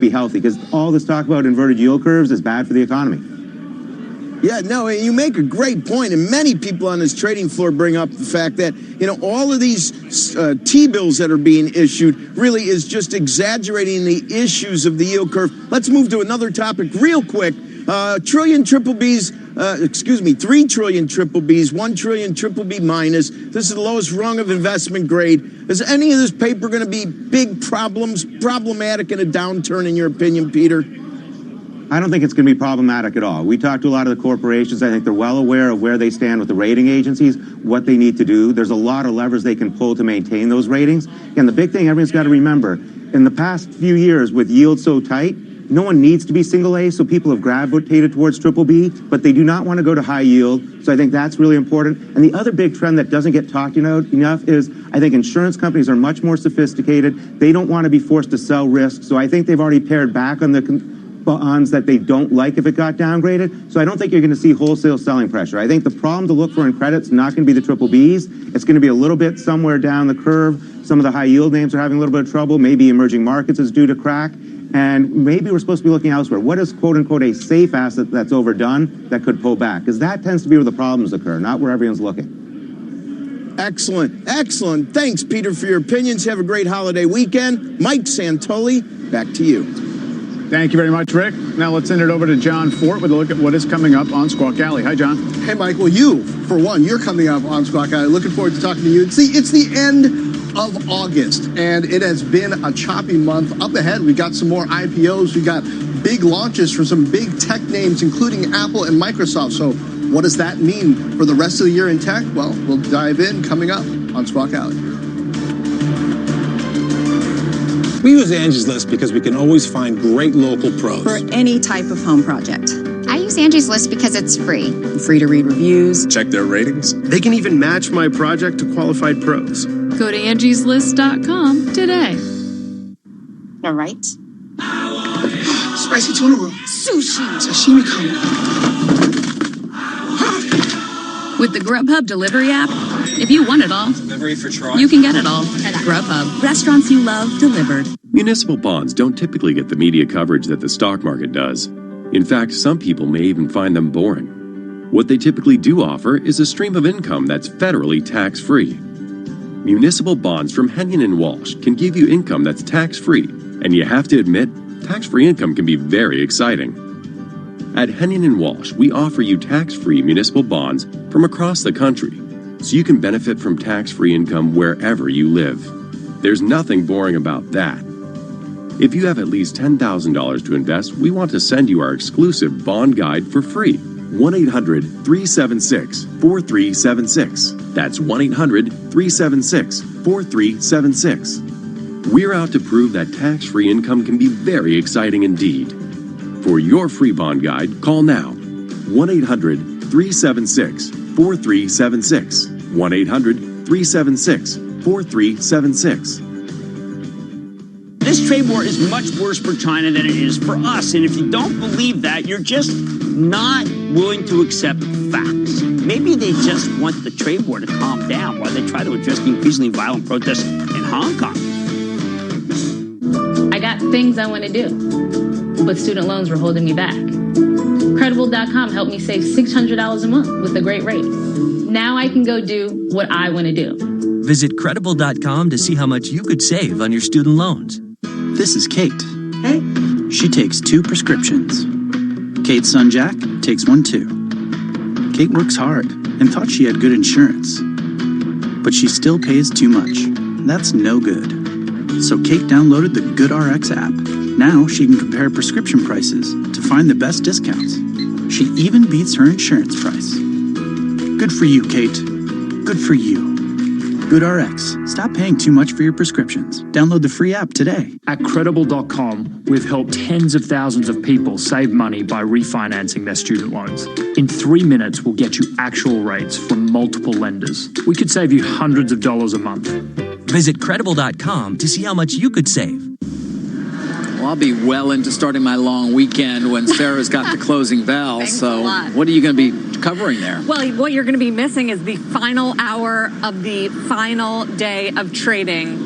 be healthy, because all this talk about inverted yield curves is bad for the economy. Yeah, no, you make a great point, and many people on this trading floor bring up the fact that, all of these T-bills that are being issued really is just exaggerating the issues of the yield curve. Let's move to another topic real quick. 3 trillion triple Bs, 1 trillion triple B minus. This is the lowest rung of investment grade. Is any of this paper going to be problematic in a downturn, in your opinion, Peter? I don't think it's going to be problematic at all. We talked to a lot of the corporations. I think they're well aware of where they stand with the rating agencies, what they need to do. There's a lot of levers they can pull to maintain those ratings. And the big thing everyone's got to remember, in the past few years with yields so tight, no one needs to be single A, so people have gravitated towards triple B, but they do not want to go to high yield. So I think that's really important. And the other big trend that doesn't get talked enough is I think insurance companies are much more sophisticated. They don't want to be forced to sell risk. So I think they've already pared back on the bonds that they don't like if it got downgraded. So I don't think you're going to see wholesale selling pressure. I think the problem to look for in credit is not going to be the triple Bs. It's going to be a little bit somewhere down the curve. Some of the high yield names are having a little bit of trouble. Maybe emerging markets is due to crack. And maybe we're supposed to be looking elsewhere. What is, quote unquote, a safe asset that's overdone that could pull back? Because that tends to be where the problems occur, not where everyone's looking. Excellent. Excellent. Thanks, Peter, for your opinions. Have a great holiday weekend. Mike Santoli, back to you. Thank you very much, Rick. Now let's send it over to John Fort with a look at what is coming up on Squawk Alley. Hi, John. Hey, Mike. Well, you, for one, you're coming up on Squawk Alley. Looking forward to talking to you. It's the end of August, and it has been a choppy month. Up ahead, we got some more IPOs. We got big launches for some big tech names, including Apple and Microsoft. So what does that mean for the rest of the year in tech? Well, we'll dive in coming up on Squawk Alley. We use Angie's List because we can always find great local pros for any type of home project. I use Angie's List because it's free. Free to read reviews. Check their ratings. They can even match my project to qualified pros. Go to angieslist.com today. All right. Spicy tuna roll. Sushi. Sashimi coming. With the Grubhub delivery app, if you want it all, Delivery for Troy. you can get it all at Grubhub. Restaurants you love delivered. Municipal bonds don't typically get the media coverage that the stock market does. In fact, some people may even find them boring. What they typically do offer is a stream of income that's federally tax-free. Municipal bonds from Hennion & Walsh can give you income that's tax-free, and you have to admit, tax-free income can be very exciting. At Hennion & Walsh, we offer you tax-free municipal bonds from across the country, so you can benefit from tax-free income wherever you live. There's nothing boring about that. If you have at least $10,000 to invest, we want to send you our exclusive bond guide for free. 1-800-376-4376. That's 1-800-376-4376. We're out to prove that tax-free income can be very exciting indeed. For your free bond guide, call now. 1-800-376-4376. 1-800-376-4376. This trade war is much worse for China than it is for us. And if you don't believe that, you're just not willing to accept facts. Maybe they just want the trade war to calm down while they try to address the increasingly violent protests in Hong Kong. I got things I want to do, but student loans were holding me back. Credible.com helped me save $600 a month with a great rate. Now I can go do what I want to do. Visit Credible.com to see how much you could save on your student loans. This is Kate. Hey. She takes 2 prescriptions. Kate's son Jack takes 1 too. Kate works hard and thought she had good insurance. But she still pays too much. That's no good. So Kate downloaded the GoodRx app. Now she can compare prescription prices to find the best discounts. She even beats her insurance price. Good for you, Kate. Good for you. GoodRx. Stop paying too much for your prescriptions. Download the free app today. At Credible.com, we've helped tens of thousands of people save money by refinancing their student loans. In 3 minutes, we'll get you actual rates from multiple lenders. We could save you hundreds of dollars a month. Visit Credible.com to see how much you could save. Well, I'll be well into starting my long weekend when Sarah's got the closing bell. Thanks so a lot. What are you going to be covering there? Well, what you're going to be missing is the final hour of the final day of trading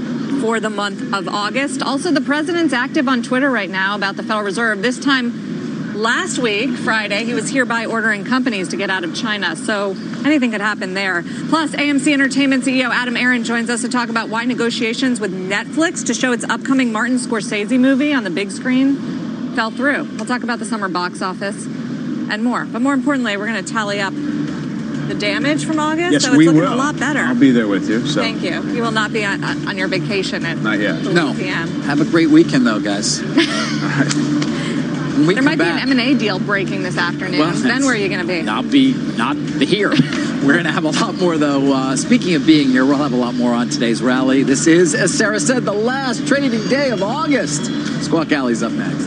for the month of August. Also, the president's active on Twitter right now about the Federal Reserve. This time last week, Friday, he was hereby ordering companies to get out of China. So anything could happen there. Plus, AMC Entertainment CEO Adam Aron joins us to talk about why negotiations with Netflix to show its upcoming Martin Scorsese movie on the big screen fell through. We'll talk about the summer box office and more. But more importantly, we're going to tally up the damage from August. Yes, so it's we looking will. a lot better. I'll be there with you. So. Thank you. You will not be on your vacation at Not yet. No. PM. Have a great weekend, though, guys. There might be an M&A deal breaking this afternoon. Well, then where are you going to be? Not here. We're going to have a lot more, though. Speaking of being here, we'll have a lot more on today's rally. This is, as Sarah said, the last trading day of August. Squawk Alley's up next.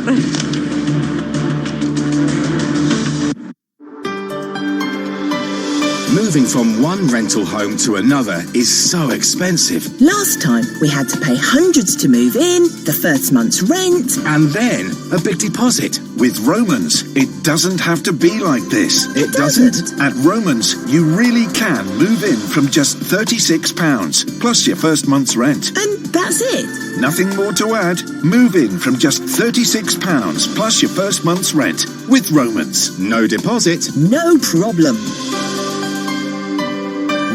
Moving from one rental home to another is so expensive. Last time, we had to pay hundreds to move in, the first month's rent. And then a big deposit. With Romans, it doesn't have to be like this. It doesn't. At Romans, you really can move in from just £36, plus your first month's rent. And that's it. Nothing more to add. Move in from just £36, plus your first month's rent. With Romans. No deposit. No problem.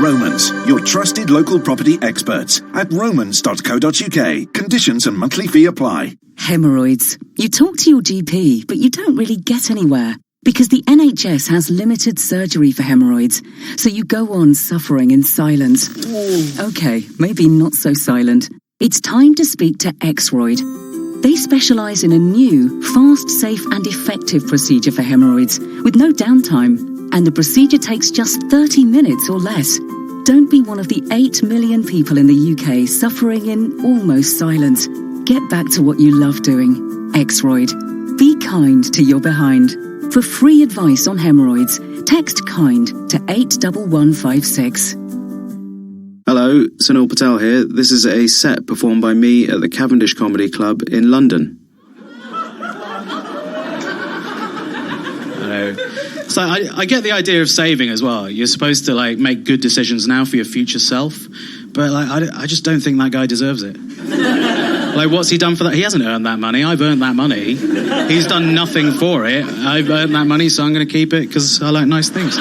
Romans, your trusted local property experts at romans.co.uk. Conditions and monthly fee apply. Hemorrhoids. You talk to your GP, but you don't really get anywhere because the NHS has limited surgery for hemorrhoids, so you go on suffering in silence. Okay, maybe not so silent. It's time to speak to Xroid. They specialise in a new, fast, safe and effective procedure for hemorrhoids with no downtime. And the procedure takes just 30 minutes or less. Don't be one of the 8 million people in the UK suffering in almost silence. Get back to what you love doing. Xroid. Be kind to your behind. For free advice on hemorrhoids, text KIND to 81156. Hello, Sunil Patel here. This is a set performed by me at the Cavendish Comedy Club in London. Hello. So I get the idea of saving as well. You're supposed to make good decisions now for your future self, but I just don't think that guy deserves it. What's he done for that? He hasn't earned that money. I've earned that money. He's done nothing for it. I've earned that money, so I'm going to keep it because I like nice things.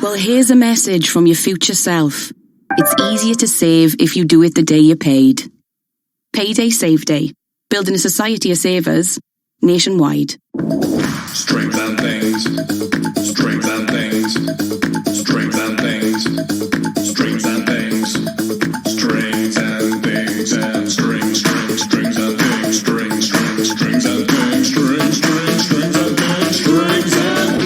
Well, here's a message from your future self. It's easier to save if you do it the day you're paid. Payday Save Day. Building a society of savers nationwide. Strength and things. Strength and things. Strength and things. Strings and things. Strings and things and strings and things. Strings and things. Strings and things. Strings and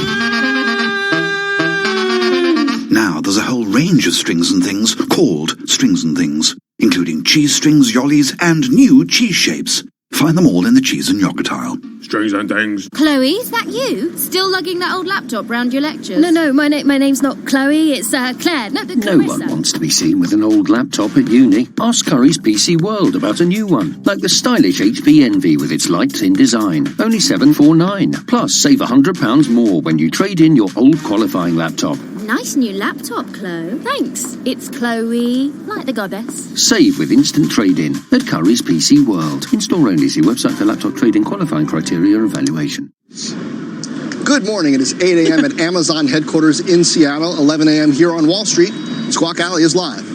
Now there's a whole range of strings and things called strings and things, including cheese strings, yollies, and new cheese shapes. Find them all in the cheese and yogurt aisle. Strings and things. Chloe, is that you? Still lugging that old laptop round your lectures? No, my name's not Chloe, it's Claire. No, No one wants to be seen with an old laptop at uni. Ask Curry's PC World about a new one, like the stylish HP Envy with its lights in design. Only $749. Plus, save £100 more when you trade in your old qualifying laptop. Nice new laptop, Chloe. Thanks. It's Chloe, like the goddess. Save with instant trade-in at Curry's PC World. In-store only. See website for laptop trading qualifying criteria and evaluation. Good morning. It is 8 a.m. at Amazon headquarters in Seattle, 11 a.m. here on Wall Street. Squawk Alley is live.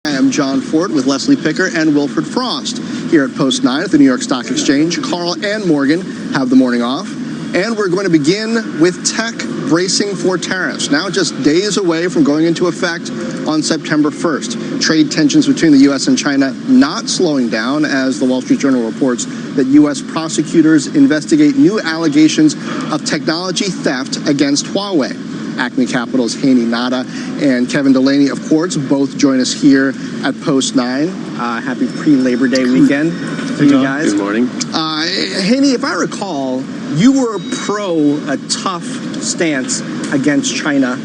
I am John Ford with Leslie Picker and Wilfred Frost here at Post 9 at the New York Stock Exchange. Carl and Morgan have the morning off. And we're going to begin with tech bracing for tariffs. Now just days away from going into effect on September 1st. Trade tensions between the U.S. and China not slowing down as the Wall Street Journal reports that U.S. prosecutors investigate new allegations of technology theft against Huawei. Acme Capital's Haney Nada and Kevin Delaney, of course, both join us here at Post 9. Happy pre-Labor Day weekend to you guys. Good morning. Haney, if I recall, you were pro a tough stance against China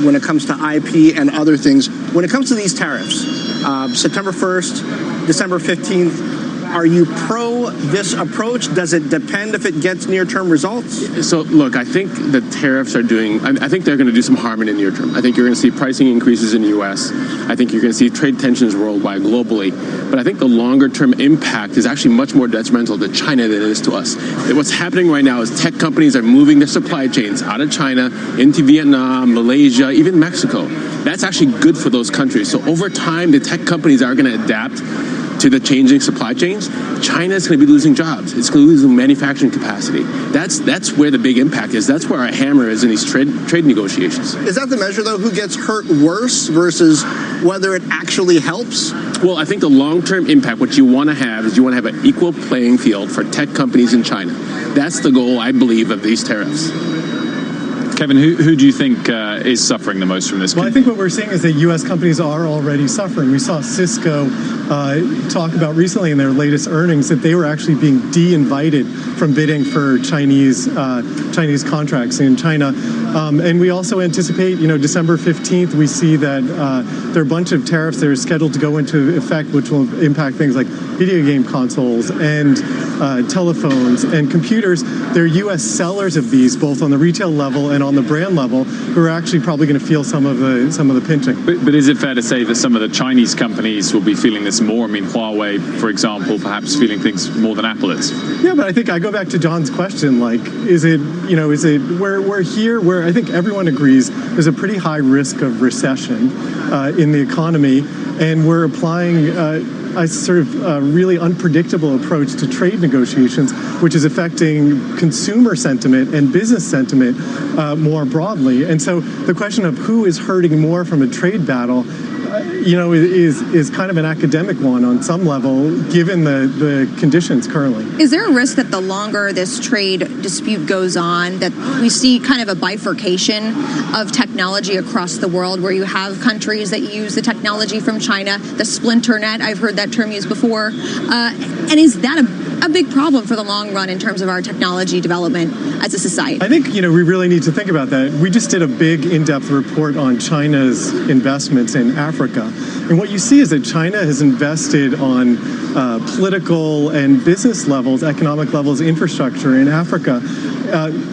when it comes to IP and other things. When it comes to these tariffs, September 1st, December 15th, are you pro this approach? Does it depend if it gets near-term results? So, look, I think the tariffs are doing, I think they're going to do some harm in the near term. I think you're going to see pricing increases in the U.S. I think you're going to see trade tensions worldwide, globally. But I think the longer-term impact is actually much more detrimental to China than it is to us. What's happening right now is tech companies are moving their supply chains out of China into Vietnam, Malaysia, even Mexico. That's actually good for those countries. So over time, the tech companies are going to adapt to the changing supply chains. China is going to be losing jobs. It's going to lose manufacturing capacity. That's where the big impact is. That's where our hammer is in these trade negotiations. Is that the measure, though? Who gets hurt worse versus whether it actually helps? Well, I think the long-term impact, what you want to have is you want to have an equal playing field for tech companies in China. That's the goal, I believe, of these tariffs. Kevin, who do you think is suffering the most from this? Well, I think what we're seeing is that U.S. companies are already suffering. We saw Cisco talk about recently in their latest earnings that they were actually being de-invited from bidding for Chinese contracts in China. And we also anticipate, December 15th, we see that there are a bunch of tariffs that are scheduled to go into effect, which will impact things like video game consoles and telephones and computers. There are U.S. sellers of these, both on the retail level and on the brand level, who are actually probably going to feel some of the pinching. But is it fair to say that some of the Chinese companies will be feeling this more? I mean, Huawei, for example, perhaps feeling things more than Apple is. Yeah, but I think I go back to John's question. Like, we're here where I think everyone agrees there's a pretty high risk of recession in the economy, and we're applying a sort of really unpredictable approach to trade negotiations, which is affecting consumer sentiment and business sentiment more broadly. And so the question of who is hurting more from a trade battle, is kind of an academic one on some level, given the conditions currently. Is there a risk that the longer this trade dispute goes on, that we see kind of a bifurcation of technology across the world, where you have countries that use the technology from China, the splinter net, I've heard that term used before, and is that a big problem for the long run in terms of our technology development as a society? I think, we really need to think about that. We just did a big in-depth report on China's investments in Africa. And what you see is that China has invested on political and business levels, economic levels, infrastructure in Africa.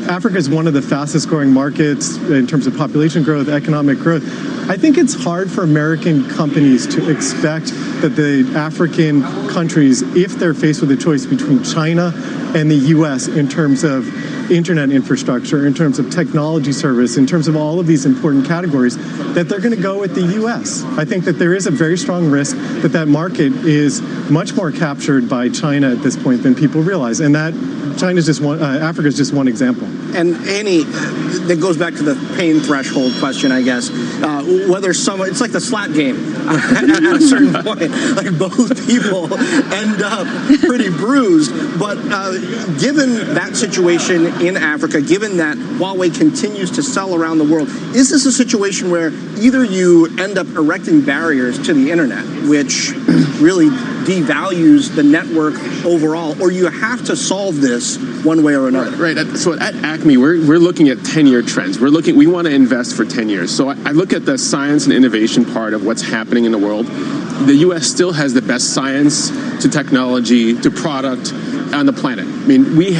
Africa is one of the fastest growing markets in terms of population growth, economic growth. I think it's hard for American companies to expect that the African countries, if they're faced with a choice between China and the U.S. in terms of internet infrastructure, in terms of technology service, in terms of all of these important categories, that they're going to go with the U.S. I think that there is a very strong risk that market is much more captured by China at this point than people realize, and that Africa is just one example. And Annie, that goes back to the pain threshold question, I guess. Whether someone, it's like the slap game at a certain point. Like, both people end up pretty bruised. But given that situation in Africa, given that Huawei continues to sell around the world, is this a situation where either you end up erecting barriers to the internet, which really devalues the network overall, or you have to solve this one way or another? Right. So at Acme, we're looking at 10-year trends. We want to invest for 10 years. So I look at the science and innovation part of what's happening in the world. The U.S. still has the best science to technology to product on the planet. I mean, we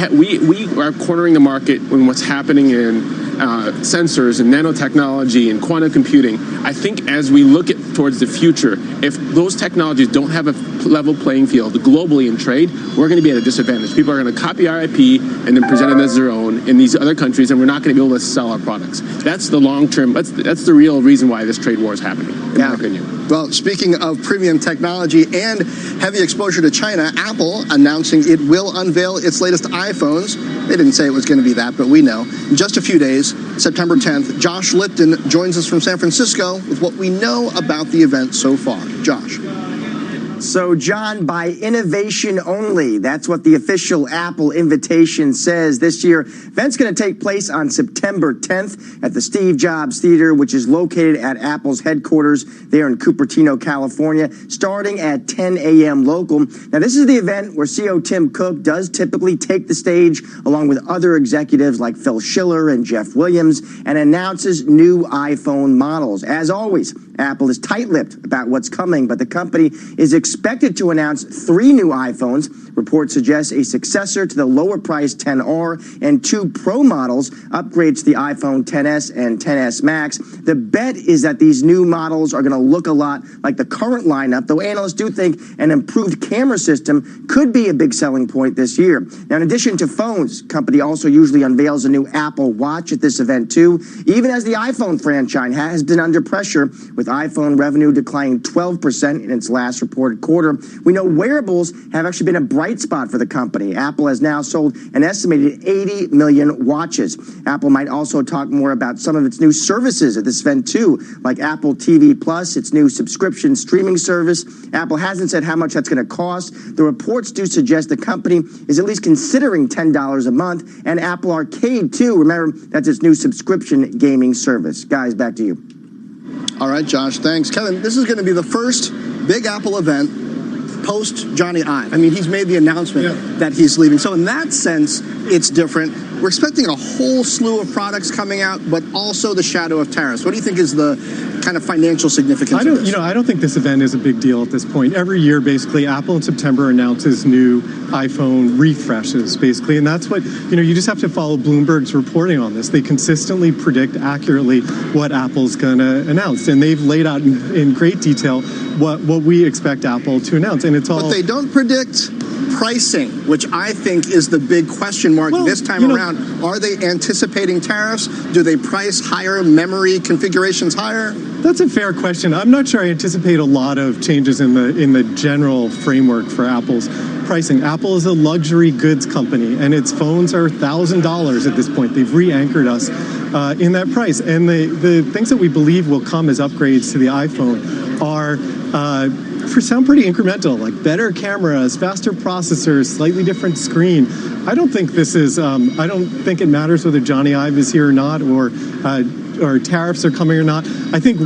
are cornering the market when what's happening in sensors and nanotechnology and quantum computing. I think as we look towards the future, if those technologies don't have a level playing field globally in trade, we're going to be at a disadvantage. People are going to copy our IP and then present it as their own in these other countries, and we're not going to be able to sell our products. That's the long term. That's the real reason why this trade war is happening, in my opinion. Well, speaking of premium technology and heavy exposure to China, Apple announcing it will unveil its latest iPhones. They didn't say it was going to be that, but we know. In just a few days, September 10th, Josh Lipton joins us from San Francisco with what we know about the event so far. Josh. So, John, by innovation only, that's what the official Apple invitation says. This year, event's going to take place on September 10th at the Steve Jobs Theater, which is located at Apple's headquarters there in Cupertino, California, starting at 10 a.m. local. Now, this is the event where CEO Tim Cook does typically take the stage along with other executives like Phil Schiller and Jeff Williams and announces new iPhone models. As always, Apple is tight-lipped about what's coming, but the company is expected to announce 3 new iPhones. Reports suggest a successor to the lower-priced XR and 2 Pro models, upgrades to the iPhone XS and XS Max. The bet is that these new models are going to look a lot like the current lineup, though analysts do think an improved camera system could be a big selling point this year. Now, in addition to phones, the company also usually unveils a new Apple Watch at this event, too, even as the iPhone franchise has been under pressure, with iPhone revenue declining 12% in its last reported quarter. We know wearables have actually been a bright spot for the company. Apple has now sold an estimated 80 million watches. Apple might also talk more about some of its new services at this event, too, like Apple TV Plus, its new subscription streaming service. Apple hasn't said how much that's going to cost. The reports do suggest the company is at least considering $10 a month, and Apple Arcade, too. Remember, that's its new subscription gaming service. Guys, back to you. All right, Josh, thanks. Kevin, this is going to be the first big Apple event post Johnny Ive. I mean, he's made the announcement that he's leaving. So in that sense, it's different. We're expecting a whole slew of products coming out, but also the shadow of tariffs. What do you think is the kind of financial significance of this? I don't think this event is a big deal at this point. Every year, basically, Apple in September announces new iPhone refreshes, basically, and that's what, you just have to follow Bloomberg's reporting on this. They consistently predict accurately what Apple's going to announce, and they've laid out in great detail what we expect Apple to announce, and it's all... But they don't predict pricing, which I think is the big question mark this time around. Are they anticipating tariffs? Do they price higher, memory configurations higher? That's a fair question. I'm not sure I anticipate a lot of changes in the general framework for Apple's pricing. Apple is a luxury goods company, and its phones are $1,000 at this point. They've re-anchored us in that price. And the things that we believe will come as upgrades to the iPhone are sound pretty incremental, like better cameras, faster processors, slightly different screen. I don't think this is, I don't think it matters whether Johnny Ive is here or not, or tariffs are coming or not. I think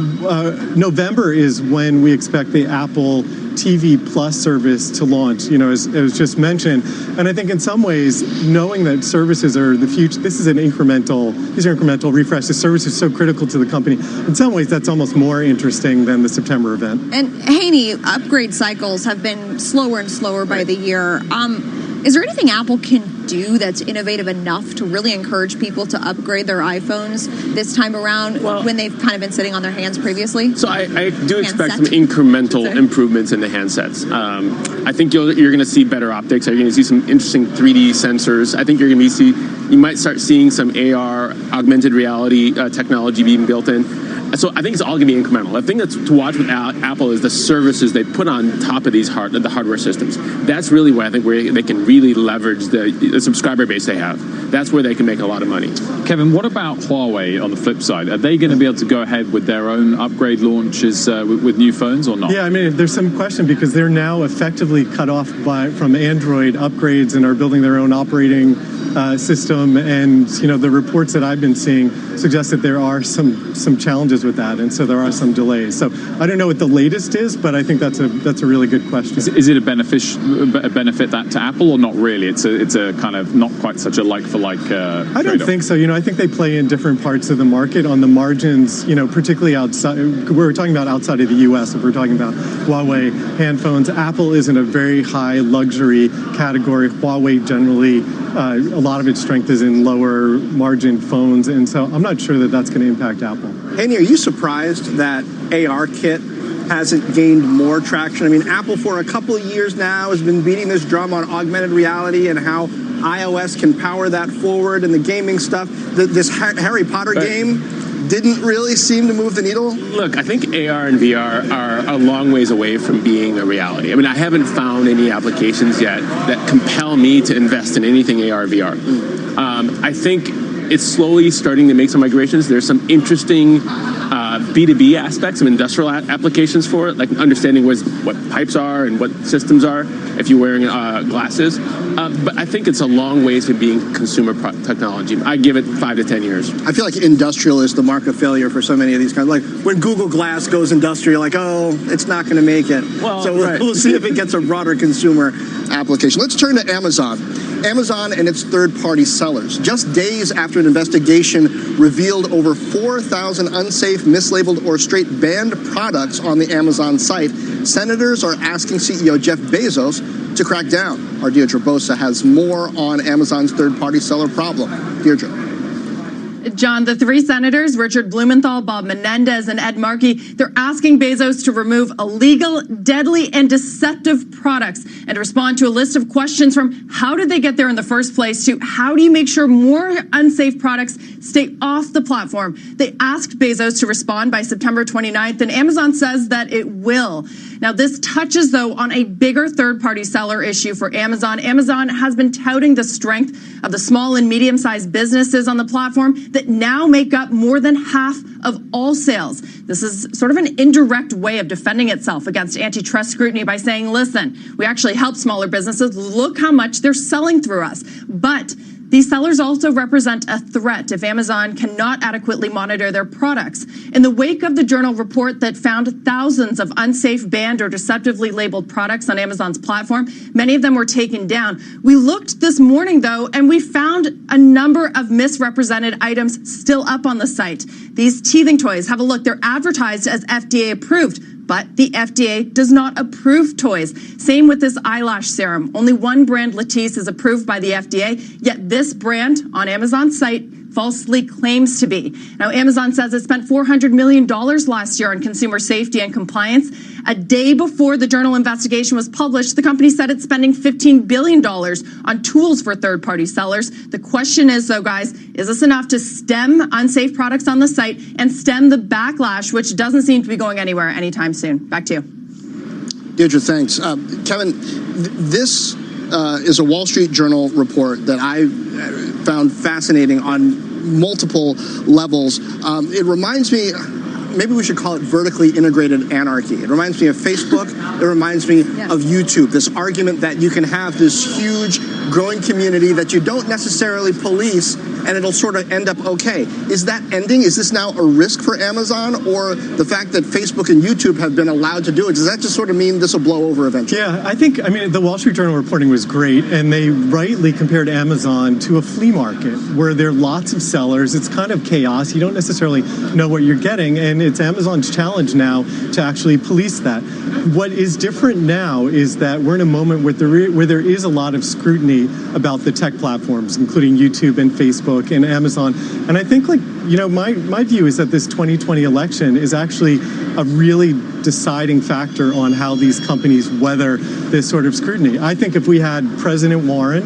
November is when we expect the Apple TV Plus service to launch, as it was just mentioned. And I think in some ways, knowing that services are the future, these are incremental refreshes. Service is so critical to the company. In some ways, that's almost more interesting than the September event. And Haney, upgrade cycles have been slower and slower by the year. Is there anything Apple can do that's innovative enough to really encourage people to upgrade their iPhones this time around when they've kind of been sitting on their hands previously? So I do expect some incremental improvements in the handsets. I think you're going to see better optics. You're going to see some interesting 3D sensors. I think you might start seeing some AR, augmented reality technology being built in. So I think it's all going to be incremental. The thing that's to watch with Apple is the services they put on top of these the hardware systems. That's really where I think they can really leverage the subscriber base they have. That's where they can make a lot of money. Kevin, what about Huawei on the flip side? Are they going to be able to go ahead with their own upgrade launches with new phones or not? Yeah, I mean, there's some question because they're now effectively cut off from Android upgrades and are building their own operating system. And, the reports that I've been seeing suggest that there are some challenges with that, and so there are some delays. So I don't know what the latest is, but I think that's a really good question. Is it a benefit that to Apple or not really? It's a kind of not quite such a like for like. I don't think so. I think they play in different parts of the market on the margins. Particularly outside. We're talking about outside of the U.S. If we're talking about Huawei handphones, Apple is in a very high luxury category. Huawei generally, a lot of its strength is in lower margin phones, and so I'm not sure that that's going to impact Apple. Haney, are you surprised that ARKit hasn't gained more traction? I mean, Apple for a couple of years now has been beating this drum on augmented reality and how iOS can power that forward and the gaming stuff. This Harry Potter game didn't really seem to move the needle. Look, I think AR and VR are a long ways away from being a reality. I mean, I haven't found any applications yet that compel me to invest in anything AR, VR. I think it's slowly starting to make some migrations. There's some interesting B2B aspects, some industrial applications for it, like understanding what pipes are and what systems are if you're wearing glasses. But I think it's a long ways from being consumer technology. I give it 5 to 10 years. I feel like industrial is the mark of failure for so many of these kinds. Like when Google Glass goes industrial, like, oh, it's not going to make it. Well, so right. we'll see if it gets a broader consumer application. Let's turn to Amazon. Amazon and its third-party sellers. Just days after an investigation revealed over 4,000 unsafe, mislabeled, or straight banned products on the Amazon site, senators are asking CEO Jeff Bezos to crack down. Our Deirdre Bosa has more on Amazon's third-party seller problem. Deirdre. John, the 3 senators, Richard Blumenthal, Bob Menendez, and Ed Markey, they're asking Bezos to remove illegal, deadly, and deceptive products and respond to a list of questions from how did they get there in the first place to how do you make sure more unsafe products stay off the platform. They asked Bezos to respond by September 29th, and Amazon says that it will. Now, this touches, though, on a bigger third-party seller issue for Amazon. Amazon has been touting the strength of the small and medium-sized businesses on the platform that now make up more than half of all sales. This is sort of an indirect way of defending itself against antitrust scrutiny by saying, listen, we actually help smaller businesses. Look how much they're selling through us. But these sellers also represent a threat if Amazon cannot adequately monitor their products. In the wake of the Journal report that found thousands of unsafe, banned, or deceptively labeled products on Amazon's platform, many of them were taken down. We looked this morning, though, and we found a number of misrepresented items still up on the site. These teething toys, have a look, they're advertised as FDA approved. But the FDA does not approve toys. Same with this eyelash serum. Only one brand, Latisse, is approved by the FDA, yet this brand on Amazon's site falsely claims to be. Now, Amazon says it spent $400 million last year on consumer safety and compliance. A day before the Journal investigation was published, the company said it's spending $15 billion on tools for third-party sellers. The question is, though, guys, is this enough to stem unsafe products on the site and stem the backlash, which doesn't seem to be going anywhere anytime soon? Back to you. Deirdre, thanks. Kevin, this is a Wall Street Journal report that I found fascinating on multiple levels. It reminds me, maybe we should call it vertically integrated anarchy. It reminds me of Facebook. It reminds me of YouTube. This argument that you can have this huge growing community that you don't necessarily police and it'll sort of end up okay. Is that ending? Is this now a risk for Amazon, or the fact that Facebook and YouTube have been allowed to do it? Does that just sort of mean this will blow over eventually? Yeah, I mean, the Wall Street Journal reporting was great, and they rightly compared Amazon to a flea market where there are lots of sellers. It's kind of chaos. You don't necessarily know what you're getting, and it's Amazon's challenge now to actually police that. What is different now is that we're in a moment where there is a lot of scrutiny about the tech platforms, including YouTube and Facebook and Amazon. And I think, my view is that this 2020 election is actually a really deciding factor on how these companies weather this sort of scrutiny. I think if we had President Warren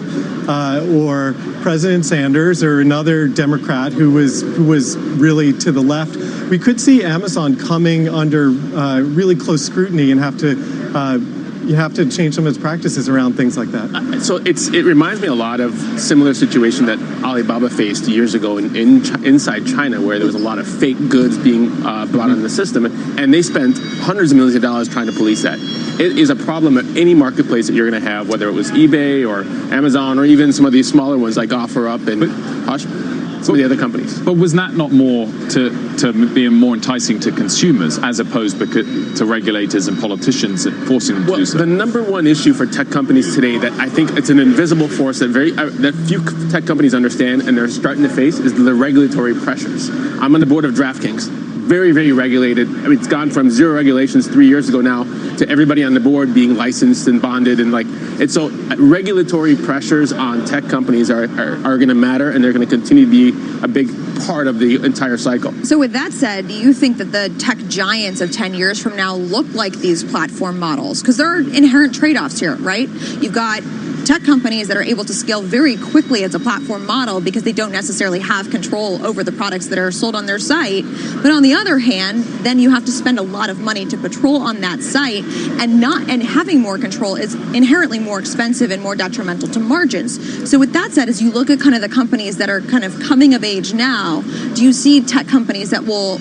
or President Sanders or another Democrat who was really to the left, we could see Amazon coming under really close scrutiny and have to change some of its practices around things like that. So it reminds me a lot of similar situation that Alibaba faced years ago inside China, where there was a lot of fake goods being brought into the system, and they spent hundreds of millions of dollars trying to police that. It is a problem at any marketplace that you're going to have, whether it was eBay or Amazon or even some of these smaller ones like OfferUp and Hush. Some of the other companies. But was that not more to be more enticing to consumers as opposed to regulators and politicians forcing them to do so? The number one issue for tech companies today that I think it's an invisible force that few tech companies understand and they're starting to face is the regulatory pressures. I'm on the board of DraftKings. Very, very regulated. I mean, it's gone from zero regulations 3 years ago now to everybody on the board being licensed and bonded, and so regulatory pressures on tech companies are going to matter, and they're going to continue to be a big part of the entire cycle. So with that said, do you think that the tech giants of 10 years from now look like these platform models? Because there are inherent trade-offs here, right? You've got tech companies that are able to scale very quickly as a platform model because they don't necessarily have control over the products that are sold on their site. But on the other hand, then you have to spend a lot of money to patrol on that site, and having more control is inherently more expensive and more detrimental to margins. So with that said, as you look at kind of the companies that are kind of coming of age now, do you see tech companies that will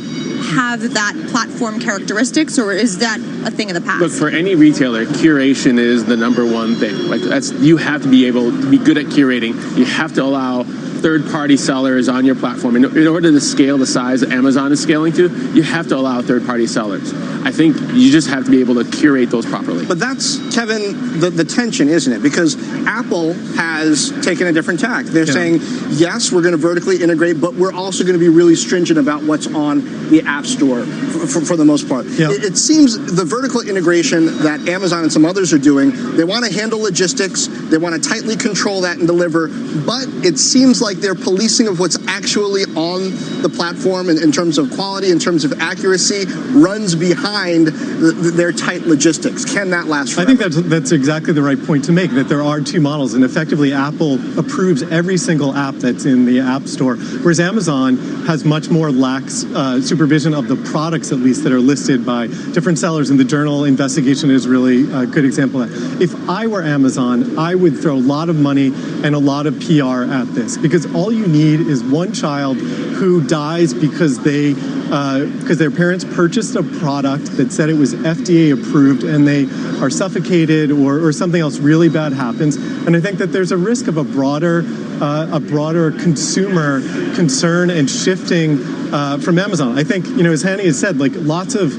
have that platform characteristics, or is that a thing of the past? Look, for any retailer, curation is the number one thing. Like you have to be able to be good at curating. You have to allow third-party sellers on your platform. In order to scale the size that Amazon is scaling to, you have to allow third-party sellers. I think you just have to be able to curate those properly. But that's, Kevin, the tension, isn't it? Because Apple has taken a different tack. They're saying, yes, we're going to vertically integrate, but we're also going to be really stringent about what's on the App Store for the most part. Yeah. It seems the vertical integration that Amazon and some others are doing, they want to handle logistics, they want to tightly control that and deliver, but it seems like their policing of what's actually on the platform in terms of quality, in terms of accuracy, runs behind their tight logistics. Can that last forever? I think that's exactly the right point to make, that there are two models, and effectively Apple approves every single app that's in the App Store, whereas Amazon has much more lax supervision of the products, at least, that are listed by different sellers, and the Journal investigation is really a good example of that. If I were Amazon, I would throw a lot of money and a lot of PR at this, because all you need is one child who dies because their parents purchased a product that said it was FDA approved and they are suffocated or something else really bad happens. And I think that there's a risk of a broader consumer concern and shifting from Amazon. I think, as Hanny has said, like lots of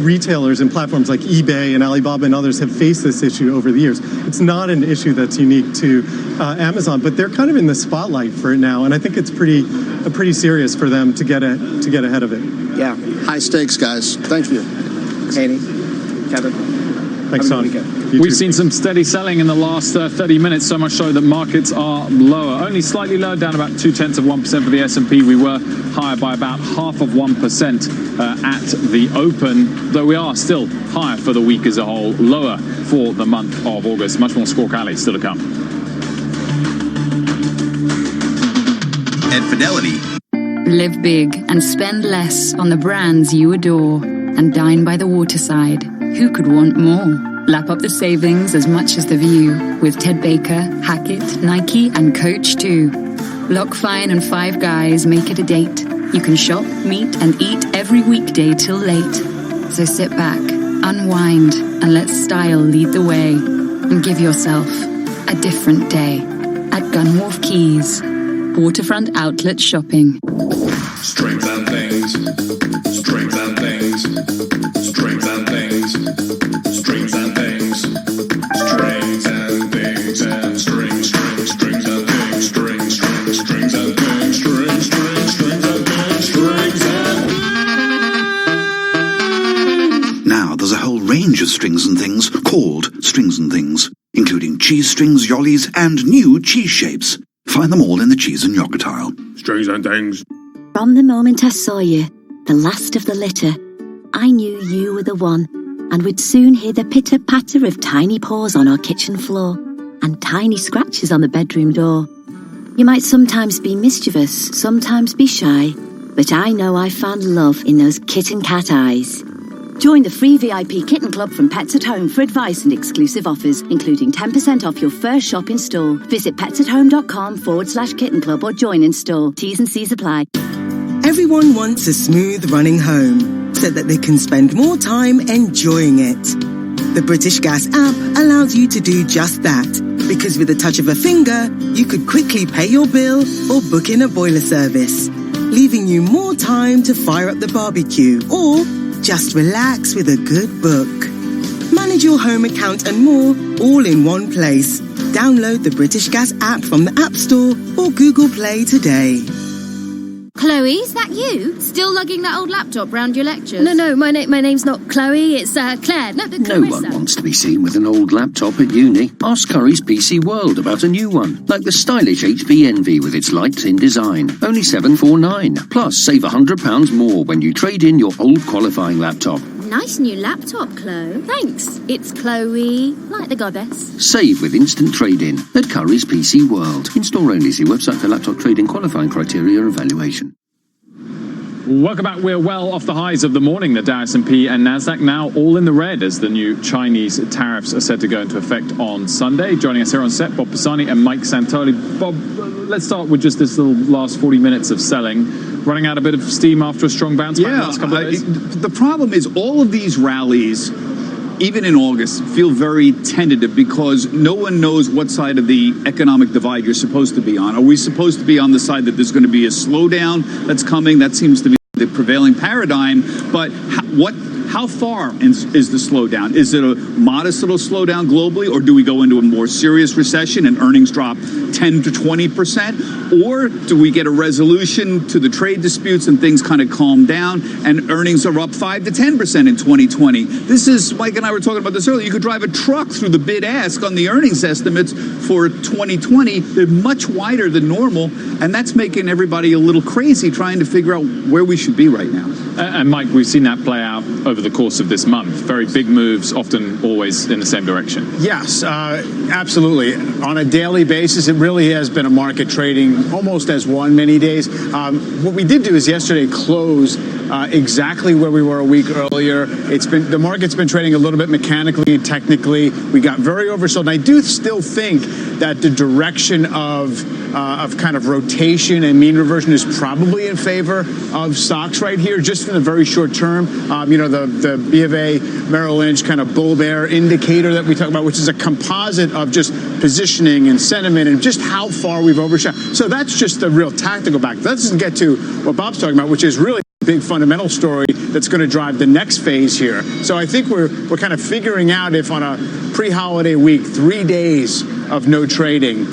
retailers and platforms like eBay and Alibaba and others have faced this issue over the years. It's not an issue that's unique to Amazon, but they're kind of in the spotlight for it now, and I think it's pretty serious for them to get ahead of it. Yeah, high stakes, guys. Thank you, Hanny, Kevin. Thanks, Son. We've seen some steady selling in the last 30 minutes, so much so that markets are lower. Only slightly lower, down about 0.2% for the S&P. We were higher by about 0.5% at the open, though we are still higher for the week as a whole, lower for the month of August. Much more Squawk Alley still to come. At Fidelity, Live big and spend less on the brands you adore, and dine by the waterside. Who could want more? Lap up the savings as much as the view with Ted Baker, Hackett, Nike, and Coach too. Lock Fine and Five Guys make it a date. You can shop, meet, and eat every weekday till late. So sit back, unwind, and let style lead the way. And give yourself a different day at Gunwharf Keys. Waterfront outlet shopping. Strength and things. Strength and things. Strength and things. Strings and things. Strings and things and strings and things. Strings and things. Strings and things. Now there's a whole range of strings and things called strings and things, including cheese strings, yollies, and new cheese shapes. Find them all in the cheese and yogurt aisle. Strings and things. From the moment I saw you, the last of the litter, I knew you were the one, and we'd soon hear the pitter-patter of tiny paws on our kitchen floor and tiny scratches on the bedroom door. You might sometimes be mischievous, sometimes be shy, but I know I found love in those kitten cat eyes. Join the free VIP Kitten Club from Pets at Home for advice and exclusive offers, including 10% off your first shop in store. Visit petsathome.com/kitten club or join in store. T's and C's apply. Everyone wants a smooth running home so that they can spend more time enjoying it. The British Gas app allows you to do just that, because with a touch of a finger, you could quickly pay your bill or book in a boiler service, leaving you more time to fire up the barbecue or just relax with a good book. Manage your home account and more all in one place. Download the British Gas app from the App Store or Google Play today. Chloe, is that you? Still lugging that old laptop round your lectures? No, my name's not Chloe, it's Claire. No one wants to be seen with an old laptop at uni. Ask Curry's PC World about a new one, like the stylish HP Envy with its light-in design. Only $749. Plus, save £100 more when you trade in your old qualifying laptop. Nice new laptop, Chloe. Thanks. It's Chloe, like the goddess. Save with instant trade-in at Curry's PC World. In-store only. See website for laptop trading qualifying criteria and evaluation. Welcome back. We're well off the highs of the morning. The Dow, S&P and Nasdaq now all in the red as the new Chinese tariffs are set to go into effect on Sunday. Joining us here on set, Bob Pisani and Mike Santoli. Bob, let's start with just this little last 40 minutes of selling. running out a bit of steam after a strong bounce back the last couple of days? The problem is all of these rallies, even in August, feel very tentative because no one knows what side of the economic divide you're supposed to be on. Are we supposed to be on the side that there's going to be a slowdown that's coming? That seems to be the prevailing paradigm. But how far is the slowdown? Is it a modest little slowdown globally, or do we go into a more serious recession and earnings drop 10 to 20%? Or do we get a resolution to the trade disputes and things kind of calm down and earnings are up 5 to 10% in 2020? This is, Mike and I were talking about this earlier, you could drive a truck through the bid-ask on the earnings estimates for 2020. They're much wider than normal, and that's making everybody a little crazy trying to figure out where we should be right now. And Mike, we've seen that play out over the course of this month. Very big moves, often always in the same direction. Yes, absolutely. On a daily basis, it really has been a market trading almost as one many days. What we did do is yesterday close exactly where we were a week earlier. The market's been trading a little bit mechanically and technically. We got very oversold. And I do still think that the direction of kind of rotation and mean reversion is probably in favor of stocks right here, just in the very short term. The B of A Merrill Lynch kind of bull bear indicator that we talk about, which is a composite of just positioning and sentiment and just how far we've overshot. So that's just the real tactical back. That doesn't get to what Bob's talking about, which is really a big fundamental story that's going to drive the next phase here. So I think we're kind of figuring out if on a pre-holiday week, 3 days of no trading,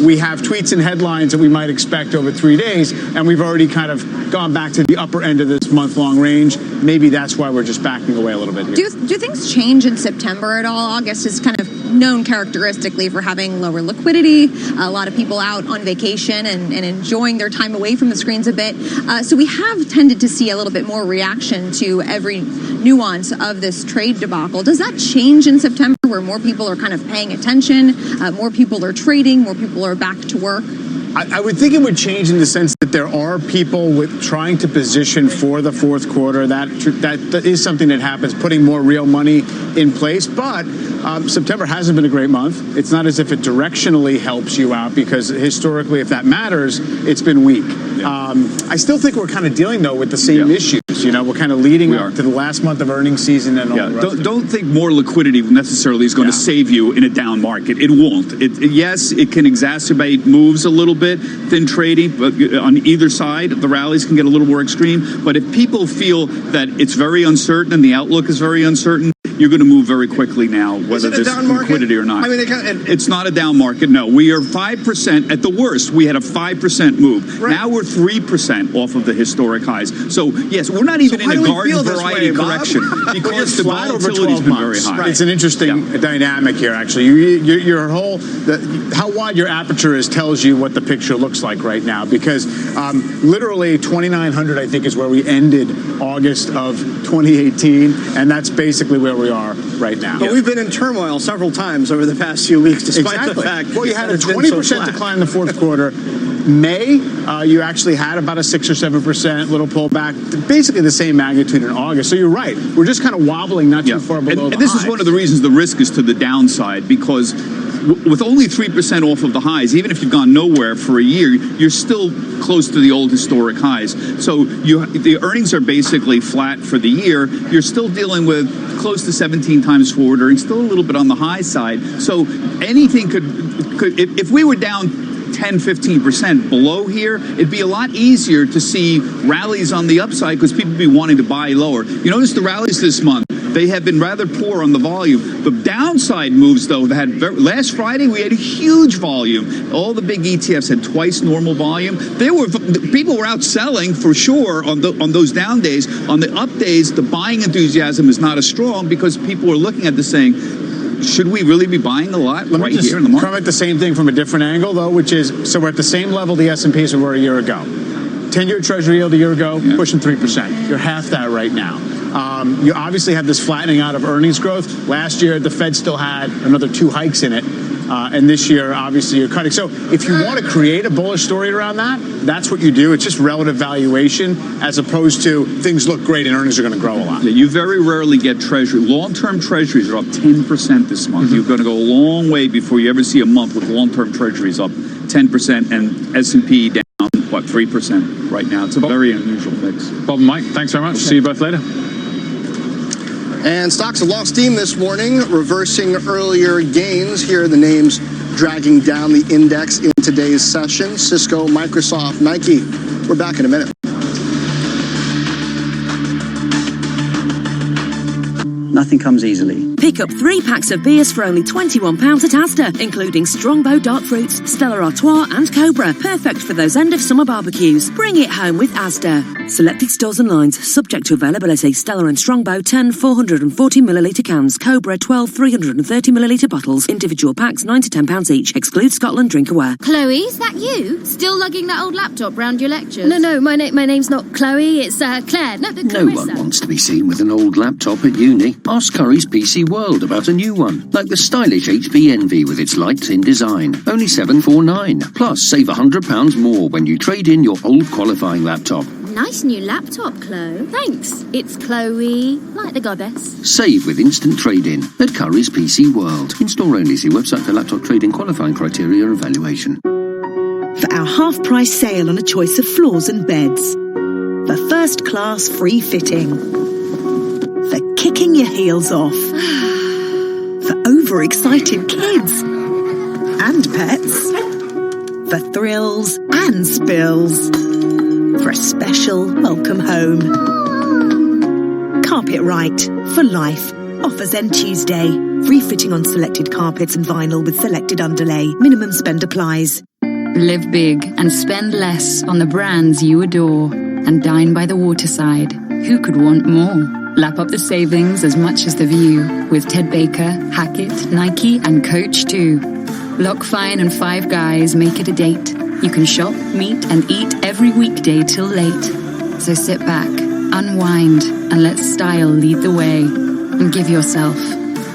we have tweets and headlines that we might expect over 3 days, and we've already kind of gone back to the upper end of this month-long range. Maybe that's why we're just backing away a little bit here. Do things change in September at all? August is kind of known characteristically for having lower liquidity, a lot of people out on vacation and enjoying their time away from the screens a bit. So we have tended to see a little bit more reaction to every nuance of this trade debacle. Does that change in September where more people are kind of paying attention, more people are trading, more people are back to work? I would think it would change in the sense that there are people trying to position for the fourth quarter. That is something that happens, putting more real money in place. But September hasn't been a great month. It's not as if it directionally helps you out because historically, if that matters, it's been weak. I still think we're kind of dealing, though, with the same issues. We're kind of leading up to the last month of earnings season and all the rest. Don't think more liquidity necessarily is going to save you in a down market. It won't. Yes, it can exacerbate moves a little bit. Thin trading, but on either side, the rallies can get a little more extreme. But if people feel that it's very uncertain and the outlook is very uncertain, you're going to move very quickly now, whether there's liquidity or not. I mean, it's not a down market, no. We are 5%. At the worst, we had a 5% move. Right. Now we're 3% off of the historic highs. So, yes, we're not even in a garden variety correction because the volatility's been very high. Right. It's an interesting dynamic here, actually. Your whole, how wide your aperture is tells you what the picture looks like right now, because literally 2,900, I think, is where we ended August of 2018, and that's basically where we are right now. But we've been in turmoil several times over the past few weeks, despite the fact you had a 20% decline in the fourth quarter. May, you actually had about a 6 or 7% little pullback, basically the same magnitude in August. So you're right. We're just kind of wobbling not too far below and this is one of the reasons the risk is to the downside, because with only 3% off of the highs, even if you've gone nowhere for a year, you're still close to the old historic highs. So the earnings are basically flat for the year. You're still dealing with close to 17 times forward earnings, still a little bit on the high side. So anything could if we were down 10-15% below here, it'd be a lot easier to see rallies on the upside because people would be wanting to buy lower. You notice the rallies this month, they have been rather poor on the volume. The downside moves, though, last Friday we had a huge volume. All the big ETFs had twice normal volume. People were out selling for sure on those down days. On the up days, the buying enthusiasm is not as strong because people are looking at this saying, should we really be buying a lot right here in the market? Comment the same thing from a different angle, though, which is, so we're at the same level the S&Ps were a year ago. 10-year Treasury yield a year ago, pushing 3%. You're half that right now. You obviously have this flattening out of earnings growth. Last year, the Fed still had another 2 hikes in it. And this year, obviously, you're cutting. So if you want to create a bullish story around that, that's what you do. It's just relative valuation as opposed to things look great and earnings are going to grow a lot. You very rarely get Treasury. Long-term Treasuries are up 10% this month. You're going to go a long way before you ever see a month with long-term Treasuries up 10% and S&P down, what, 3% right now. It's a very unusual fix. Bob and Mike, thanks very much. See you both later. And stocks have lost steam this morning, reversing earlier gains. Here are the names dragging down the index in today's session: Cisco, Microsoft, Nike. We're back in a minute. Nothing comes easily. Pick up 3 packs of beers for only £21 at Asda, including Strongbow Dark Fruits, Stella Artois and Cobra. Perfect for those end-of-summer barbecues. Bring it home with Asda. Selected stores and lines, subject to availability. Stella and Strongbow 10 440ml cans. Cobra 12 330ml bottles. Individual packs £9 to £10 each. Exclude Scotland drinkware. Chloe, is that you? Still lugging that old laptop round your lectures? No, my name's not Chloe, it's Claire. No, No one wants to be seen with an old laptop at uni. Ask Curry's PC World about a new one, like the stylish HP Envy with its light-in design. Only $749. Plus, save £100 more when you trade in your old qualifying laptop. Nice new laptop, Chloe. Thanks. It's Chloe, like the goddess. Save with instant trade-in at Curry's PC World. In-store only. See website for laptop trading qualifying criteria and evaluation. For our half-price sale on a choice of floors and beds. For first-class free fitting. For kicking your heels off. For overexcited kids. And pets. For thrills and spills. For a special welcome home. Carpet Right. For life. Offers end Tuesday. Free fitting on selected carpets and vinyl with selected underlay. Minimum spend applies. Live big and spend less on the brands you adore. And dine by the waterside. Who could want more? Lap up the savings as much as the view with Ted Baker, Hackett, Nike and Coach too. Lock Fine and Five Guys make it a date. You can shop, meet and eat every weekday till late. So sit back, unwind and let style lead the way. And give yourself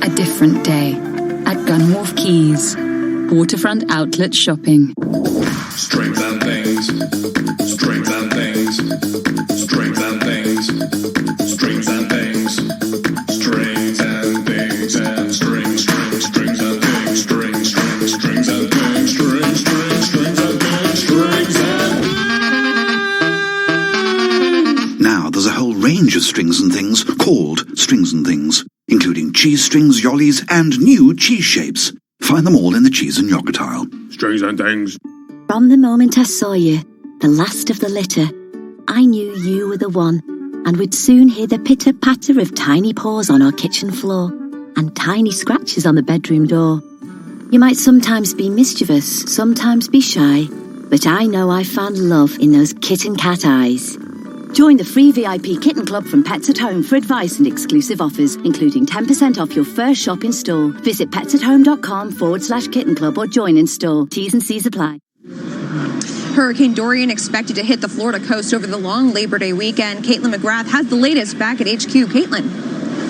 a different day at Gunwharf Quays. Waterfront outlet shopping. Strength and things. Strength and things. Strength and things. Strings and things. Strings and things and strings and things. Strings and things. Strings and things. Now there's a whole range of strings and things called strings and things, including cheese strings, yollies, and new cheese shapes. Find them all in the cheese and yogurt aisle. Strings and things. From the moment I saw you, the last of the litter, I knew you were the one, and would soon hear the pitter-patter of tiny paws on our kitchen floor, and tiny scratches on the bedroom door. You might sometimes be mischievous, sometimes be shy, but I know I found love in those kitten cat eyes. Join the free VIP Kitten Club from Pets at Home for advice and exclusive offers, including 10% off your first shop in store. Visit petsathome.com/kitten club or join in store. T's and C's apply. Hurricane Dorian expected to hit the Florida coast over the long Labor Day weekend. Caitlin McGrath has the latest back at HQ. Caitlin.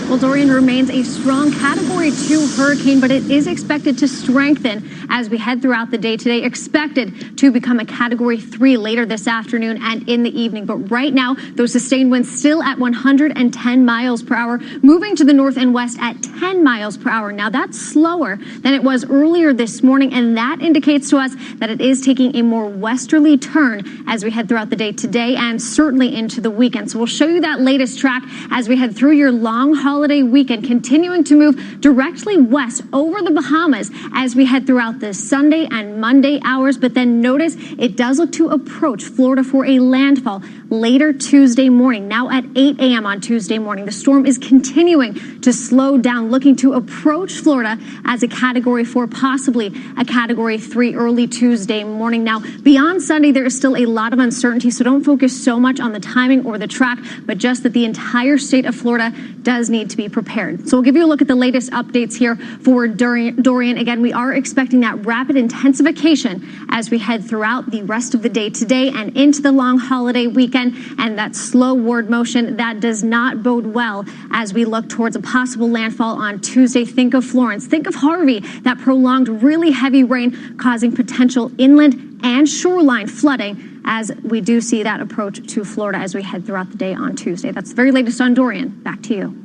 Well, Dorian remains a strong Category 2 hurricane, but it is expected to strengthen as we head throughout the day today. Expected to become a Category 3 later this afternoon and in the evening. But right now, those sustained winds still at 110 miles per hour, moving to the north and west at 10 miles per hour. Now, that's slower than it was earlier this morning, and that indicates to us that it is taking a more westerly turn as we head throughout the day today and certainly into the weekend. So we'll show you that latest track as we head through your long holiday weekend, continuing to move directly west over the Bahamas as we head throughout the Sunday and Monday hours. But then notice it does look to approach Florida for a landfall later Tuesday morning. Now at 8 a.m. on Tuesday morning, the storm is continuing to slow down, looking to approach Florida as a Category 4, possibly a Category 3 early Tuesday morning. Now, beyond Sunday, there is still a lot of uncertainty, so don't focus so much on the timing or the track, but just that the entire state of Florida does need to be prepared. So we'll give you a look at the latest updates here for Dorian. Again, we are expecting that rapid intensification as we head throughout the rest of the day today and into the long holiday weekend. And that slow ward motion, that does not bode well as we look towards a possible landfall on Tuesday. Think of Florence, think of Harvey, that prolonged really heavy rain causing potential inland and shoreline flooding as we do see that approach to Florida as we head throughout the day on Tuesday. That's the very latest on Dorian. Back to you.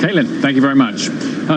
Caitlin, thank you very much.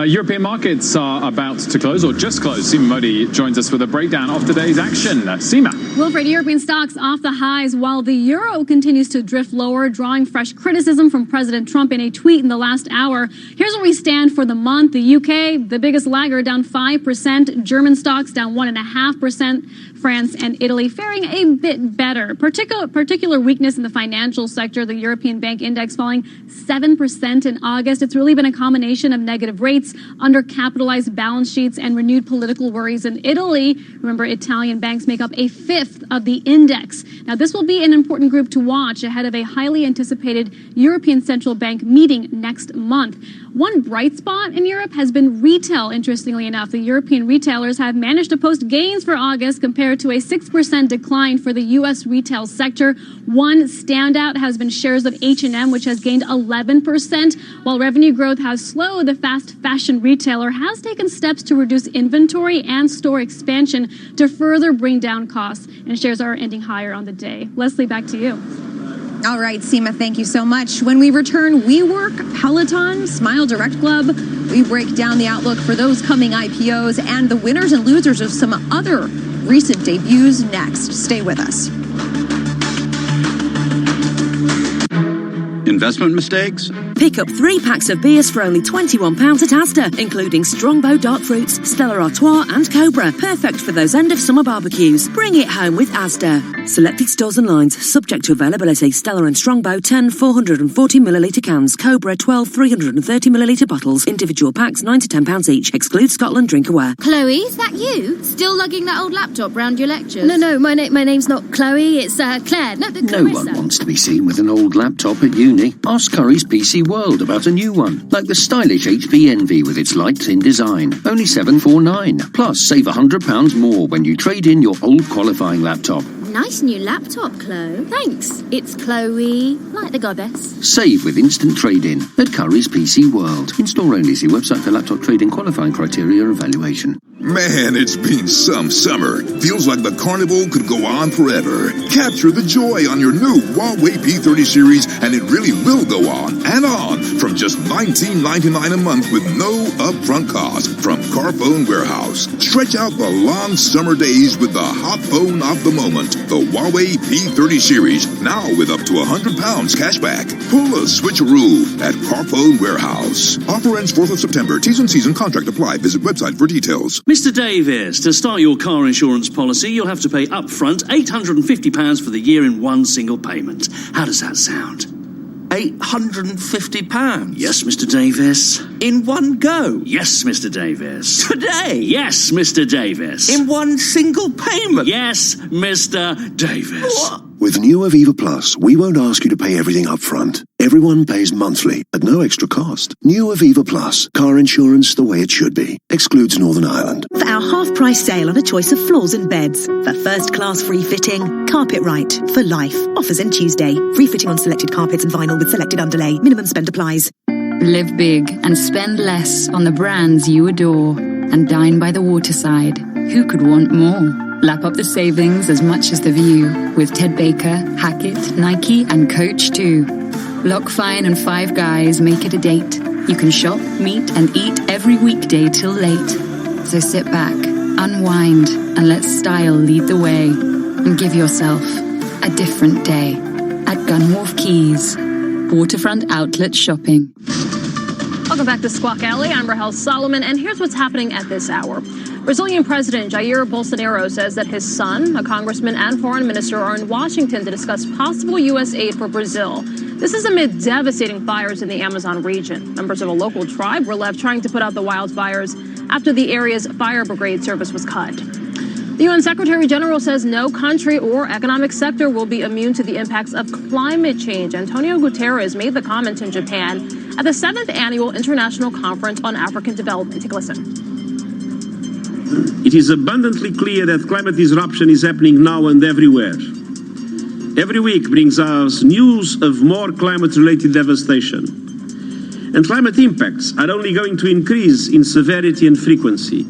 European markets are about to close, or just closed. Seema Modi joins us with a breakdown of today's action. Seema. Wilfred, European stocks off the highs while the euro continues to drift lower, drawing fresh criticism from President Trump in a tweet in the last hour. Here's where we stand for the month. The UK, the biggest laggard, down 5%. German stocks down 1.5%. France and Italy faring a bit better. Particular weakness in the financial sector. The European Bank Index falling 7% in August. It's really been a combination of negative rates, undercapitalized balance sheets, and renewed political worries in Italy. Remember, Italian banks make up a fifth of the index. Now, this will be an important group to watch ahead of a highly anticipated European Central Bank meeting next month. One bright spot in Europe has been retail, interestingly enough. The European retailers have managed to post gains for August compared to a 6% decline for the U.S. retail sector. One standout has been shares of H&M, which has gained 11%. While revenue growth has slowed, the fast fashion retailer has taken steps to reduce inventory and store expansion to further bring down costs. And shares are ending higher on the day. Leslie, back to you. All right, Seema, thank you so much. When we return, WeWork, Peloton, Smile Direct Club. We break down the outlook for those coming IPOs and the winners and losers of some other recent debuts next. Stay with us. Investment mistakes? Pick up 3 packs of beers for only £21 at Asda, including Strongbow Dark Fruits, Stella Artois and Cobra. Perfect for those end-of-summer barbecues. Bring it home with Asda. Selected stores and lines, subject to availability. Stella and Strongbow, 10 440ml cans. Cobra, 12 330ml bottles. Individual packs, £9 to £10 each. Excludes Scotland drinkware. Chloe, is that you? Still lugging that old laptop round your lectures? No, my name's not Chloe, it's Claire. No, no one wants to be seen with an old laptop at uni. Ask Curry's PC World about a new one, like the stylish HP Envy with its light-in design. Only $749. Plus, save £100 more when you trade in your old qualifying laptop. Nice new laptop, Chloe. Thanks. It's Chloe, like the goddess. Save with instant trade-in at Curry's PC World. In-store only. See website for laptop trade-in qualifying criteria and evaluation. Man, it's been some summer. Feels like the carnival could go on forever. Capture the joy on your new Huawei P30 series, and it really will go on and on from just $19.99 a month with no upfront cost from Carphone Warehouse. Stretch out the long summer days with the hot phone of the moment, the Huawei P30 series, now with up to £100 cash back. Pull a switcheroo at Carphone Warehouse. Offer ends 4th of September. T's and C's and contract apply. Visit website for details. Mr. Davis, to start your car insurance policy, you'll have to pay upfront £850 for the year in one single payment. How does that sound? £850? Yes, Mr. Davis. In one go? Yes, Mr. Davis. Today? Yes, Mr. Davis. In one single payment? Yes, Mr. Davis. What? With new Aviva Plus, we won't ask you to pay everything up front. Everyone pays monthly at no extra cost. New Aviva Plus, car insurance the way it should be. Excludes Northern Ireland. For our half-price sale on a choice of floors and beds. For first-class free fitting, Carpet Right for life. Offers end Tuesday. Free fitting on selected carpets and vinyl with selected underlay. Minimum spend applies. Live big and spend less on the brands you adore. And dine by the waterside. Who could want more? Lap up the savings as much as the view with Ted Baker, Hackett, Nike and Coach too. Lock Fine and Five Guys make it a date. You can shop, meet and eat every weekday till late. So sit back, unwind and let style lead the way. And give yourself a different day at Gunwharf Keys. Waterfront outlet shopping. Welcome back to Squawk Alley. I'm Rahel Solomon, and here's what's happening at this hour. Brazilian President Jair Bolsonaro says that his son, a congressman and foreign minister, are in Washington to discuss possible U.S. aid for Brazil. This is amid devastating fires in the Amazon region. Members of a local tribe were left trying to put out the wildfires after the area's fire brigade service was cut. The UN Secretary General says no country or economic sector will be immune to the impacts of climate change. Antonio Guterres made the comment in Japan at the 7th Annual International Conference on African Development. Take a listen. It is abundantly clear that climate disruption is happening now and everywhere. Every week brings us news of more climate-related devastation. And climate impacts are only going to increase in severity and frequency.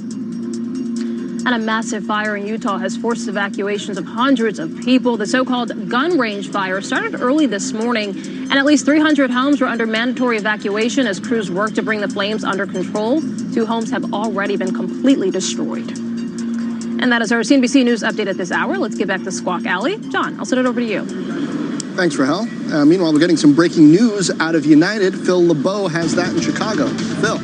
And a massive fire in Utah has forced evacuations of hundreds of people. The so-called gun range fire started early this morning, and at least 300 homes were under mandatory evacuation as crews work to bring the flames under control. 2 homes have already been completely destroyed. And that is our CNBC News update at this hour. Let's get back to Squawk Alley. John, I'll send it over to you. Thanks, Rahel. Meanwhile, we're getting some breaking news out of United. Phil LeBeau has that in Chicago. Phil.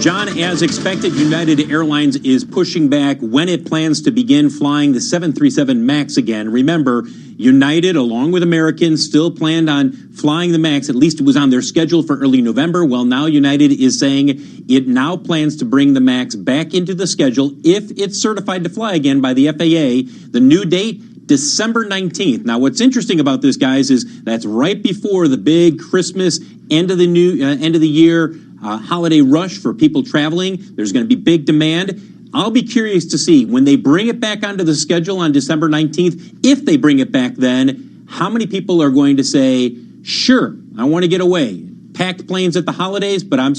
John, as expected, United Airlines is pushing back when it plans to begin flying the 737 MAX again. Remember, United, along with American, still planned on flying the MAX. At least it was on their schedule for early November. Well, now United is saying it now plans to bring the MAX back into the schedule if it's certified to fly again by the FAA. The new date, December 19th. Now, what's interesting about this, guys, is that's right before the big Christmas end of the year holiday rush for people traveling. There's going to be big demand. I'll be curious to see when they bring it back onto the schedule on December 19th, if they bring it back then, how many people are going to say, sure, I want to get away. Packed planes at the holidays, but I'm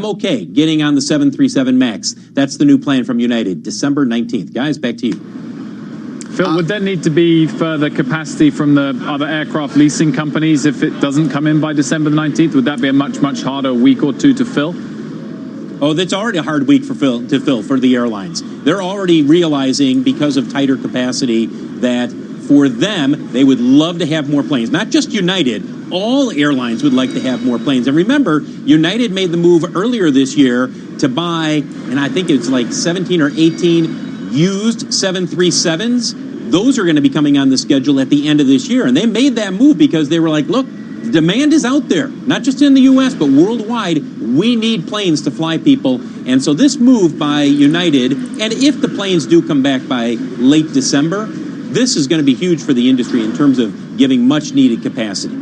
okay getting on the 737 MAX. That's the new plan from United, December 19th. Guys, back to you. Phil, would there need to be further capacity from the other aircraft leasing companies if it doesn't come in by December 19th? Would that be a much, much harder week or two to fill? Oh, that's already a hard week to fill for the airlines. They're already realizing, because of tighter capacity, that for them, they would love to have more planes. Not just United. All airlines would like to have more planes. And remember, United made the move earlier this year to buy, and I think it's like 17 or 18 used 737s. Those are going to be coming on the schedule at the end of this year. And they made that move because they were like, look, demand is out there, not just in the U.S., but worldwide. We need planes to fly people. And so this move by United, and if the planes do come back by late December, this is going to be huge for the industry in terms of giving much needed capacity.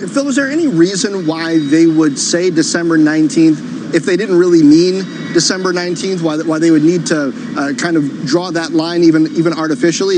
Phil, is there any reason why they would say December 19th if they didn't really mean December 19th, why they would need to kind of draw that line even artificially?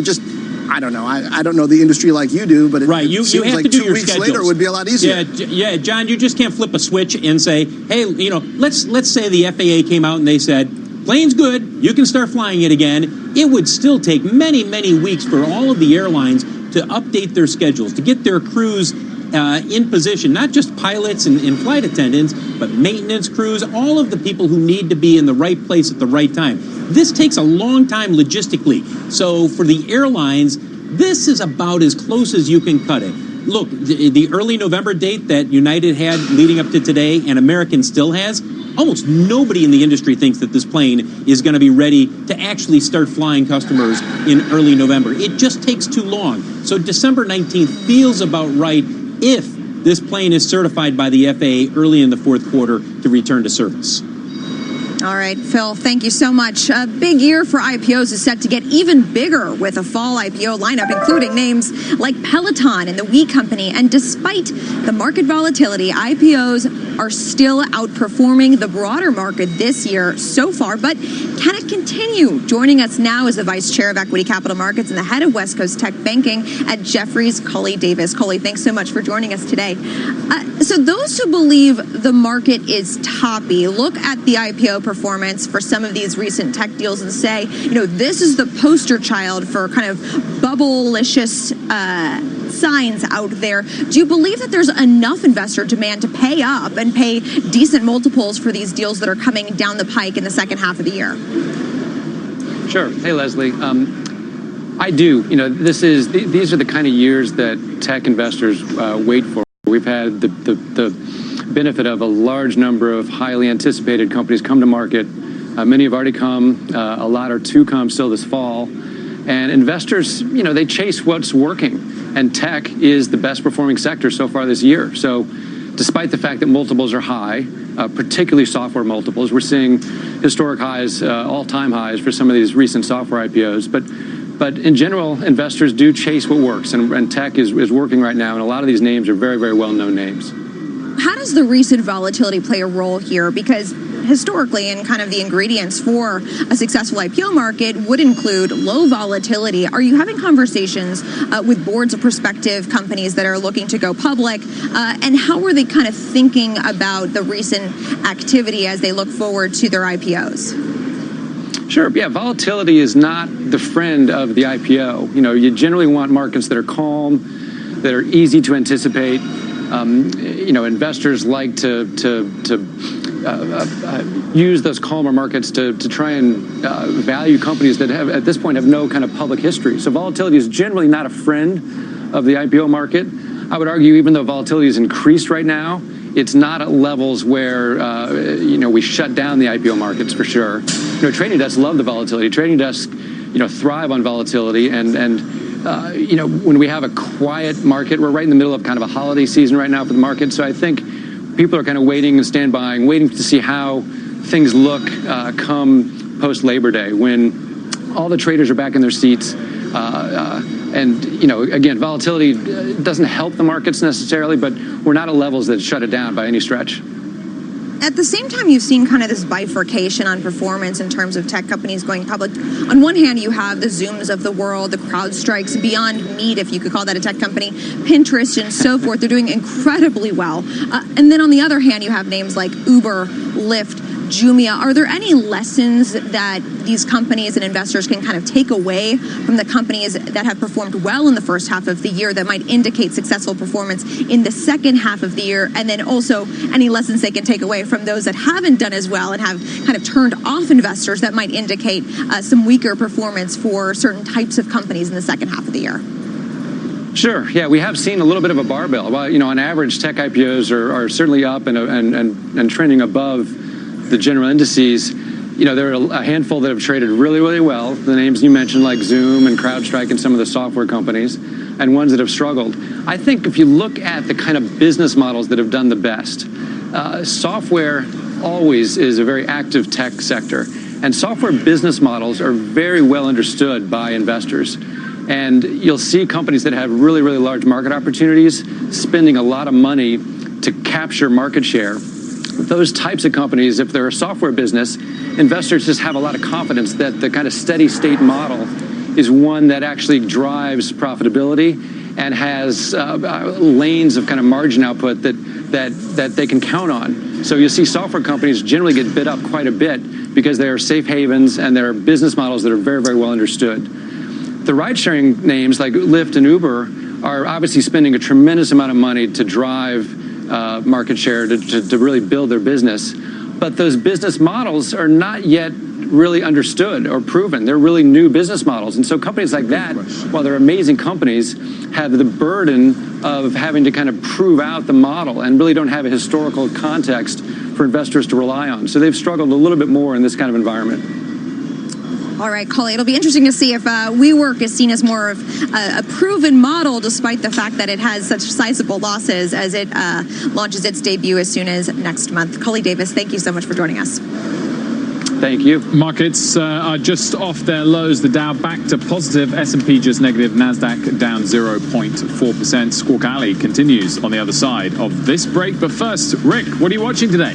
I don't know. I don't know the industry like you do, but it seems like 2 weeks later would be a lot easier. Yeah, John, you just can't flip a switch and say, hey, let's say the FAA came out and they said, plane's good, you can start flying it again. It would still take many, many weeks for all of the airlines to update their schedules, to get their crews in position, not just pilots and flight attendants, but maintenance crews, all of the people who need to be in the right place at the right time. This takes a long time logistically. So for the airlines, this is about as close as you can cut it. Look, the early November date that United had leading up to today and American still has, almost nobody in the industry thinks that this plane is going to be ready to actually start flying customers in early November. It just takes too long. So December 19th feels about right if this plane is certified by the FAA early in the fourth quarter to return to service. All right, Phil, thank you so much. A big year for IPOs is set to get even bigger with a fall IPO lineup, including names like Peloton and the We Company. And despite the market volatility, IPOs are still outperforming the broader market this year so far. But can it continue? Joining us now is the Vice Chair of Equity Capital Markets and the Head of West Coast Tech Banking at Jefferies, Cully Davis. Cully, thanks so much for joining us today. So those who believe the market is toppy look at the IPO performance for some of these recent tech deals and say, this is the poster child for kind of bubble-licious signs out there. Do you believe that there's enough investor demand to pay up and pay decent multiples for these deals that are coming down the pike in the second half of the year? Sure. Hey, Leslie. I do. These are the kind of years that tech investors wait for. We've had the benefit of a large number of highly anticipated companies come to market. Many have already come. A lot are to come still this fall. And investors, they chase what's working. And tech is the best performing sector so far this year. So despite the fact that multiples are high, particularly software multiples, we're seeing historic highs, all-time highs for some of these recent software IPOs. But in general, investors do chase what works, and tech is working right now, and a lot of these names are very, very well-known names. How does the recent volatility play a role here? Because historically, and kind of the ingredients for a successful IPO market would include low volatility. Are you having conversations with boards of prospective companies that are looking to go public? And how are they kind of thinking about the recent activity as they look forward to their IPOs? Sure. Yeah, volatility is not the friend of the IPO. You know, you generally want markets that are calm, that are easy to anticipate. You know, investors like to use those calmer markets to try and value companies that have, at this point, have no kind of public history. So volatility is generally not a friend of the IPO market. I would argue, even though volatility has increased right now, it's not at levels where, you know, we shut down the IPO markets for sure. You know, trading desks love the volatility. Trading desks, you know, thrive on volatility. And you know, when we have a quiet market, we're right in the middle of kind of a holiday season right now for the market. So I think people are kind of waiting and standby, waiting to see how things look come post-Labor Day, when all the traders are back in their seats. And, you know, again, volatility doesn't help the markets necessarily, but we're not at levels that shut it down by any stretch. At the same time, you've seen kind of this bifurcation on performance in terms of tech companies going public. On one hand, you have the Zooms of the world, the CrowdStrikes, Beyond Meat, if you could call that a tech company, Pinterest, and so forth. They're doing incredibly well. And then on the other hand, you have names like Uber, Lyft, Jumia. Are there any lessons that these companies and investors can kind of take away from the companies that have performed well in the first half of the year that might indicate successful performance in the second half of the year? And then also any lessons they can take away from those that haven't done as well and have kind of turned off investors that might indicate some weaker performance for certain types of companies in the second half of the year? Sure. Yeah, we have seen a little bit of a barbell. Well, you know, on average, tech IPOs are certainly up and trending above the general indices. You know, there are a handful that have traded really, really well. The names you mentioned, like Zoom and CrowdStrike and some of the software companies, and ones that have struggled. I think if you look at the kind of business models that have done the best, software always is a very active tech sector. And software business models are very well understood by investors. And you'll see companies that have really, really large market opportunities spending a lot of money to capture market share. Those types of companies, if they're a software business, investors just have a lot of confidence that the kind of steady state model is one that actually drives profitability and has lanes of kind of margin output that they can count on. So you see software companies generally get bid up quite a bit because they are safe havens and they're business models that are very, very well understood. The ride-sharing names like Lyft and Uber are obviously spending a tremendous amount of money to drive market share to really build their business. But those business models are not yet really understood or proven. They're really new business models. And so companies like that, while they're amazing companies, have the burden of having to kind of prove out the model and really don't have a historical context for investors to rely on. So they've struggled a little bit more in this kind of environment. All right, Cully, it'll be interesting to see if WeWork is seen as more of a proven model, despite the fact that it has such sizable losses as it launches its debut as soon as next month. Cully Davis, thank you so much for joining us. Thank you. Markets are just off their lows. The Dow back to positive, S&P just negative, NASDAQ down 0.4%. Squawk Alley continues on the other side of this break. But first, Rick, what are you watching today?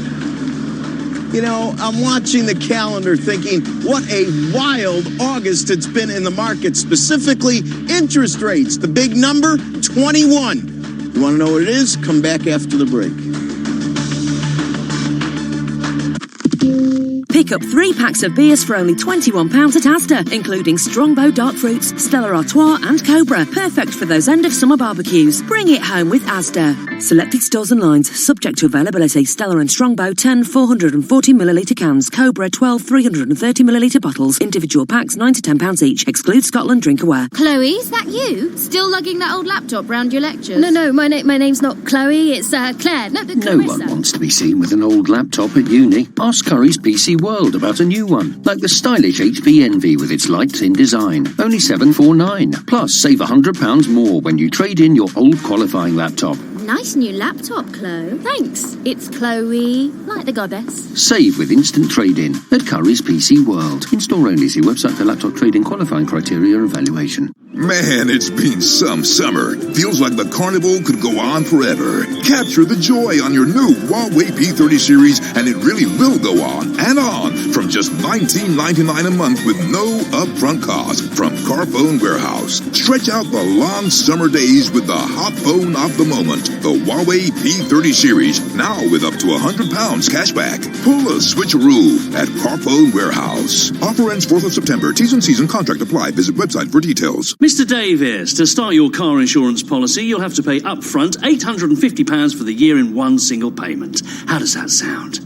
You know, I'm watching the calendar thinking, what a wild August it's been in the market, specifically interest rates. The big number, 21. You want to know what it is? Come back after the break. Pick up 3 packs of beers for only £21 at Asda, including Strongbow Dark Fruits, Stella Artois and Cobra. Perfect for those end-of-summer barbecues. Bring it home with Asda. Selected stores and lines, subject to availability. Stella and Strongbow, 10 440ml cans. Cobra, 12 330ml bottles. Individual packs, £9 to £10 each. Exclude Scotland drink aware. Chloe, is that you? Still lugging that old laptop round your lectures? No, my name's not Chloe, it's Claire. No, No one wants to be seen with an old laptop at uni. Ask Curry's PC World about a new one, like the stylish HP Envy with its light-in design. Only $749. Plus, save £100 more when you trade in your old qualifying laptop. Nice new laptop, Chloe. Thanks. It's Chloe, like the goddess. Save with instant trade-in at Curry's PC World. In-store only. See website for laptop trade-in qualifying criteria and evaluation. Man, it's been some summer. Feels like the carnival could go on forever. Capture the joy on your new Huawei P30 series, and it really will go on and on from just $19.99 a month with no upfront cost from Carphone Warehouse. Stretch out the long summer days with the hot phone of the moment, the Huawei P30 series, now with up to £100 cash back. Pull a switcheroo at Carphone Warehouse. Offer ends 4th of September. T's and C's and contract apply. Visit website for details. Mr. Davis, to start your car insurance policy, you'll have to pay upfront £850 for the year in one single payment. How does that sound?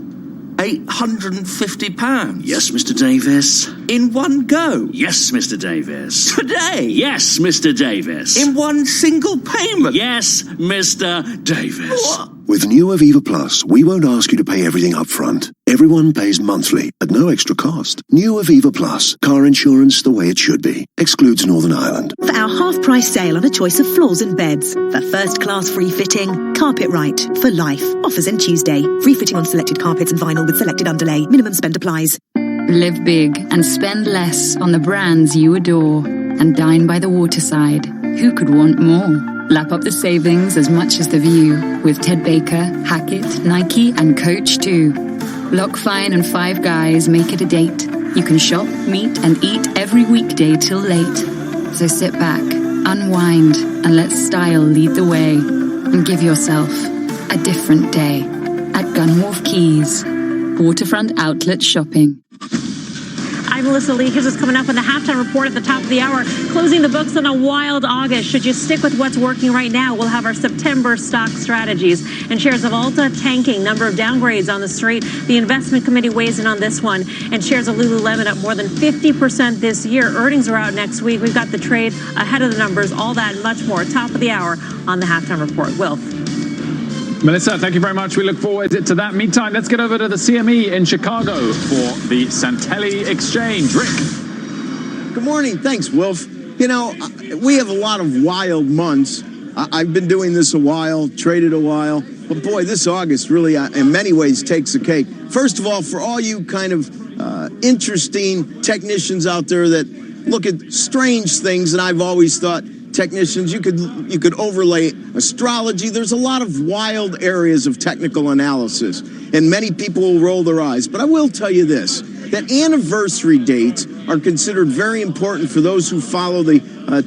£850? Yes, Mr. Davis. In one go? Yes, Mr. Davis. Today? Yes, Mr. Davis. In one single payment? Yes, Mr. Davis. What? With new Aviva Plus, we won't ask you to pay everything up front. Everyone pays monthly at no extra cost. New Aviva Plus, car insurance the way it should be. Excludes Northern Ireland. For our half-price sale on a choice of floors and beds. For first-class free fitting, Carpet Right for life. Offers end Tuesday. Free fitting on selected carpets and vinyl with selected underlay. Minimum spend applies. Live big and spend less on the brands you adore. And dine by the waterside. Who could want more? Lap up the savings as much as the view with Ted Baker, Hackett, Nike and Coach too. Lock Fine and Five Guys make it a date. You can shop, meet and eat every weekday till late. So sit back, unwind and let style lead the way. And give yourself a different day at Gunwharf Keys. Waterfront outlet shopping. I'm Melissa Lee. Here's what's coming up in the halftime report at the top of the hour. Closing the books on a wild August. Should you stick with what's working right now? We'll have our September stock strategies. And shares of Ulta tanking. Number of downgrades on the street. The investment committee weighs in on this one. And shares of Lululemon up more than 50% this year. Earnings are out next week. We've got the trade ahead of the numbers. All that and much more. Top of the hour on the halftime report. Will. Melissa, thank you very much. We look forward to that. Meantime, let's get over to the CME in Chicago for the Santelli Exchange. Rick. Good morning. Thanks, Wilf. You know, we have a lot of wild months. I've been doing this a while, traded a while. But boy, this August really, in many ways, takes the cake. First of all, for all you kind of interesting technicians out there that look at strange things, and I've always thought, technicians, you could overlay astrology. There's a lot of wild areas of technical analysis, and many people will roll their eyes. But I will tell you this, that anniversary dates are considered very important for those who follow the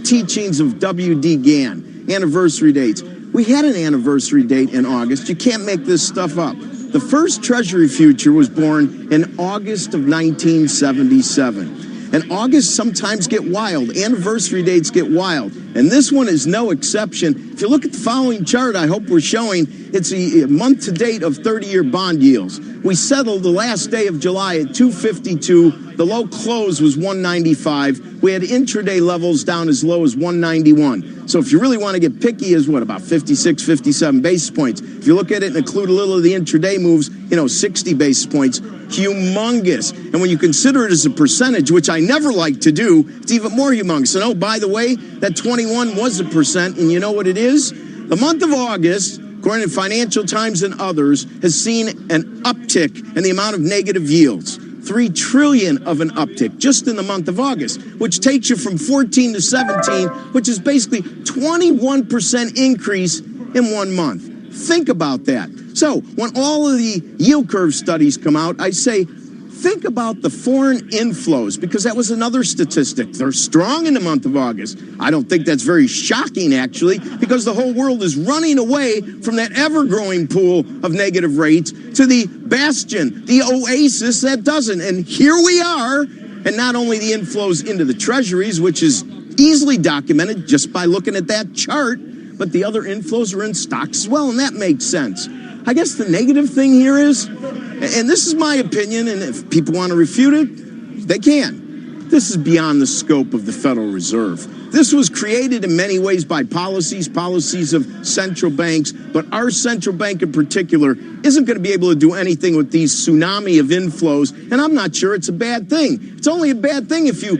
teachings of W.D. Gann. Anniversary dates. We had an anniversary date in August. You can't make this stuff up. The first Treasury future was born in August of 1977. And August sometimes get wild. Anniversary dates get wild. And this one is no exception. If you look at the following chart, I hope we're showing, it's a month to date of 30-year bond yields. We settled the last day of July at 252. The low close was 195. We had intraday levels down as low as 191. So if you really want to get picky, is what, about 56, 57 basis points. If you look at it and include a little of the intraday moves, 60 basis points. Humongous. And when you consider it as a percentage, which I never like to do, it's even more humongous. And oh, by the way, that 21 was a percent, and you know what it is? The month of August, according to Financial Times and others, has seen an uptick in the amount of negative yields. 3 trillion of an uptick just in the month of August, which takes you from 14 to 17, which is basically 21% increase in 1 month. Think about that. So when all of the yield curve studies come out, I say, think about the foreign inflows, because that was another statistic. They're strong in the month of August. I don't think that's very shocking, actually, because the whole world is running away from that ever-growing pool of negative rates to the bastion, the oasis that doesn't. And here we are, and not only the inflows into the treasuries, which is easily documented just by looking at that chart, but the other inflows are in stocks as well, and that makes sense. I guess the negative thing here is, and this is my opinion, and if people want to refute it, they can. This is beyond the scope of the Federal Reserve. This was created in many ways by policies of central banks, but our central bank in particular isn't going to be able to do anything with these tsunami of inflows, and I'm not sure it's a bad thing. It's only a bad thing if you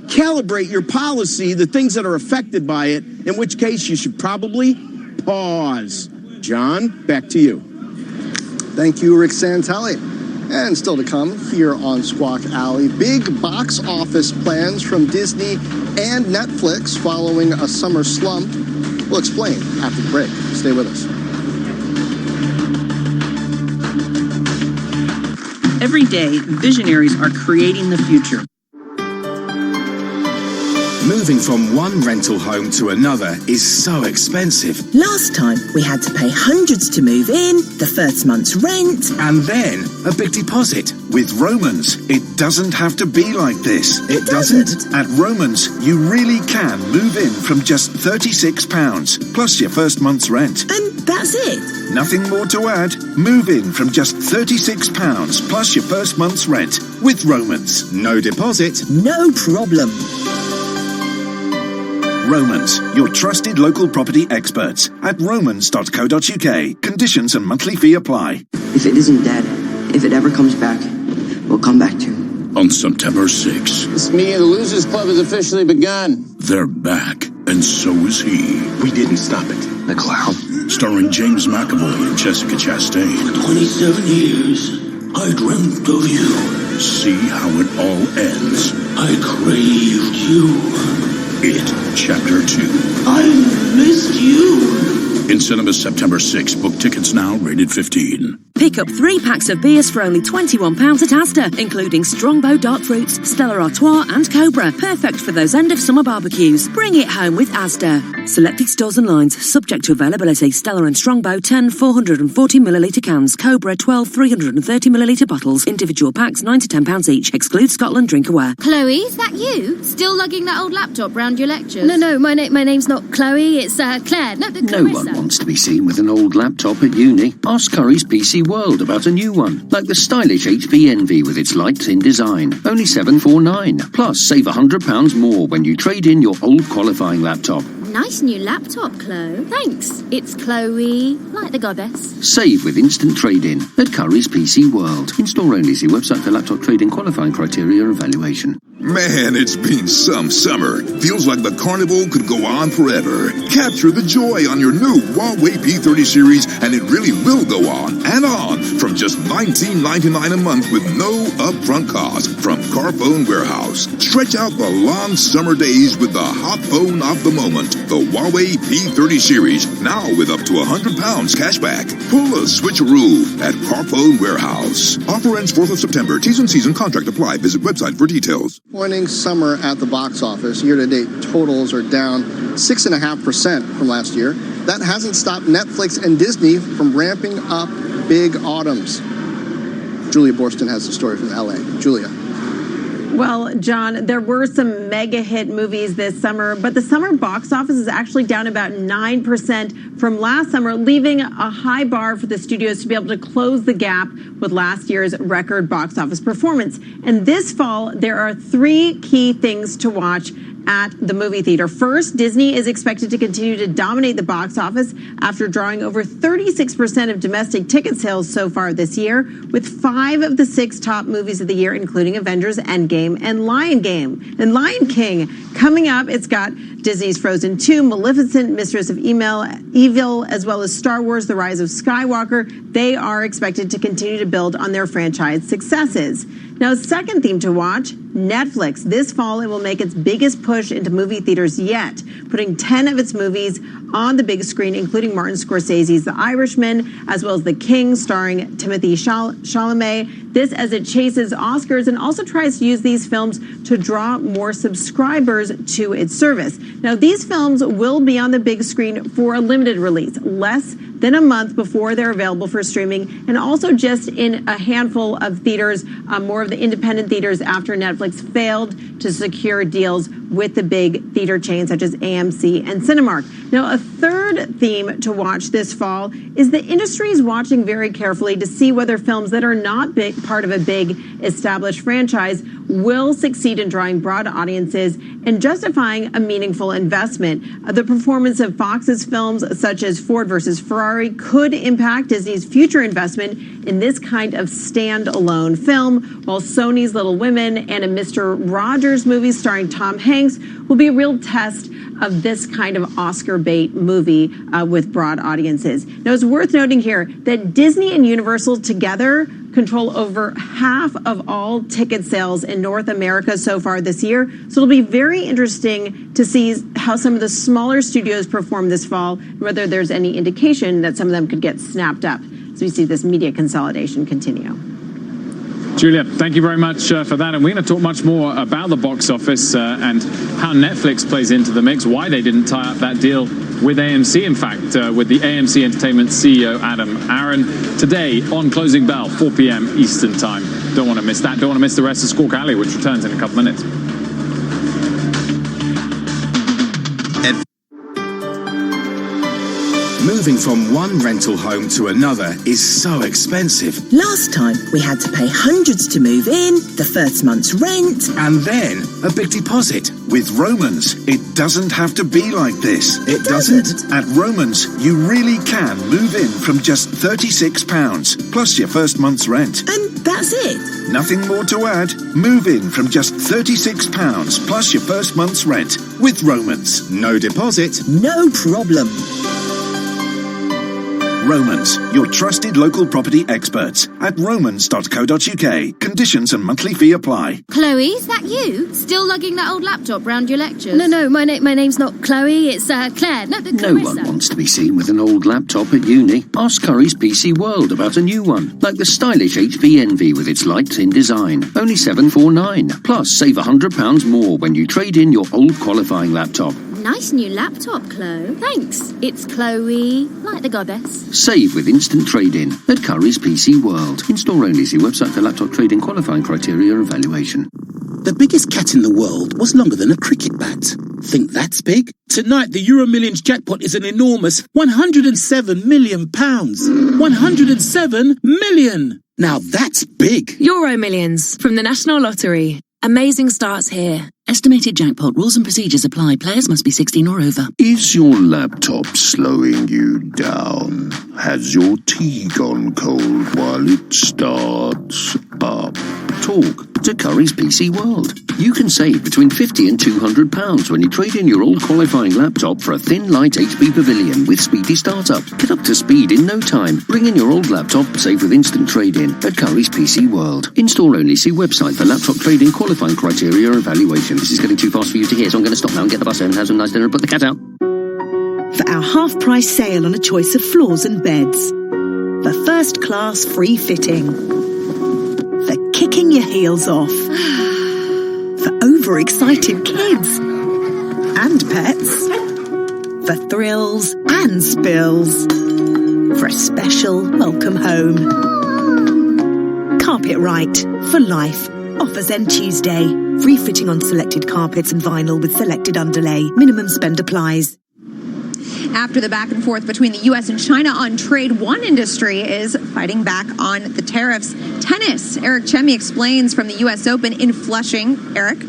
calibrate your policy, the things that are affected by it, in which case you should probably pause. John, back to you. Thank you, Rick Santelli. And still to come here on Squawk Alley, big box office plans from Disney and Netflix following a summer slump. We'll explain after the break. Stay with us. Every day, visionaries are creating the future. Moving from one rental home to another is so expensive. Last time, we had to pay hundreds to move in, the first month's rent, and then a big deposit. With Romans, it doesn't have to be like this. It doesn't. At Romans, you really can move in from just £36, plus your first month's rent. And that's it. Nothing more to add. Move in from just £36, plus your first month's rent. With Romans. No deposit. No problem. Romans, your trusted local property experts at romans.co.uk. Conditions and monthly fee apply. If it isn't dead, if it ever comes back, we'll come back to. On September 6th. This meeting of the Losers Club has officially begun. They're back, and so is he. We didn't stop it. The clown. Starring James McAvoy and Jessica Chastain. For 27 years, I dreamt of you. See how it all ends. I craved you. It, Chapter 2. I missed you. In cinemas September 6th. Book tickets now, rated 15. Pick up 3 packs of beers for only £21 at Asda, including Strongbow Dark Fruits, Stella Artois and Cobra. Perfect for those end-of-summer barbecues. Bring it home with Asda. Selected stores and lines, subject to availability. Stella and Strongbow, 10 440ml cans. Cobra, 12 330ml bottles. Individual packs, £9 to £10 each. Exclude Scotland drinkware. Chloe, is that you? Still lugging that old laptop round your lectures? No, my name's not Chloe, it's Claire. No one wants to be seen with an old laptop at uni. Ask Curry's PC World about a new one, like the stylish HP Envy with its light-in design. Only $749. Plus, save £100 more when you trade in your old qualifying laptop. Nice new laptop, Chloe. Thanks. It's Chloe, like the goddess. Save with instant trade-in at Curry's PC World. In-store only. See website for laptop trade-in qualifying criteria and evaluation. Man, it's been some summer. Feels like the carnival could go on forever. Capture the joy on your new Huawei P30 series, and it really will go on and on from just $19.99 a month with no upfront cost from Carphone Warehouse. Stretch out the long summer days with the hot phone of the moment, the Huawei P30 series, now with up to £100 cash back. Pull a switcheroo at Carphone Warehouse. Offer ends 4th of September. T's and C's and contract apply. Visit website for details. Disappointing summer at the box office. Year-to-date totals are down 6.5% from last year. That hasn't stopped Netflix and Disney from ramping up big autumns. Julia Borston has the story from LA. Julia. Well, John, there were some mega hit movies this summer, but the summer box office is actually down about 9% from last summer, leaving a high bar for the studios to be able to close the gap with last year's record box office performance. And this fall, there are 3 key things to watch at the movie theater. First, Disney is expected to continue to dominate the box office after drawing over 36% of domestic ticket sales so far this year, with 5 of the 6 top movies of the year, including Avengers, Endgame, and Lion King. Coming up, it's got Disney's Frozen 2, Maleficent, Mistress of Evil, as well as Star Wars, The Rise of Skywalker. They are expected to continue to build on their franchise successes. Now, second theme to watch, Netflix. This fall, it will make its biggest push into movie theaters yet, putting 10 of its movies on the big screen, including Martin Scorsese's The Irishman, as well as The King, starring Timothée Chalamet. This as it chases Oscars and also tries to use these films to draw more subscribers to its service. Now, these films will be on the big screen for a limited release, less than a month before they're available for streaming, and also just in a handful of theaters, more of the independent theaters after Netflix failed to secure deals with the big theater chains such as AMC and Cinemark. Now, a third theme to watch this fall is the industry is watching very carefully to see whether films that are not part of a big established franchise will succeed in drawing broad audiences and justifying a meaningful investment. The performance of Fox's films such as Ford versus Ferrari could impact Disney's future investment in this kind of standalone film, while Sony's Little Women and a Mr. Rogers movie starring Tom Hanks will be a real test of this kind of Oscar bait movie with broad audiences. Now, it's worth noting here that Disney and Universal together control over half of all ticket sales in North America so far this year. So it'll be very interesting to see how some of the smaller studios perform this fall, and whether there's any indication that some of them could get snapped up as we see this media consolidation continue. Julia, thank you very much for that. And we're going to talk much more about the box office and how Netflix plays into the mix, why they didn't tie up that deal with AMC, in fact, with the AMC Entertainment CEO, Adam Aaron, today on Closing Bell, 4 p.m. Eastern Time. Don't want to miss that. Don't want to miss the rest of Squawk Alley, which returns in a couple minutes. Moving from one rental home to another is so expensive. Last time, we had to pay hundreds to move in, the first month's rent, and then a big deposit. With Romans, it doesn't have to be like this. It doesn't? At Romans, you really can move in from just £36, plus your first month's rent. And that's it? Nothing more to add. Move in from just £36, plus your first month's rent, with Romans. No deposit. No problem. Romans, your trusted local property experts at romans.co.uk. Conditions and monthly fee apply. Chloe, is that you? Still lugging that old laptop round your lectures? No, my name's not Chloe, it's Claire. No, No one wants to be seen with an old laptop at uni. Ask Curry's PC World about a new one, like the stylish HP Envy with its light in design. Only $749. Plus, save £100 more when you trade in your old qualifying laptop. Nice new laptop, Chloe. Thanks. It's Chloe, like the goddess. Save with instant trade-in at Curry's PC World. In-store only. See website for laptop trading qualifying criteria and evaluation. The biggest cat in the world was longer than a cricket bat. Think that's big? Tonight, the Euro Millions jackpot is an enormous £107 million. 107 million! Now that's big. Euro Millions from the National Lottery. Amazing starts here. Estimated jackpot. Rules and procedures apply. Players must be 16 or over. Is your laptop slowing you down? Has your tea gone cold while it starts up? Talk to Curry's PC World. You can save between £50 and £200 when you trade in your old qualifying laptop for a thin, light HP Pavilion with speedy startup. Get up to speed in no time. Bring in your old laptop, save with instant trade-in at Curry's PC World. In-store only. See website for laptop trading qualifying criteria and evaluation. This is getting too fast for you to hear, so I'm going to stop now and get the bus home and have some nice dinner and put the cat out. For our half-price sale on a choice of floors and beds. For first-class free fitting. For kicking your heels off. For overexcited kids. And pets. For thrills and spills. For a special welcome home. Carpet Right. For life. Offers end Tuesday. Free fitting on selected carpets and vinyl with selected underlay. Minimum spend applies. After the back and forth between the U.S. and China on trade, one industry is fighting back on the tariffs. Tennis. Eric Chemi explains from the U.S. Open in Flushing. Eric?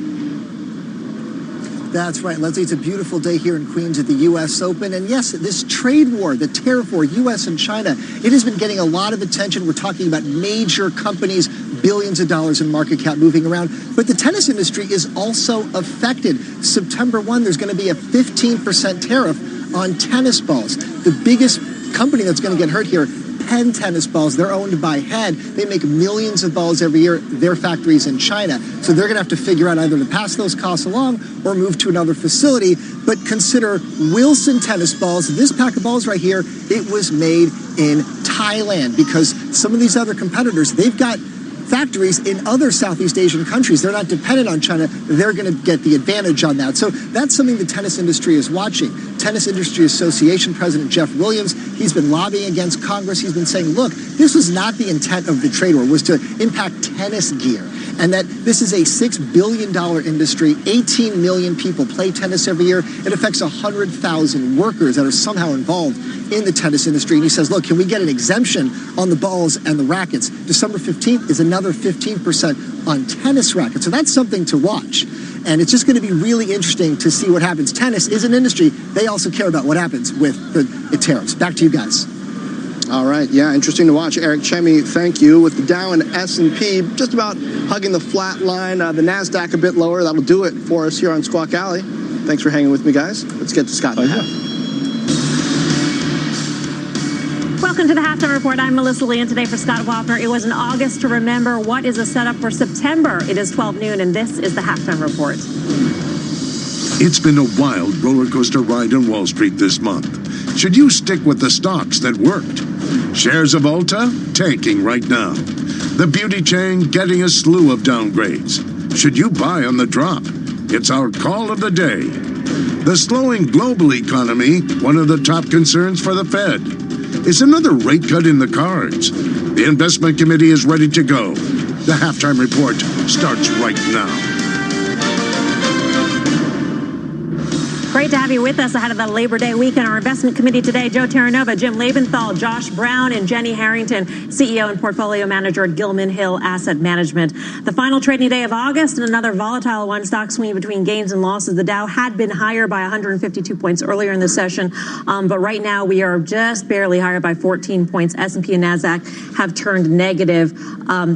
That's right, Leslie. It's a beautiful day here in Queens at the U.S. Open. And yes, this trade war, the tariff war, U.S. and China, it has been getting a lot of attention. We're talking about major companies, billions of dollars in market cap moving around. But the tennis industry is also affected. September 1, there's going to be a 15% tariff on tennis balls. The biggest company that's going to get hurt here, Penn Tennis Balls. They're owned by Head. They make millions of balls every year. Their factories in China. So they're going to have to figure out either to pass those costs along or move to another facility. But consider Wilson Tennis Balls. This pack of balls right here, it was made in Thailand because some of these other competitors, they've got factories in other Southeast Asian countries. They're not dependent on China. They're going to get the advantage on that. So that's something the tennis industry is watching. Tennis Industry Association President Jeff Williams, he's been lobbying against Congress. He's been saying, look, this was not the intent of the trade war, was to impact tennis gear. And that this is a $6 billion industry. 18 million people play tennis every year. It affects 100,000 workers that are somehow involved in the tennis industry. And he says, look, can we get an exemption on the balls and the rackets? December 15th is another 15% on tennis rackets. So that's something to watch. And it's just going to be really interesting to see what happens. Tennis is an industry. They also care about what happens with the tariffs. Back to you guys. All right, yeah, interesting to watch. Eric Chemi, thank you. With the Dow and S&P just about hugging the flat line, the NASDAQ a bit lower. That'll do it for us here on Squawk Alley. Thanks for hanging with me, guys. Let's get to Scott. Welcome to the Halftime Report. I'm Melissa Lee, and today for Scott Wapner, it was an August to remember. What is a setup for September? It is 12 noon, and this is the Halftime Report. It's been a wild roller coaster ride on Wall Street this month. Should you stick with the stocks that worked? Shares of Ulta tanking right now. The beauty chain getting a slew of downgrades. Should you buy on the drop? It's our call of the day. The slowing global economy, one of the top concerns for the Fed. Is another rate cut in the cards? The investment committee is ready to go. The halftime report starts right now. Great to have you with us ahead of the Labor Day weekend. Our investment committee today, Joe Terranova, Jim Lebenthal, Josh Brown, and Jenny Harrington, CEO and portfolio manager at Gilman Hill Asset Management. The final trading day of August and another volatile one. Stocks swinging between gains and losses. The Dow had been higher by 152 points earlier in the session, but right now we are just barely higher by 14 points. S&P and NASDAQ have turned negative.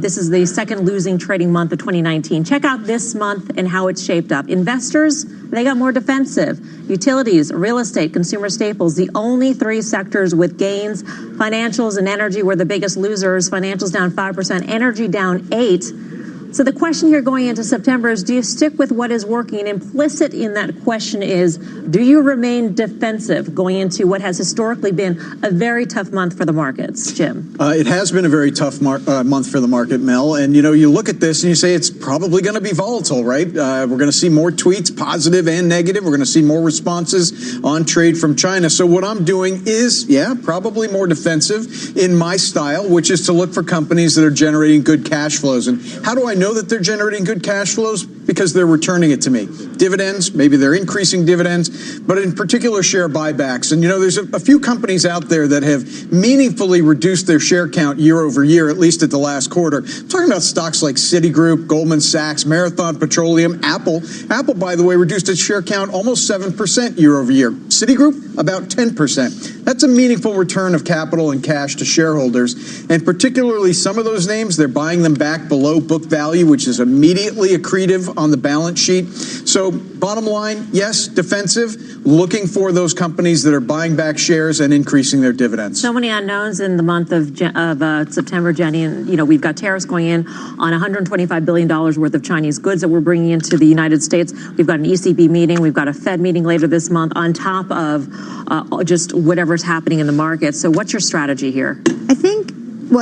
This is the second losing trading month of 2019. Check out this month and how it's shaped up. Investors, they got more defensive. Utilities, real estate, consumer staples, the only three sectors with gains. Financials and energy were the biggest losers. Financials down 5%, energy down 8%. So the question here going into September is, do you stick with what is working? Implicit in that question is, do you remain defensive going into what has historically been a very tough month for the markets? Jim? It has been a very tough month for the market, Mel. And, you look at this and you say it's probably going to be volatile, right? We're going to see more tweets, positive and negative. We're going to see more responses on trade from China. So what I'm doing is, probably more defensive in my style, which is to look for companies that are generating good cash flows. And how do I know that they're generating good cash flows? Because they're returning it to me. Dividends, maybe they're increasing dividends, but in particular share buybacks. And there's a few companies out there that have meaningfully reduced their share count year over year, at least at the last quarter. I'm talking about stocks like Citigroup, Goldman Sachs, Marathon Petroleum, Apple. Apple, by the way, reduced its share count almost 7% year over year. Citigroup, about 10%. That's a meaningful return of capital and cash to shareholders. And particularly some of those names, they're buying them back below book value, which is immediately accretive on the balance sheet. So bottom line, yes, defensive, looking for those companies that are buying back shares and increasing their dividends. So many unknowns in the month of September, Jenny. And, we've got tariffs going in on $125 billion worth of Chinese goods that we're bringing into the United States. We've got an ECB meeting. We've got a Fed meeting later this month on top of just whatever's happening in the market. So what's your strategy here? I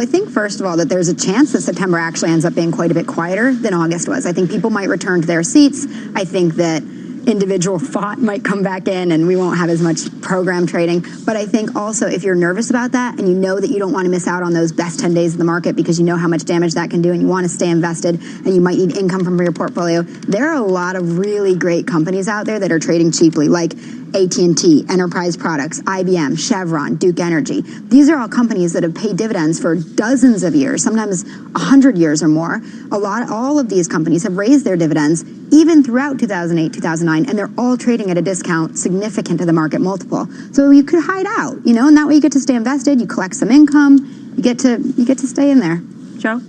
think, first of all, that there's a chance that September actually ends up being quite a bit quieter than August was. I think people might return to their seats. I think that individual thought might come back in and we won't have as much program trading. But I think also if you're nervous about that and you know that you don't want to miss out on those best 10 days of the market because you know how much damage that can do and you want to stay invested and you might need income from your portfolio, there are a lot of really great companies out there that are trading cheaply, like AT&T, Enterprise Products, IBM, Chevron, Duke Energy. These are all companies that have paid dividends for dozens of years, sometimes 100 years or more. All of these companies have raised their dividends even throughout 2008, 2009, and they're all trading at a discount significant to the market multiple. So you could hide out, and that way you get to stay invested, you collect some income, you get to stay in there. Joe?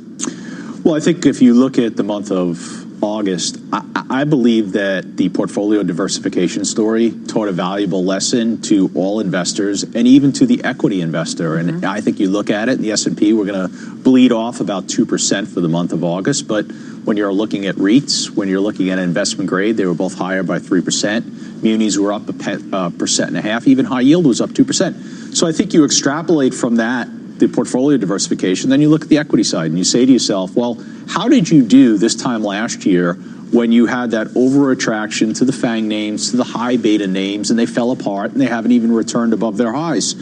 Well, I think if you look at the month of August, I believe that the portfolio diversification story taught a valuable lesson to all investors and even to the equity investor. And I think you look at it, the S&P, we're going to bleed off about 2% for the month of August. But when you're looking at REITs, when you're looking at investment grade, they were both higher by 3%. Munis were up 1.5%. Even high yield was up 2%. So I think you extrapolate from that, the portfolio diversification, then you look at the equity side and you say to yourself, well, how did you do this time last year when you had that over attraction to the FANG names, to the high beta names, and they fell apart and they haven't even returned above their highs?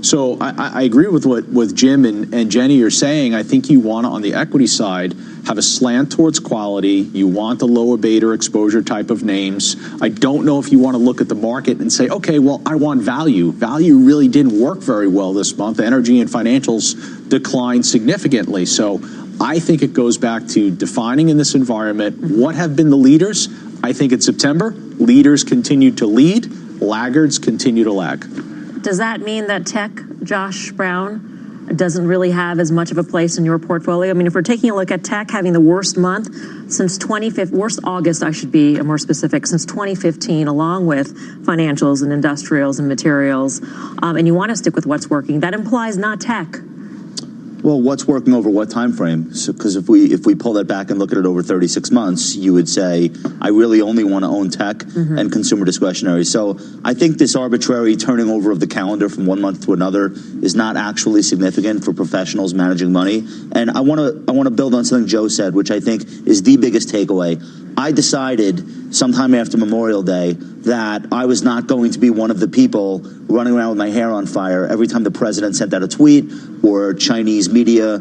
So I agree with what Jim and Jenny are saying. I think you want to, on the equity side, have a slant towards quality. You want the lower beta exposure type of names. I don't know if you want to look at the market and say, okay, well, I want value. Value really didn't work very well this month. Energy and financials declined significantly. So I think it goes back to defining in this environment what have been the leaders. I think in September, leaders continue to lead, laggards continue to lag. Does that mean that tech, Josh Brown, doesn't really have as much of a place in your portfolio? I mean, if we're taking a look at tech having the worst month since worst August, I should be more specific, since 2015, along with financials and industrials and materials, and you want to stick with what's working, that implies not tech. Well, what's working over what time frame? So, because if we pull that back and look at it over 36 months, you would say, I really only want to own tech and consumer discretionary. So I think this arbitrary turning over of the calendar from one month to another is not actually significant for professionals managing money. And I want to build on something Joe said, which I think is the biggest takeaway. I decided sometime after Memorial Day that I was not going to be one of the people running around with my hair on fire every time the president sent out a tweet or Chinese media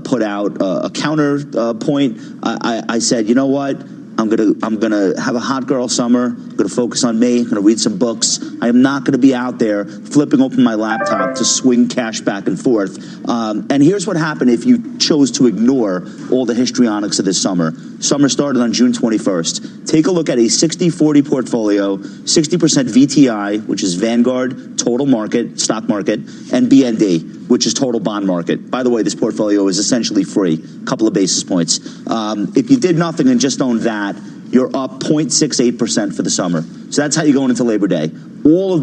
put out a counter point. I said, you know what? I'm gonna have a hot girl summer. I'm gonna focus on me. I'm gonna read some books. I am not gonna be out there flipping open my laptop to swing cash back and forth. And here's what happened if you chose to ignore all the histrionics of this summer. Summer started on June 21st. Take a look at a 60-40 portfolio, 60% VTI, which is Vanguard, total market, stock market, and BND, which is total bond market. By the way, this portfolio is essentially free, a couple of basis points. If you did nothing and just owned that, you're up 0.68% for the summer. So that's how you're going into Labor Day. All of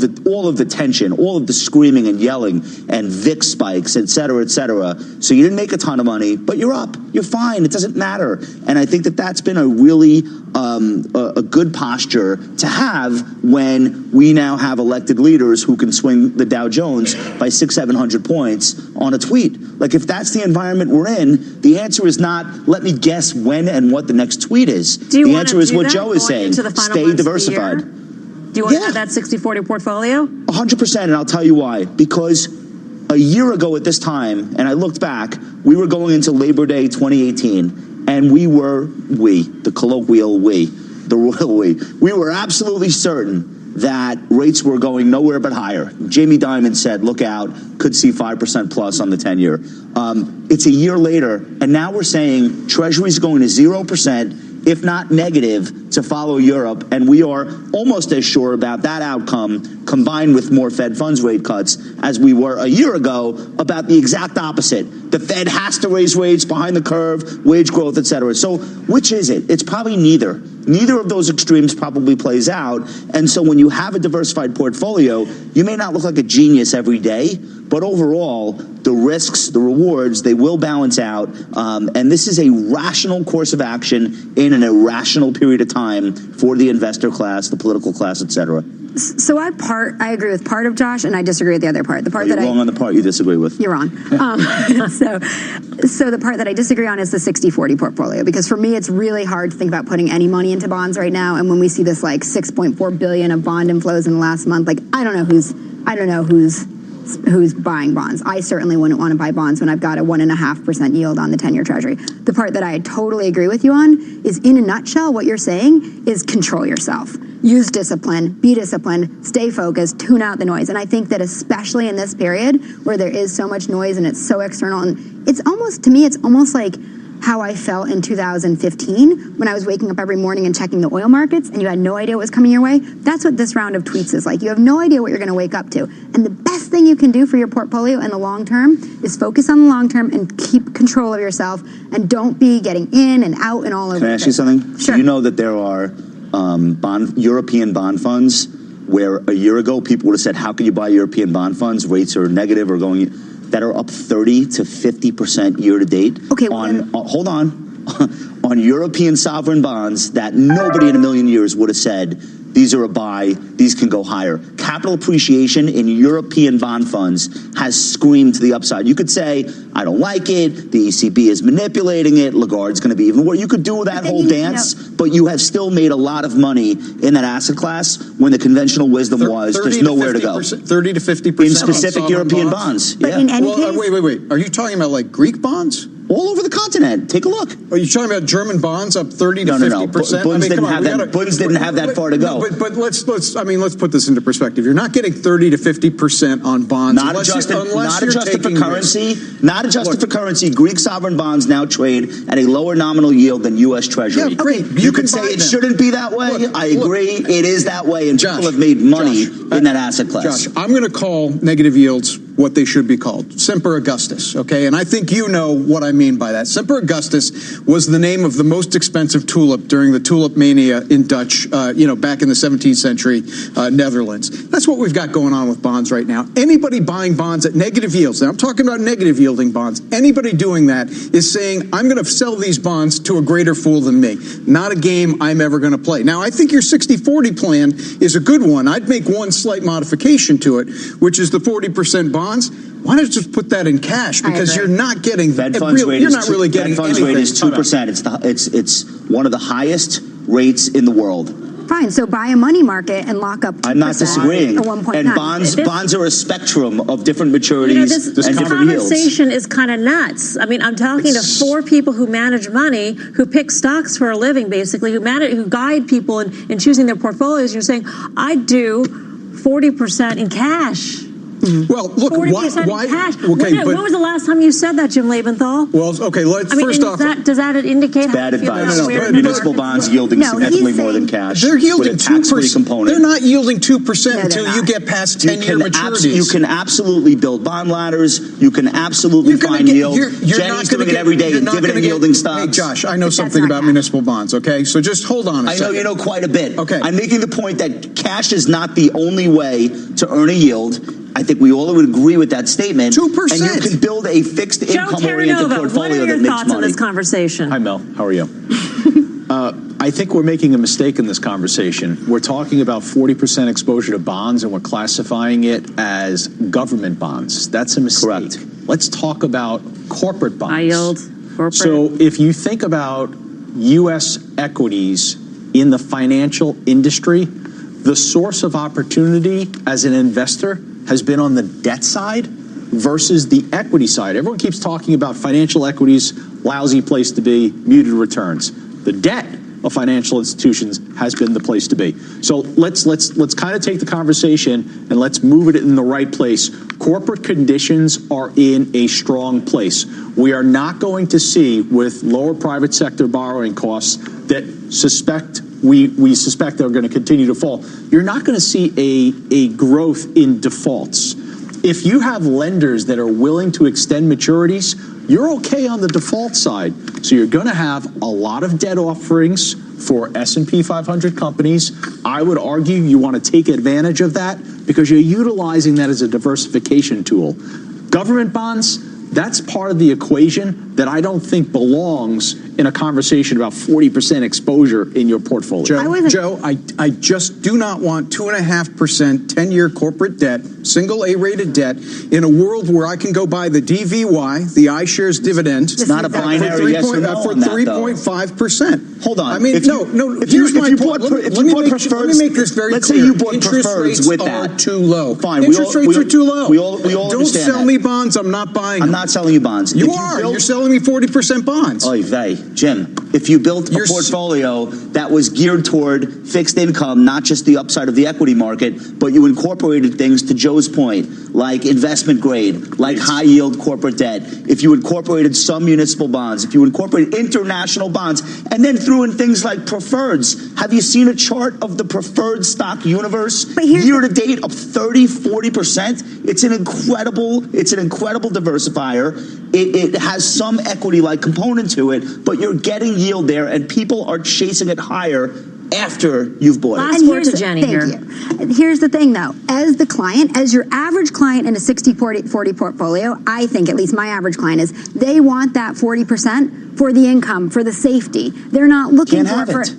the tension, all of the screaming and yelling and VIX spikes, et cetera, et cetera. So you didn't make a ton of money, but you're up. You're fine. It doesn't matter. And I think that that's been a really a good posture to have when we now have elected leaders who can swing the Dow Jones by 600-700 points on a tweet. Like, if that's the environment we're in, the answer is not, let me guess when and what the next tweet is. The answer is what Joe is saying, stay diversified. Do you want to have that 60-40 portfolio? 100%, and I'll tell you why. Because a year ago at this time, and I looked back, we were going into Labor Day 2018, and the colloquial we, the royal we were absolutely certain that rates were going nowhere but higher. Jamie Dimon said, look out, could see 5% plus on the 10-year. It's a year later, and now we're saying Treasury's going to 0%, if not negative, to follow Europe, and we are almost as sure about that outcome, combined with more Fed funds rate cuts, as we were a year ago about the exact opposite. The Fed has to raise rates behind the curve, wage growth, et cetera. So which is it? It's probably neither. Neither of those extremes probably plays out. And so when you have a diversified portfolio, you may not look like a genius every day, but overall, the risks, the rewards, they will balance out. And this is a rational course of action in an irrational period of time for the investor class, the political class, et cetera. So I agree with part of Josh, and I disagree with the other part. The part you're wrong on the part you disagree with. You're wrong. So the part that I disagree on is the 60-40 portfolio, because for me, it's really hard to think about putting any money into bonds right now. And when we see this like $6.4 billion of bond inflows in the last month, like I don't know who's buying bonds. I certainly wouldn't want to buy bonds when I've got a 1.5% yield on the 10-year Treasury. The part that I totally agree with you on is, in a nutshell, what you're saying is control yourself. Use discipline, be disciplined, stay focused, tune out the noise. And I think that especially in this period where there is so much noise and it's so external, and it's almost like how I felt in 2015 when I was waking up every morning and checking the oil markets and you had no idea what was coming your way. That's what this round of tweets is like. You have no idea what you're going to wake up to. And the best thing you can do for your portfolio in the long term is focus on the long term and keep control of yourself, and don't be getting in and out and all over. Can I ask you something? Sure. Do you know that there are European bond funds where a year ago people would have said, how can you buy European bond funds? Rates are negative or going, that are up 30 to 50% year to date. Okay, hold on. On European sovereign bonds that nobody in a million years would have said, these are a buy, these can go higher. Capital appreciation in European bond funds has screamed to the upside. You could say, I don't like it, the ECB is manipulating it, Lagarde's going to be even worse. You could do that whole dance, but you have still made a lot of money in that asset class when the conventional wisdom was there's nowhere to go. 30 to 50% in specific European bonds. But Yeah. in any case, Wait. Are you talking about like Greek bonds? All over the continent. Take a look. Are you talking about German bonds up 30 to 50%? No. Bunds didn't have that far to go. But let's put this into perspective. You're not getting 30 to 50% on bonds. Not adjusted for currency. Not adjusted for currency. Greek sovereign bonds now trade at a lower nominal yield than U.S. Treasury. Yeah, great. You could say it shouldn't be that way. I agree. It is that way, and people have made money in in that asset class. Josh, I'm going to call negative yields what they should be called. Semper Augustus, okay? And I think you know what I mean by that. Semper Augustus was the name of the most expensive tulip during the tulip mania in Dutch, back in the 17th century Netherlands. That's what we've got going on with bonds right now. Anybody buying bonds at negative yields, now I'm talking about negative yielding bonds, anybody doing that is saying, I'm going to sell these bonds to a greater fool than me. Not a game I'm ever going to play. Now, I think your 60-40 plan is a good one. I'd make one slight modification to it, which is the 40% bonds. Why don't you just put that in cash? Because you're not getting Fed funds rate you're not really getting Fed funds anything. rate is 2%. It's one of the highest rates in the world. Fine, so buy a money market and lock up 2% I'm not disagreeing. or 1.9. And bonds are a spectrum of different maturities this and different yields. conversation is kind of nuts. I mean, I'm talking to 4 people who manage money, who pick stocks for a living, basically, who guide people in choosing their portfolios. You're saying, I do 40% in cash. Well, look, 40% why? in cash. Okay, when was the last time you said that, Jim Lebenthal? Well, okay, First off, does that indicate bad how you feel advice. about where Municipal bonds yielding significantly more than cash. They're yielding with a tax-free 2%. component. They're not yielding 2% until you get past 10-year maturities. You can absolutely build bond ladders. You can absolutely find yield. Jenny's doing it every day in dividend-yielding stocks. Hey, Josh, I know something about municipal bonds, okay? So just hold on a second. I know you know quite a bit. Okay. I'm making the point that cash is not the only way to earn a yield. I think we all would agree with that statement. 2%. And you can build a fixed income-oriented portfolio that makes money. What are your thoughts on this conversation? Hi, Mel. How are you? I think we're making a mistake in this conversation. We're talking about 40% exposure to bonds, and we're classifying it as government bonds. That's a mistake. Correct. Let's talk about corporate bonds. High yield, corporate. So if you think about U.S. equities in the financial industry, the source of opportunity as an investor has been on the debt side versus the equity side. Everyone keeps talking about financial equities, lousy place to be, muted returns. The debt of financial institutions has been the place to be. So let's kind of take the conversation and let's move it in the right place. Corporate conditions are in a strong place. We are not going to see, with lower private sector borrowing costs that we suspect they're going to continue to fall, you're not going to see a growth in defaults. If you have lenders that are willing to extend maturities, you're okay on the default side. So you're going to have a lot of debt offerings for S&P 500 companies. I would argue you want to take advantage of that because you're utilizing that as a diversification tool. Government bonds, that's part of the equation that I don't think belongs in a conversation about 40% exposure in your portfolio. Joe, I just do not want 2.5% 10-year corporate debt, single A-rated debt, in a world where I can go buy the DVY, the iShares dividend. It's not a binary yes or no for on that, though. 3.5%. Hold on. I mean, here's my point. Let me make this very clear. Let's say you bought interest preferreds rates with are that. too low. Fine. Interest rates are too low. We all Don't understand sell that. me bonds. I'm not buying them. I'm not selling you bonds. You are. You're selling me 40% bonds. Oy vey. Jim, if you built a portfolio that was geared toward fixed income, not just the upside of the equity market, but you incorporated things, to Joe's point, like investment grade, like high yield corporate debt, if you incorporated some municipal bonds, if you incorporated international bonds, and then threw in things like preferreds. Have you seen a chart of the preferred stock universe year to date of 30-40%? It's an incredible diversifier. It has some equity-like component to it, but you're getting yield there, and people are chasing it higher after you've bought it. Last word to Jenny here. Here's the thing, though. As the client, as your average client in a 60-40 portfolio, I think, at least my average client is, they want that 40% for the income, for the safety. They're not looking for it.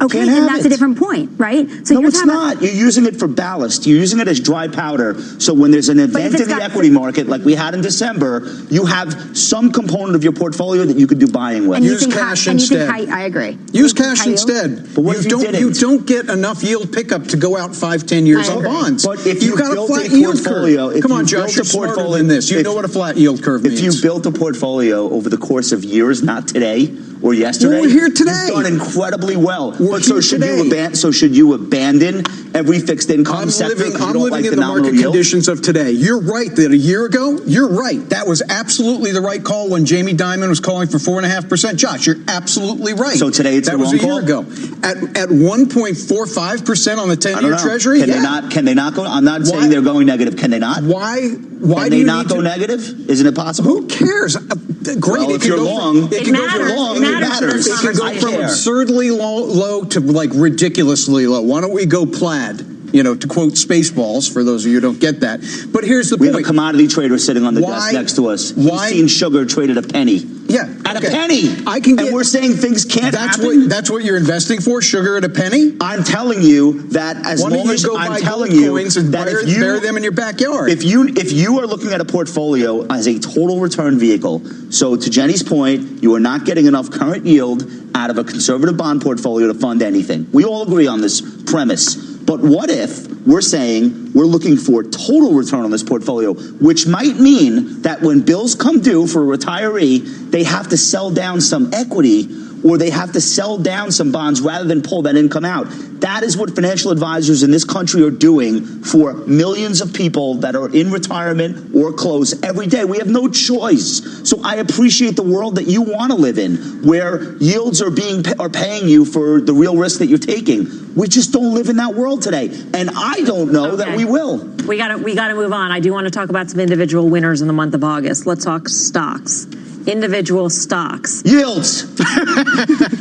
Okay, and that's a different point, right? So no, it's not. You're using it for ballast. You're using it as dry powder. So when there's an event in the equity market, like we had in December, you have some component of your portfolio that you could do buying with. And Use cash instead. I agree. Use cash instead. But what if you didn't? You don't get enough yield pickup to go out 5-10 years on bonds. But if you've got a flat yield curve. Come on, Josh, you're smarter than this. You know what a flat yield curve means. If you built a portfolio over the course of years, not today, or yesterday. Well, we're here today. You've done incredibly well. We're But so here should today. you abandon every fixed income sector? I'm living in the market conditions of today. You're right that a year ago, you're right. That was absolutely the right call when Jamie Dimon was calling for 4.5%. Josh, you're absolutely right. So today it's that the was wrong a year ago. At 1.45% on the 10-year Treasury. Can they not go? I'm not saying they're going negative. Can they not? Why can do they you not go negative? Isn't it possible? Who cares? Great. Well, if you're long, it matters. It can go from absurdly low to like ridiculously low. Why don't we go plaid? You know, to quote Spaceballs, for those of you who don't get that. But here's the point. We have a commodity trader sitting on the desk next to us. He's seen sugar traded a penny. Yeah. At a penny. And we're saying things can't happen. That's what you're investing for, sugar at a penny? I'm telling you that as long as I'm telling you that if you bury them in your backyard. If you are looking at a portfolio as a total return vehicle, so to Jenny's point, you are not getting enough current yield out of a conservative bond portfolio to fund anything. We all agree on this premise. But what if we're saying we're looking for total return on this portfolio, which might mean that when bills come due for a retiree, they have to sell down some equity or they have to sell down some bonds rather than pull that income out. That is what financial advisors in this country are doing for millions of people that are in retirement or close every day. We have no choice. So I appreciate the world that you want to live in, where yields are paying you for the real risk that you're taking. We just don't live in that world today, and I don't know that we will. We got to move on. I do want to talk about some individual winners in the month of August. Let's talk stocks. Individual stocks. Yields.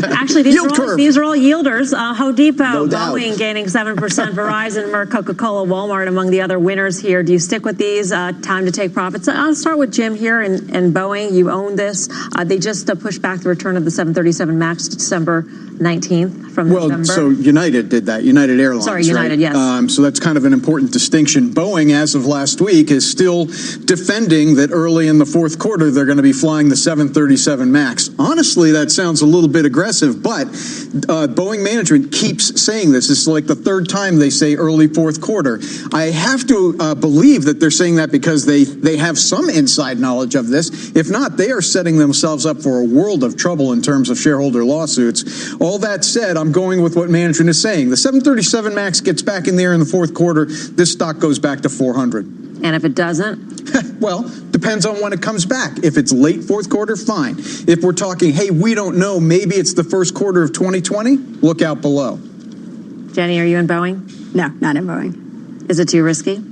Actually, these are all yielders. Home Depot, No doubt. Boeing gaining 7%, Verizon, Merck, Coca-Cola, Walmart among the other winners here. Do you stick with these? Time to take profits. I'll start with Jim here and Boeing. You own this. They just pushed back the return of the 737 MAX to December 19th from November. So United did that. United Airlines. Sorry, United, right? yes. So that's kind of an important distinction. Boeing, as of last week, is still defending that early in the fourth quarter they're going to be flying the 737 MAX. Honestly, that sounds a little bit aggressive, but Boeing management keeps saying this. It's like the third time they say early fourth quarter. I have to believe that they're saying that because they have some inside knowledge of this. If not, they are setting themselves up for a world of trouble in terms of shareholder lawsuits. All that said, I'm going with what management is saying. The 737 MAX gets back in the air in the fourth quarter. This stock goes back to 400. And if it doesn't? Well, depends on when it comes back. If it's late fourth quarter, fine. If we're talking, hey, we don't know, maybe it's the first quarter of 2020, look out below. Jenny, are you in Boeing? No, not in Boeing. Is it too risky?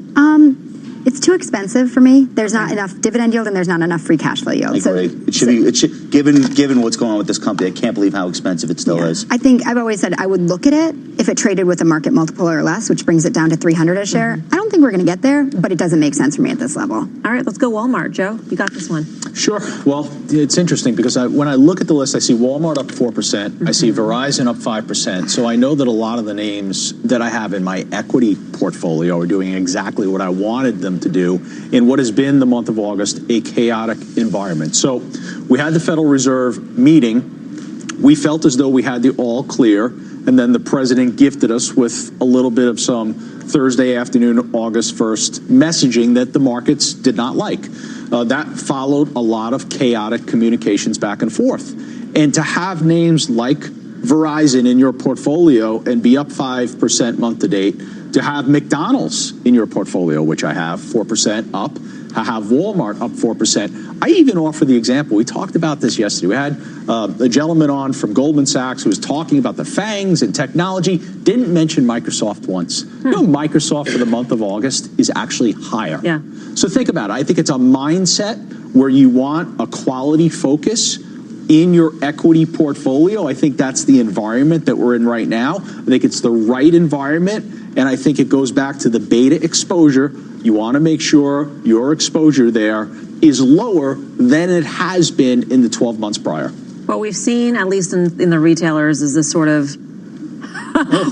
It's too expensive for me. There's not enough dividend yield and there's not enough free cash flow yield. I agree. It should given what's going on with this company, I can't believe how expensive it still is. I think I've always said I would look at it if it traded with a market multiple or less, which brings it down to 300 a share. I don't think we're going to get there, but it doesn't make sense for me at this level. All right, let's go Walmart. Joe, you got this one. Sure. Well, it's interesting because when I look at the list, I see Walmart up 4%. I see Verizon up 5%. So I know that a lot of the names that I have in my equity portfolio are doing exactly what I wanted them to do in what has been the month of August, a chaotic environment. So we had the Federal Reserve meeting. We felt as though we had the all clear, and then the president gifted us with a little bit of some Thursday afternoon, August 1st messaging that the markets did not like. That followed a lot of chaotic communications back and forth. And to have names like Verizon in your portfolio and be up 5% month to date, to have McDonald's in your portfolio, which I have 4% up, to have Walmart up 4%. I even offer the example. We talked about this yesterday. We had a gentleman on from Goldman Sachs who was talking about the FANGs and technology, didn't mention Microsoft once. You know, Microsoft for the month of August is actually higher. Yeah. So think about it. I think it's a mindset where you want a quality focus in your equity portfolio. I think that's the environment that we're in right now. I think it's the right environment. And I think it goes back to the beta exposure. You want to make sure your exposure there is lower than it has been in the 12 months prior. What we've seen, at least in the retailers, is this sort of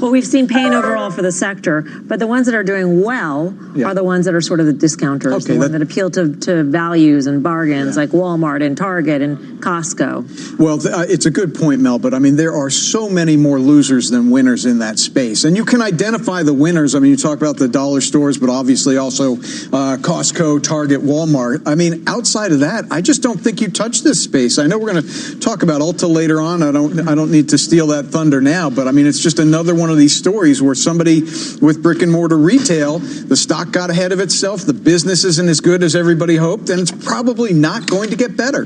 Well, we've seen pain overall for the sector, but the ones that are doing well are the ones that are sort of the discounters, the ones that appeal to values and bargains, like Walmart and Target and Costco. Well, it's a good point, Mel, but I mean, there are so many more losers than winners in that space. And you can identify the winners. I mean, you talk about the dollar stores, but obviously also Costco, Target, Walmart. I mean, outside of that, I just don't think you touch this space. I know we're going to talk about Ulta later on. I don't need to steal that thunder now, but I mean, it's just another one of these stories where somebody with brick and mortar retail, the stock got ahead of itself, the business isn't as good as everybody hoped, and it's probably not going to get better.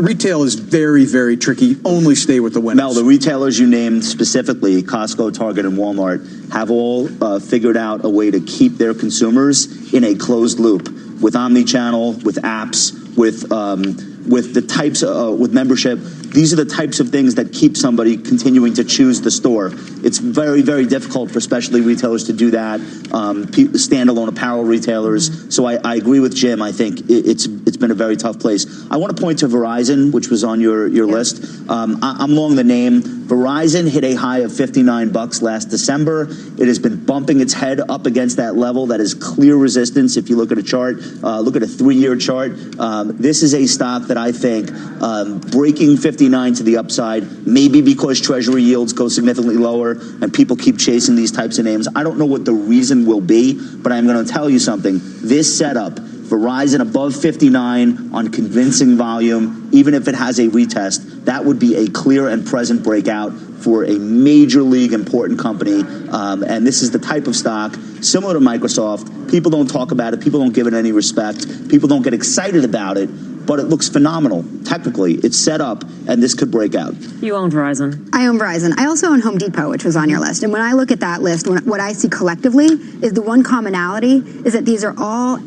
Retail is very, very tricky. Only stay with the winners. Mel, the retailers you named specifically, Costco, Target, and Walmart, have all figured out a way to keep their consumers in a closed loop with omni-channel, with apps, with the types with membership. These are the types of things that keep somebody continuing to choose the store. It's very, very difficult for specialty retailers to do that, standalone apparel retailers. So I agree with Jim. I think it's been a very tough place. I want to point to Verizon, which was on your list. I'm long the name. Verizon hit a high of $59 last December. It has been bumping its head up against that level. That is clear resistance if you look at a chart. Look at a 3-year chart. This is a stock that I think breaking 59 to the upside, maybe because Treasury yields go significantly lower and people keep chasing these types of names. I don't know what the reason will be, but I'm going to tell you something. This setup, Verizon above 59 on convincing volume, even if it has a retest, that would be a clear and present breakout for a major league important company. And this is the type of stock, similar to Microsoft, people don't talk about it, people don't give it any respect, people don't get excited about it, but it looks phenomenal. Technically, it's set up, and this could break out. You own Verizon. I own Verizon. I also own Home Depot, which was on your list. And when I look at that list, what I see collectively is the one commonality is that these are all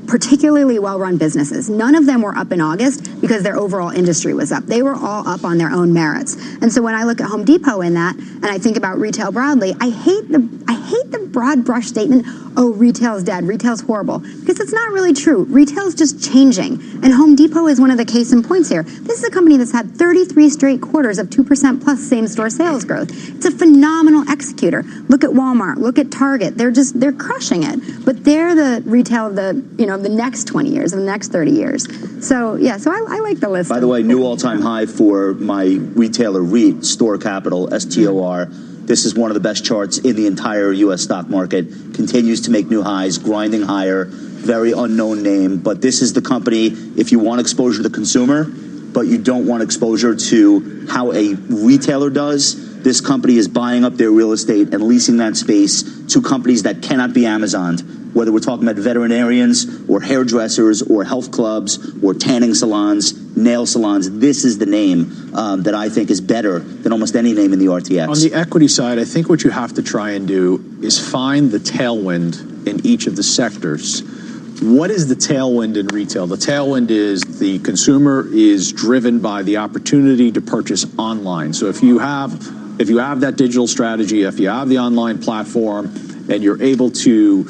particularly well-run businesses. None of them were up in August because their overall industry was up. They were all up on their own merits. And so when I look at Home Depot in that, and I think about retail broadly, I hate the broad brush statement, oh, retail's dead, retail's horrible, because it's not really true. Retail's just changing. And Home Depot is one of the case in points here. This is a company that's had 33 straight quarters of 2% plus same-store sales growth. It's a phenomenal executor. Look at Walmart, look at Target. They're crushing it. But they're the retail of the next 20 years, of the next 30 years. So I like the list. By the way, new all-time high for my retailer REIT, Store Capital, STOR. This is one of the best charts in the entire U.S. stock market. Continues to make new highs, grinding higher. Very unknown name, but this is the company, if you want exposure to the consumer, but you don't want exposure to how a retailer does, this company is buying up their real estate and leasing that space to companies that cannot be Amazoned, whether we're talking about veterinarians or hairdressers or health clubs or tanning salons, nail salons. This is the name that I think is better than almost any name in the RTX. On the equity side, I think what you have to try and do is find the tailwind in each of the sectors. What is the tailwind in retail? The tailwind is the consumer is driven by the opportunity to purchase online. So if you have that digital strategy, if you have the online platform, and you're able to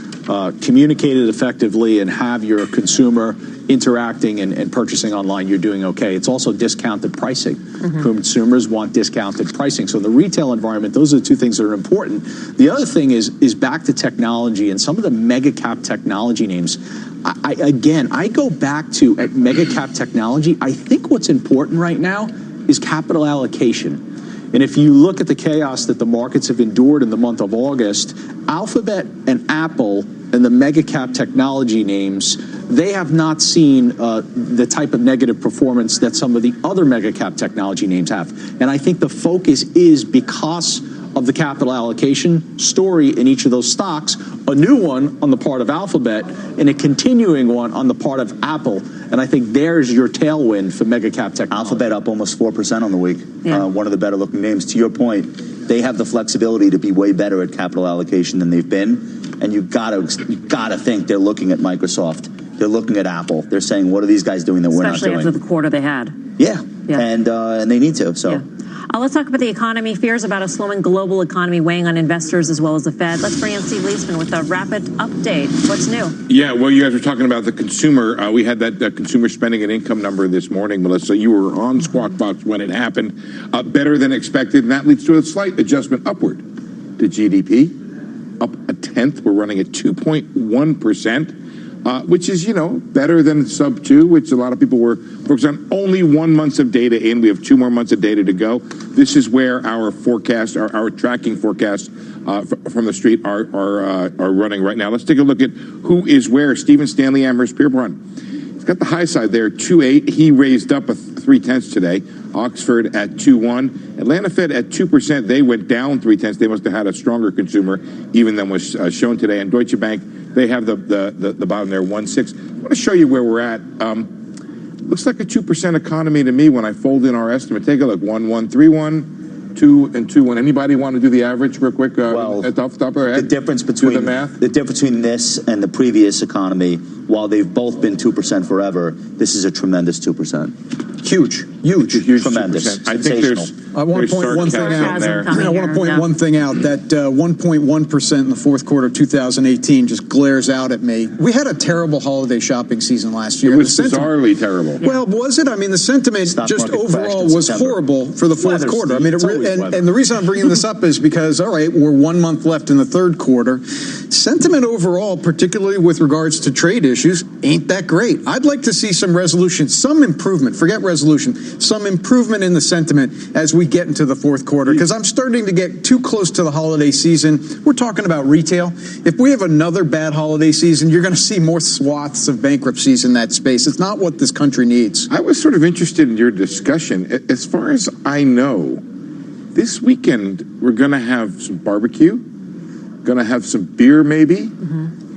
communicate it effectively and have your consumer interacting and purchasing online, you're doing okay. It's also discounted pricing. Consumers want discounted pricing. So in the retail environment, those are the two things that are important. The other thing is back to technology and some of the mega cap technology names. I go back to at mega cap technology, I think what's important right now is capital allocation. And if you look at the chaos that the markets have endured in the month of August, Alphabet and Apple and the mega cap technology names, they have not seen the type of negative performance that some of the other mega cap technology names have. And I think the focus is because of the capital allocation story in each of those stocks, a new one on the part of Alphabet and a continuing one on the part of Apple. And I think there's your tailwind for mega cap technology. Alphabet up almost 4% on the week. Yeah. One of the better looking names. To your point, they have the flexibility to be way better at capital allocation than they've been. And you gotta think they're looking at Microsoft. They're looking at Apple. They're saying, what are these guys doing that we're not doing? Especially after the quarter they had. Yeah. And they need to. So. Yeah. Let's talk about the economy. Fears about a slowing global economy weighing on investors as well as the Fed. Let's bring in Steve Leisman with a rapid update. What's new? Yeah, well, you guys were talking about the consumer. We had that consumer spending and income number this morning, Melissa. You were on Squawk Box when it happened. Better than expected, and that leads to a slight adjustment upward to GDP, up a tenth. We're running at 2.1%. Which is, better than sub 2, which a lot of people were focused on. Only 1 month of data in. We have 2 more months of data to go. This is where our forecast, our tracking forecasts from the street are running right now. Let's take a look at who is where. Stephen Stanley Amherst Pierpont. He's got the high side there, 2.8. He raised up a 0.3 today. Oxford at 2.1. Atlanta Fed at 2%. They went down 0.3. They must have had a stronger consumer even than was shown today. And Deutsche Bank, they have the bottom there, 1.6. I want to show you where we're at. Looks like a 2% economy to me when I fold in our estimate. Take a look, 1.131. 2 and 2.1. Anybody want to do the average real quick at the top of their head? The difference between this and the previous economy, while they've both been 2% forever, this is a tremendous 2%. Huge, tremendous. 2%. I think there's I want to point one thing out. I want to point one thing out. That 1.1% in the fourth quarter of 2018 just glares out at me. We had a terrible holiday shopping season last year. It was bizarrely terrible. Well, was it? I mean, the sentiment just overall was horrible for the fourth quarter. I mean, and the reason I'm bringing this up is because, all right, we're 1 month left in the third quarter. Sentiment overall, particularly with regards to trade issues, ain't that great. I'd like to see some resolution, some improvement. Forget resolution, some improvement in the sentiment as we get into the fourth quarter, because I'm starting to get too close to the holiday season. We're talking about retail. If we have another bad holiday season, you're going to see more swaths of bankruptcies in that space. It's not what this country needs. I was sort of interested in your discussion. As far as I know, this weekend we're going to have some barbecue, going to have some beer maybe,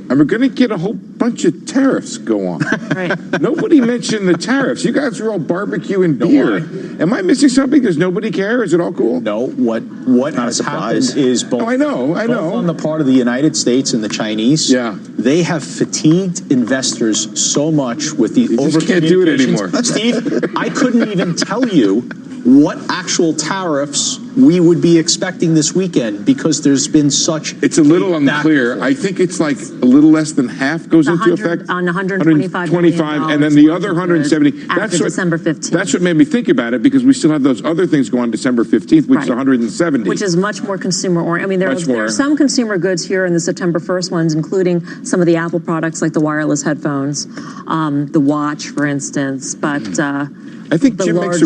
and we're going to get a whole bunch of tariffs go on. Right. Nobody mentioned the tariffs. You guys are all barbecue and beer. Am I missing something? Does nobody care? Is it all cool? No. What has happened is both, I know. both on the part of the United States and the Chinese. Yeah. They have fatigued investors so much with the over. Just can't do it anymore. Steve, I couldn't even tell you what actual tariffs we would be expecting this weekend because there's been such. It's a little unclear. I think it's like a little less than half goes into effect on 125 and then the other 170. After December 15th. That's what made me think about it, because we still have those other things go on December 15th, which is 170, which is much more consumer oriented. I mean, there are some consumer goods here in the September 1st ones, including some of the Apple products like the wireless headphones, the watch, for instance. But I think the Jim large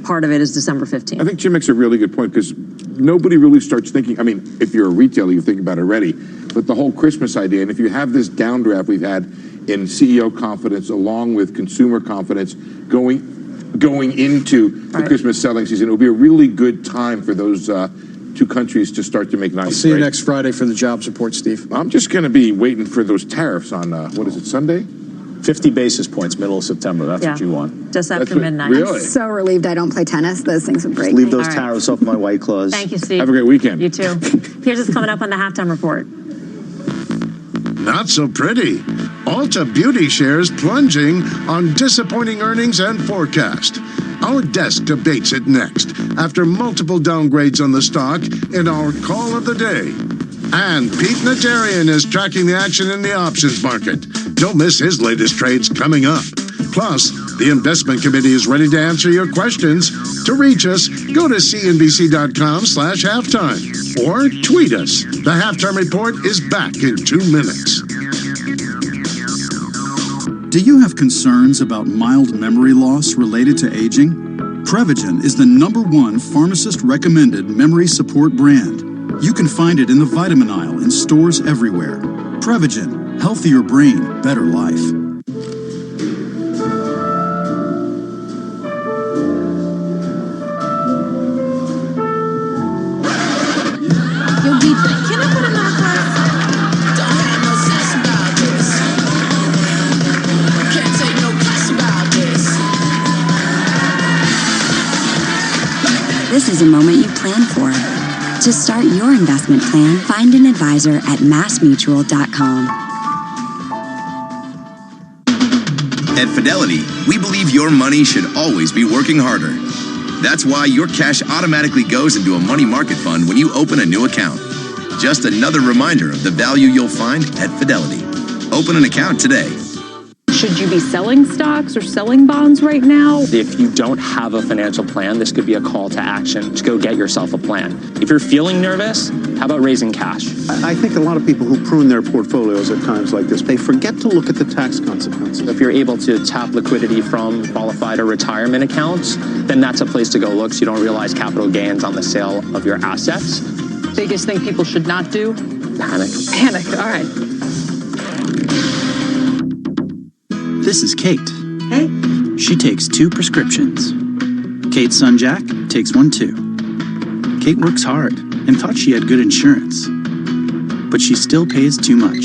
part of it is December 15th. I think Jim makes a really good point, because nobody really starts thinking. I mean, if you're a retailer, you think about it already. But the whole Christmas idea, and if you have this downdraft we've had in CEO confidence along with consumer confidence going into the Christmas selling season, it will be a really good time for those two countries to start to make nice. I'll see you next Friday for the jobs report, Steve. I'm just going to be waiting for those tariffs on, what is it, Sunday? 50 basis points, middle of September. That's what you want. Just after midnight. Really? I'm so relieved I don't play tennis. Those things would break Just leave me. those tariffs off my white claws. Thank you, Steve. Have a great weekend. You too. Here's what's coming up on the halftime report. Not so pretty. Ulta Beauty shares plunging on disappointing earnings and forecast. Our desk debates it next after multiple downgrades on the stock in our call of the day. And Pete Najarian is tracking the action in the options market. Don't miss his latest trades coming up. Plus, the investment committee is ready to answer your questions. To reach us, go to cnbc.com/halftime or tweet us. The halftime report is back in 2 minutes. Do you have concerns about mild memory loss related to aging? Prevagen is the #1 pharmacist-recommended memory support brand. You can find it in the vitamin aisle in stores everywhere. Prevagen, healthier brain, better life. Yo, DJ, can I put in my class? Don't have no sense about this. Can't take no class about this. This is a moment you plan for. To start your investment plan, find an advisor at massmutual.com. At Fidelity, we believe your money should always be working harder. That's why your cash automatically goes into a money market fund when you open a new account. Just another reminder of the value you'll find at Fidelity. Open an account today. Should you be selling stocks or selling bonds right now? If you don't have a financial plan, this could be a call to action to go get yourself a plan. If you're feeling nervous, how about raising cash? I think a lot of people who prune their portfolios at times like this, they forget to look at the tax consequences. If you're able to tap liquidity from qualified or retirement accounts, then that's a place to go look so you don't realize capital gains on the sale of your assets. Biggest thing people should not do? Panic. Panic, all right. This is Kate. Hey. She takes 2 prescriptions. Kate's son Jack takes 1 too. Kate works hard and thought she had good insurance. But she still pays too much.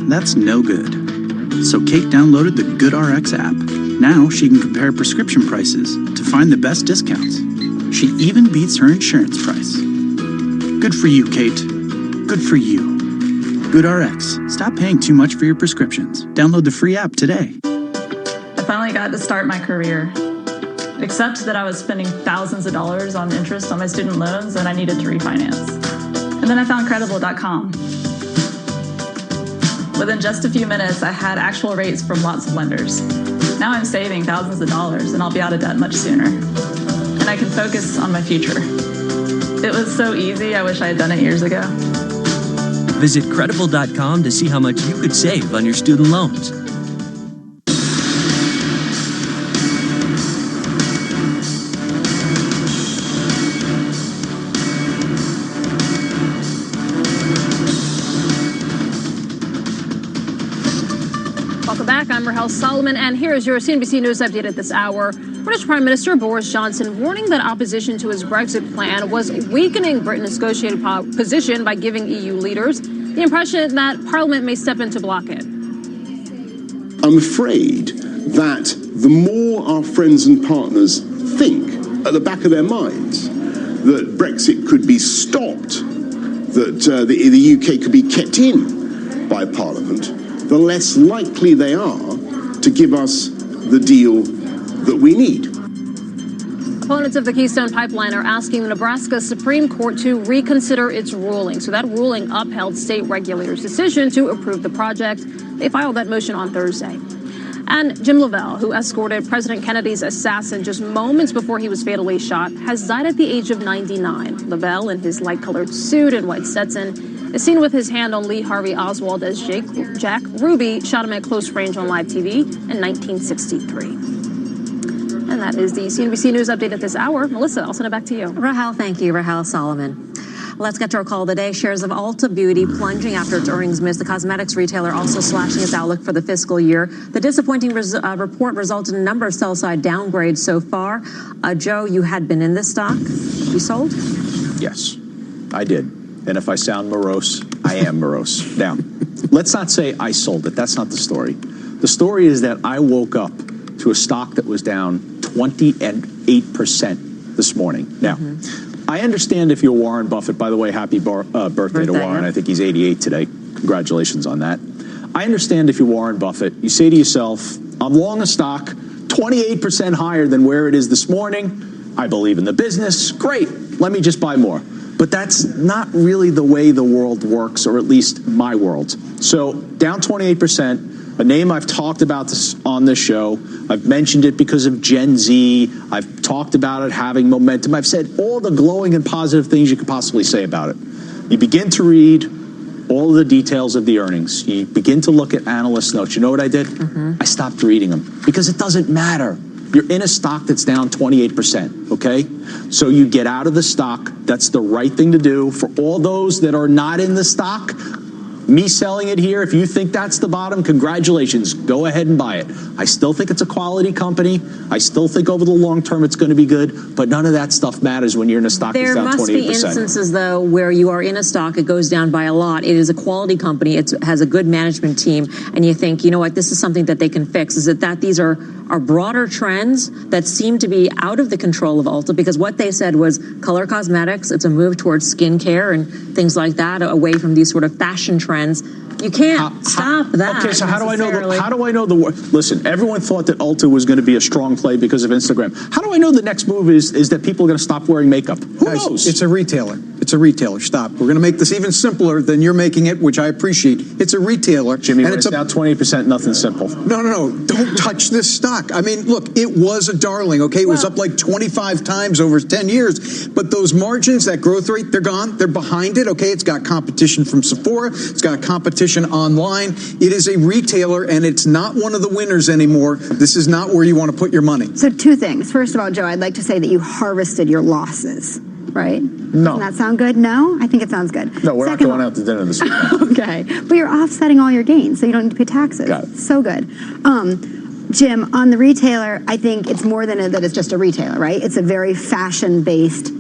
That's no good. So Kate downloaded the GoodRx app. Now she can compare prescription prices to find the best discounts. She even beats her insurance price. Good for you, Kate. Good for you. GoodRx. Stop paying too much for your prescriptions. Download the free app today. I finally got to start my career, except that I was spending thousands of dollars on interest on my student loans and I needed to refinance. And then I found Credible.com. Within just a few minutes, I had actual rates from lots of lenders. Now I'm saving thousands of dollars and I'll be out of debt much sooner. And I can focus on my future. It was so easy, I wish I had done it years ago. Visit Credible.com to see how much you could save on your student loans. Welcome back. I'm Rahel Solomon, and here is your CNBC News update at this hour. British Prime Minister Boris Johnson warning that opposition to his Brexit plan was weakening Britain's negotiating position by giving EU leaders the impression that Parliament may step in to block it. I'm afraid that the more our friends and partners think at the back of their minds that Brexit could be stopped, that the UK could be kept in by Parliament, the less likely they are to give us the deal that we need. Opponents of the Keystone Pipeline are asking the Nebraska Supreme Court to reconsider its ruling. So that ruling upheld state regulators' decision to approve the project. They filed that motion on Thursday. And Jim Lavelle, who escorted President Kennedy's assassin just moments before he was fatally shot, has died at the age of 99. Lavelle, in his light-colored suit and white Stetson, is seen with his hand on Lee Harvey Oswald as Jack Ruby shot him at close range on live TV in 1963. And that is the CNBC News update at this hour. Melissa, I'll send it back to you. Rahel, thank you. Rahel Solomon. Let's get to our call of the day. Shares of Ulta Beauty plunging after its earnings miss. The cosmetics retailer also slashing its outlook for the fiscal year. The disappointing report resulted in a number of sell-side downgrades so far. Joe, you had been in this stock. You sold? Yes, I did. And if I sound morose, I am morose. Now, let's not say I sold it. That's not the story. The story is that I woke up to a stock that was down 28% this morning. Now, I understand if you're Warren Buffett. By the way, happy birthday to Warren. I think he's 88 today. Congratulations on that. I understand if you're Warren Buffett, you say to yourself, I'm long a stock 28% higher than where it is this morning. I believe in the business. Great. Let me just buy more. But that's not really the way the world works, or at least my world. So down 28%. A name I've talked about this on this show. I've mentioned it because of Gen Z. I've talked about it having momentum. I've said all the glowing and positive things you could possibly say about it. You begin to read all of the details of the earnings. You begin to look at analyst notes. You know what I did? I stopped reading them because it doesn't matter. You're in a stock that's down 28%, okay? So you get out of the stock. That's the right thing to do. For all those that are not in the stock, me selling it here, if you think that's the bottom, congratulations. Go ahead and buy it. I still think it's a quality company. I still think over the long term it's going to be good, but none of that stuff matters when you're in a stock that's down 28%. There must be instances, though, where you are in a stock, it goes down by a lot. It is a quality company. It has a good management team, and you think, you know what, this is something that they can fix. Is it that these are broader trends that seem to be out of the control of Ulta? Because what they said was color cosmetics, it's a move towards skincare and things like that, away from these sort of fashion trends. You can't stop that. Okay, so how do I know listen, everyone thought that Ulta was going to be a strong play because of Instagram. How do I know the next move is that people are going to stop wearing makeup? Who knows? It's a retailer. It's a retailer. Stop. We're going to make this even simpler than you're making it, which I appreciate. It's a retailer. Jimmy, and when it's down 20%, nothing simple. No. Don't touch this stock. I mean, look, it was a darling, okay? It was up like 25 times over 10 years. But those margins, that growth rate, they're gone. They're behind it, okay? It's got competition from Sephora. It's got competition online. It is a retailer, and it's not one of the winners anymore. This is not where you want to put your money. So two things. First of all, Joe, I'd like to say that you harvested your losses, right? No. Doesn't that sound good? No? I think it sounds good. No, we're not going out to dinner this weekend. Okay. But you're offsetting all your gains, so you don't need to pay taxes. Got it. So good. Jim, on the retailer, I think it's more than that it's just a retailer, right? It's a very fashion-based,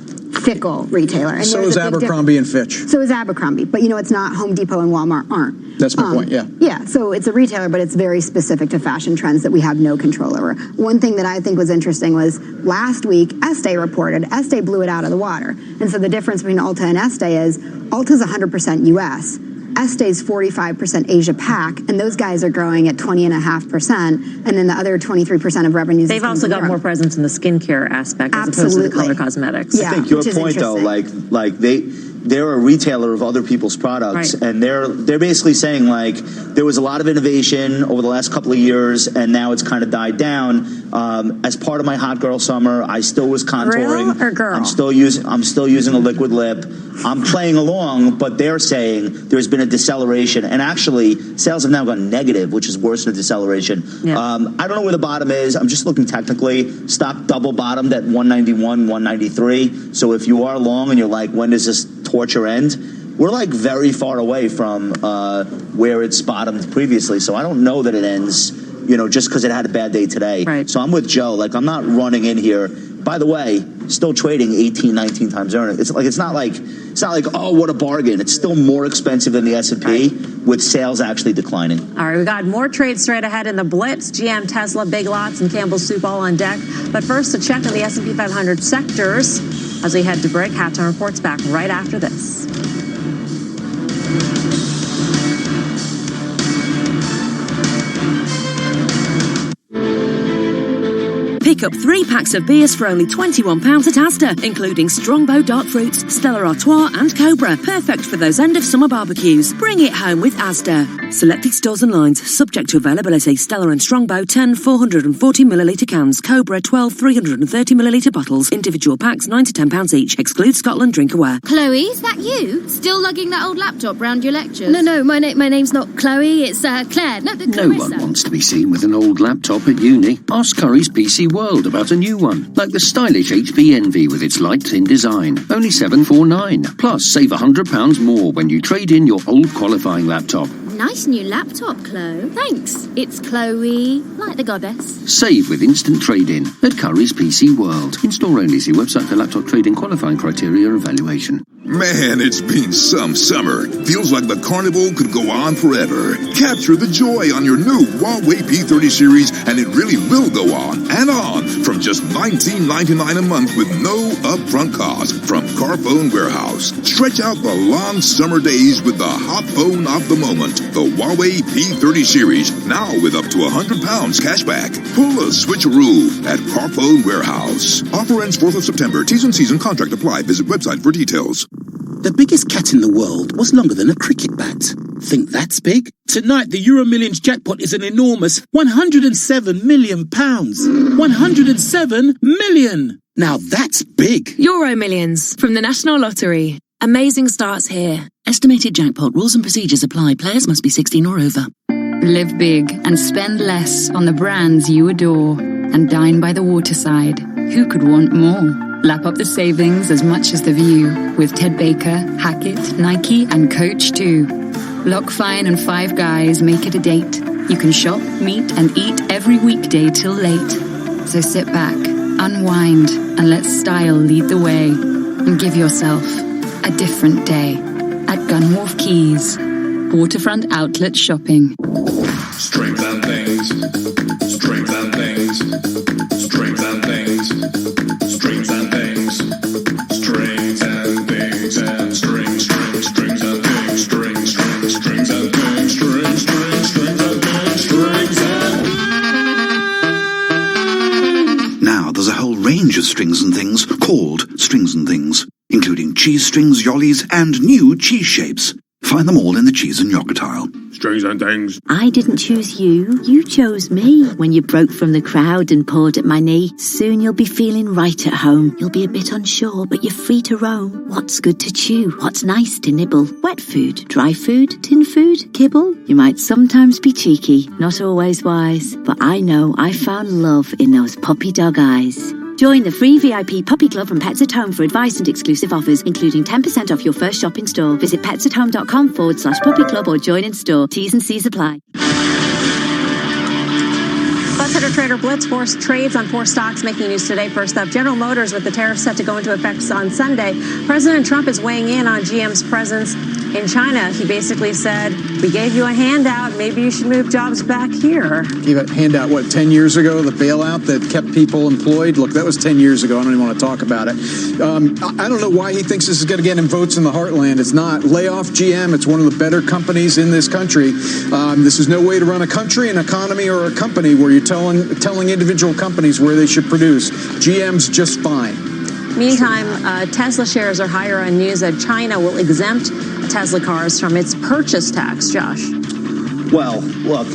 fickle retailer. And so is Abercrombie and Fitch. So is Abercrombie. But, it's not Home Depot and Walmart aren't. That's my point, yeah. Yeah, so it's a retailer, but it's very specific to fashion trends that we have no control over. One thing that I think was interesting was last week, Estee reported. Estee blew it out of the water. And so the difference between Ulta and Estee is Ulta's 100% U.S., Estee's 45% Asia Pac, and those guys are growing at 20.5%, and then the other 23% of revenues. They've also got more presence in the skincare aspect as opposed to the color cosmetics. I think your point, though, like they're a retailer of other people's products, Right. and they're basically saying like there was a lot of innovation over the last couple of years, and now it's kind of died down. As part of my hot girl summer, I still was contouring. Real or girl? I'm still using a liquid lip. I'm playing along, but they're saying there's been a deceleration, and actually sales have now gone negative, which is worse than a deceleration. Yeah. I don't know where the bottom is. I'm just looking technically. Stock double bottomed at 191, 193. So if you are long and you're like, when does this torture end? We're like very far away from where it's bottomed previously. So I don't know that it ends, just because it had a bad day today. Right. So I'm with Joe. Like, I'm not running in here. By the way, still trading 18, 19 times earnings. It's not like, oh, what a bargain. It's still more expensive than the S&P with sales actually declining. All right, we got more trades straight ahead in the Blitz. GM, Tesla, Big Lots, and Campbell's Soup all on deck. But first, a check on the S&P 500 sectors as we head to break. Halftime reports back right after this. Pick up 3 packs of beers for only £21 at Asda, including Strongbow Dark Fruits, Stella Artois and Cobra. Perfect for those end-of-summer barbecues. Bring it home with Asda. Selected stores and lines, subject to availability. Stella and Strongbow, 10 440ml cans. Cobra, 12 330ml bottles. Individual packs, £9 to £10 each. Exclude Scotland drinkware. Chloe, is that you? Still lugging that old laptop round your lectures? No, my name's not Chloe, it's Claire. No, No Clarissa. one wants to be seen with an old laptop at uni. Ask Curry's PC World about a new one, like the stylish HP Envy with its light-in design. Only $749. Plus, save £100 more when you trade in your old qualifying laptop. Nice new laptop, Chloe. Thanks. It's Chloe, like the goddess. Save with instant trade-in at Curry's PC World. In-store only. See website for laptop trading qualifying criteria and evaluation. Man, it's been some summer. Feels like the carnival could go on forever. Capture the joy on your new Huawei P30 series, and it really will go on and on from just $19.99 a month with no upfront cost from Carphone Warehouse. Stretch out the long summer days with the hot phone of the moment. The Huawei P30 series, now with up to £100 cash back. Pull a switcheroo at Carphone Warehouse. Offer ends 4th of September. T's and C's and contract apply. Visit website for details. The biggest cat in the world was longer than a cricket bat. Think that's big? Tonight, the Euro Millions jackpot is an enormous £107 million. 107 million! Now that's big. Euro Millions from the National Lottery. Amazing starts here. Estimated jackpot rules and procedures apply. Players must be 16 or over. Live big and spend less on the brands you adore. And dine by the waterside. Who could want more? Lap up the savings as much as the view with Ted Baker, Hackett, Nike and Coach too. Lock Fine and Five Guys make it a date. You can shop, meet and eat every weekday till late. So sit back, unwind and let style lead the way. And give yourself a different day at Gunwharf Keys. Waterfront outlet shopping. Strength and things. Strength and things. Strength and things. Strength and things. Strength and things and strings and things. Strings and things. Strings and things. Now there's a whole range of strings and things called strings and things, including cheese strings, yollies, and new cheese shapes. Find them all in the cheese and yogurt aisle. Strings and things. I didn't choose you. You chose me. When you broke from the crowd and pawed at my knee. Soon you'll be feeling right at home. You'll be a bit unsure, but you're free to roam. What's good to chew? What's nice to nibble? Wet food, dry food, tin food, kibble? You might sometimes be cheeky, not always wise, but I know I found love in those puppy dog eyes. Join the free VIP Puppy Club from Pets at Home for advice and exclusive offers, including 10% off your first shop in store. Visit petsathome.com/puppy club or join in store. T's and C's apply. Buzz Trader Blitz Force trades on 4 stocks making news today. First up, General Motors with the tariffs set to go into effect on Sunday. President Trump is weighing in on GM's presence in China. He basically said, we gave you a handout. Maybe you should move jobs back here. Gave a handout, 10 years ago? The bailout that kept people employed? Look, that was 10 years ago. I don't even want to talk about it. I don't know why he thinks this is going to get him votes in the heartland. It's not. Lay off GM. It's one of the better companies in this country. This is no way to run a country, an economy, or a company where you're telling individual companies where they should produce. GM's just fine. Meantime, Tesla shares are higher on news that China will exempt Tesla cars from its purchase tax. Josh. Well, look,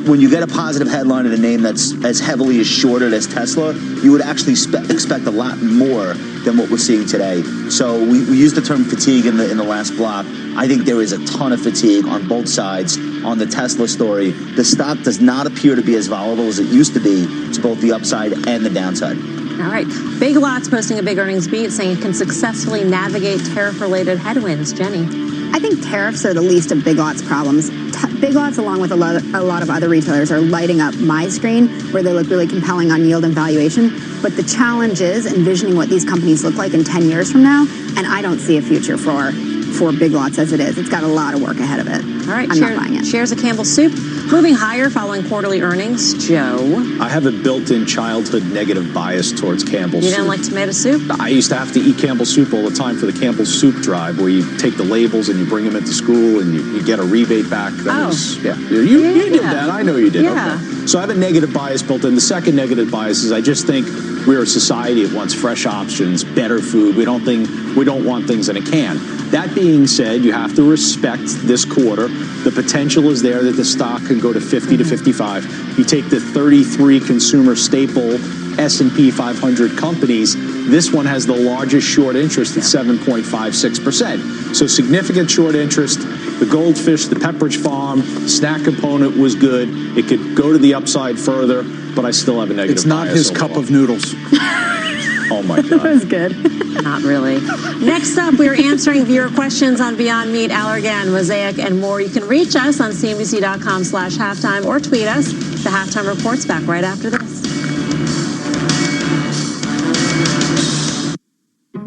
when you get a positive headline in a name that's as heavily as shorted as Tesla, you would actually expect a lot more than what we're seeing today. So we used the term fatigue in the last block. I think there is a ton of fatigue on both sides on the Tesla story. The stock does not appear to be as volatile as it used to be to both the upside and the downside. All right. Big Lots posting a big earnings beat, saying it can successfully navigate tariff-related headwinds. Jenny. I think tariffs are the least of Big Lots' problems. Big Lots, along with a lot of other retailers, are lighting up my screen where they look really compelling on yield and valuation. But the challenge is envisioning what these companies look like in 10 years from now, and I don't see a future for Big Lots as it is. It's got a lot of work ahead of it. All right, I'm not buying it. Shares of Campbell Soup moving higher following quarterly earnings. Joe. I have a built-in childhood negative bias towards Campbell Soup. You didn't like tomato soup? I used to have to eat Campbell Soup all the time for the Campbell Soup drive, where you take the labels and you bring them into school and you get a rebate back. You did that. I know you did. Yeah. Okay. So I have a negative bias built in. The second negative bias is I just think we're a society that wants fresh options, better food. We don't want things in a can. That being said, you have to respect this quarter. The potential is there that the stock can go to 50 to 55. You take the 33 consumer staple S&P 500 companies, this one has the largest short interest at 7.56%. So significant short interest. The Goldfish, the Pepperidge Farm, snack component was good. It could go to the upside further, but I still have a negative bias. It's not his cup of noodles. Oh my God. That was good. Not really. Next up, we're answering viewer questions on Beyond Meat, Allergan, Mosaic, and more. You can reach us on cnbc.com/halftime or tweet us. The Halftime Report's back right after this.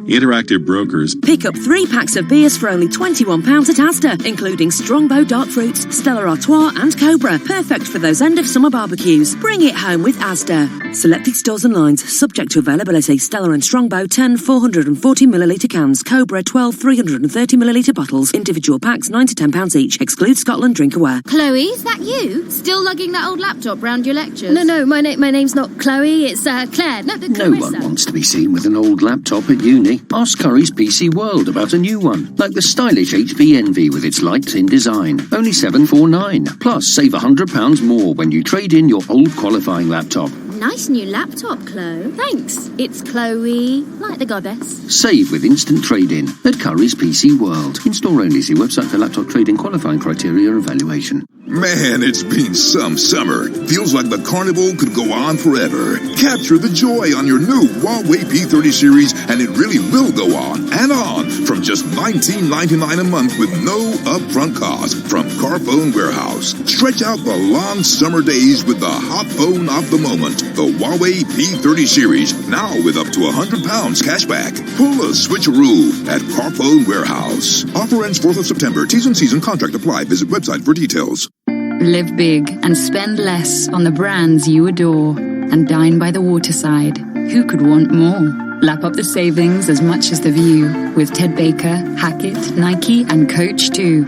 Interactive Brokers. Pick up 3 packs of beers for only £21 at Asda, including Strongbow Dark Fruits, Stella Artois and Cobra. Perfect for those end of summer barbecues. Bring it home with Asda. Selected stores and lines, subject to availability. Stella and Strongbow 10 440ml cans, Cobra 12 330ml bottles. Individual packs £9 to £10 each. Exclude Scotland drinkware. Chloe, is that you? Still lugging that old laptop round your lectures? No, my name's not Chloe, it's Claire. No one wants to be seen with an old laptop at uni. Ask Curry's PC World about a new one, like the stylish HP Envy with its light-in design. Only $749. Plus, save £100 more when you trade in your old qualifying laptop. Nice new laptop, Chloe. Thanks. It's Chloe, like the goddess. Save with instant trade-in at Curry's PC World. In-store only. See website for laptop trading qualifying criteria and evaluation. Man, it's been some summer. Feels like the carnival could go on forever. Capture the joy on your new Huawei P30 series, and it really will go on and on from just $19.99 a month with no upfront cost from Carphone Warehouse. Stretch out the long summer days with the hot phone of the moment. The Huawei P30 series, now with up to £100 cash back. Pull a switcheroo at Carphone Warehouse. Offer ends 4th of September. T's and C's and contract apply. Visit website for details. Live big and spend less on the brands you adore, and dine by the waterside. Who could want more? Lap up the savings as much as the view with Ted Baker, Hackett, Nike, and Coach too.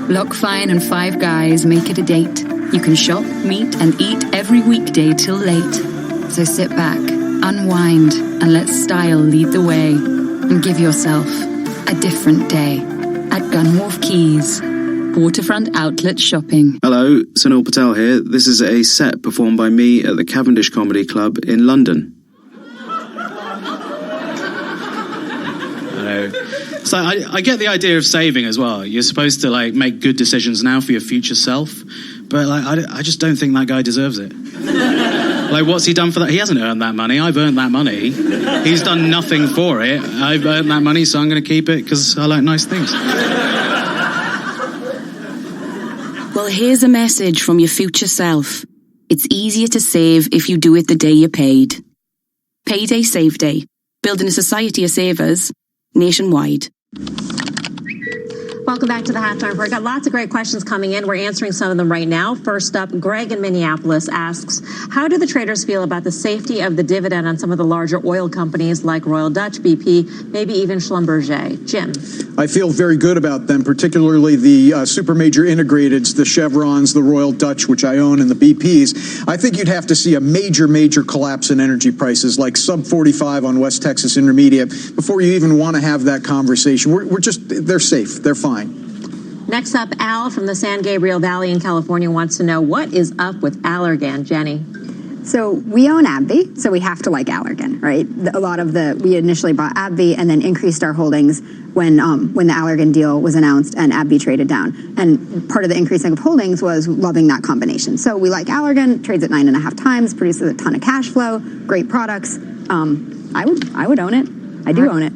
Lock Fine and Five Guys make it a date. You can shop, meet, and eat every weekday till late. So sit back, unwind, and let style lead the way. And give yourself A different day at Gunwharf Quays. Waterfront outlet shopping. Hello, Sunil Patel here. This is a set performed by me at the Cavendish Comedy Club in London. So I get the idea of saving as well. You're supposed to like make good decisions now for your future self, but like I just don't think that guy deserves it. Like, what's he done for that? He hasn't earned that money. I've earned that money. He's done nothing for it. I've earned that money, so I'm going to keep it because I like nice things. Well, here's a message from your future self. It's easier to save if you do it the day you're paid. Payday Save Day. Building a society of savers nationwide. Welcome back to the Halftime Break. Got lots of great questions coming in. We're answering some of them right now. First up, Greg in Minneapolis asks, how do the traders feel about the safety of the dividend on some of the larger oil companies like Royal Dutch, BP, maybe even Schlumberger? Jim. I feel very good about them, particularly the super major integrateds, the Chevrons, the Royal Dutch, which I own, and the BPs. I think you'd have to see a major collapse in energy prices, like sub 45 on West Texas Intermediate, before you even want to have that conversation. They're safe. They're fine. Next up, Al from the San Gabriel Valley in California wants to know what is up with Allergan. Jenny. So we own AbbVie, so we have to like Allergan, right? We initially bought AbbVie and then increased our holdings when the Allergan deal was announced and AbbVie traded down. And part of the increasing of holdings was loving that combination. So we like Allergan, trades at 9.5 times, produces a ton of cash flow, great products. I would own it. I do own it.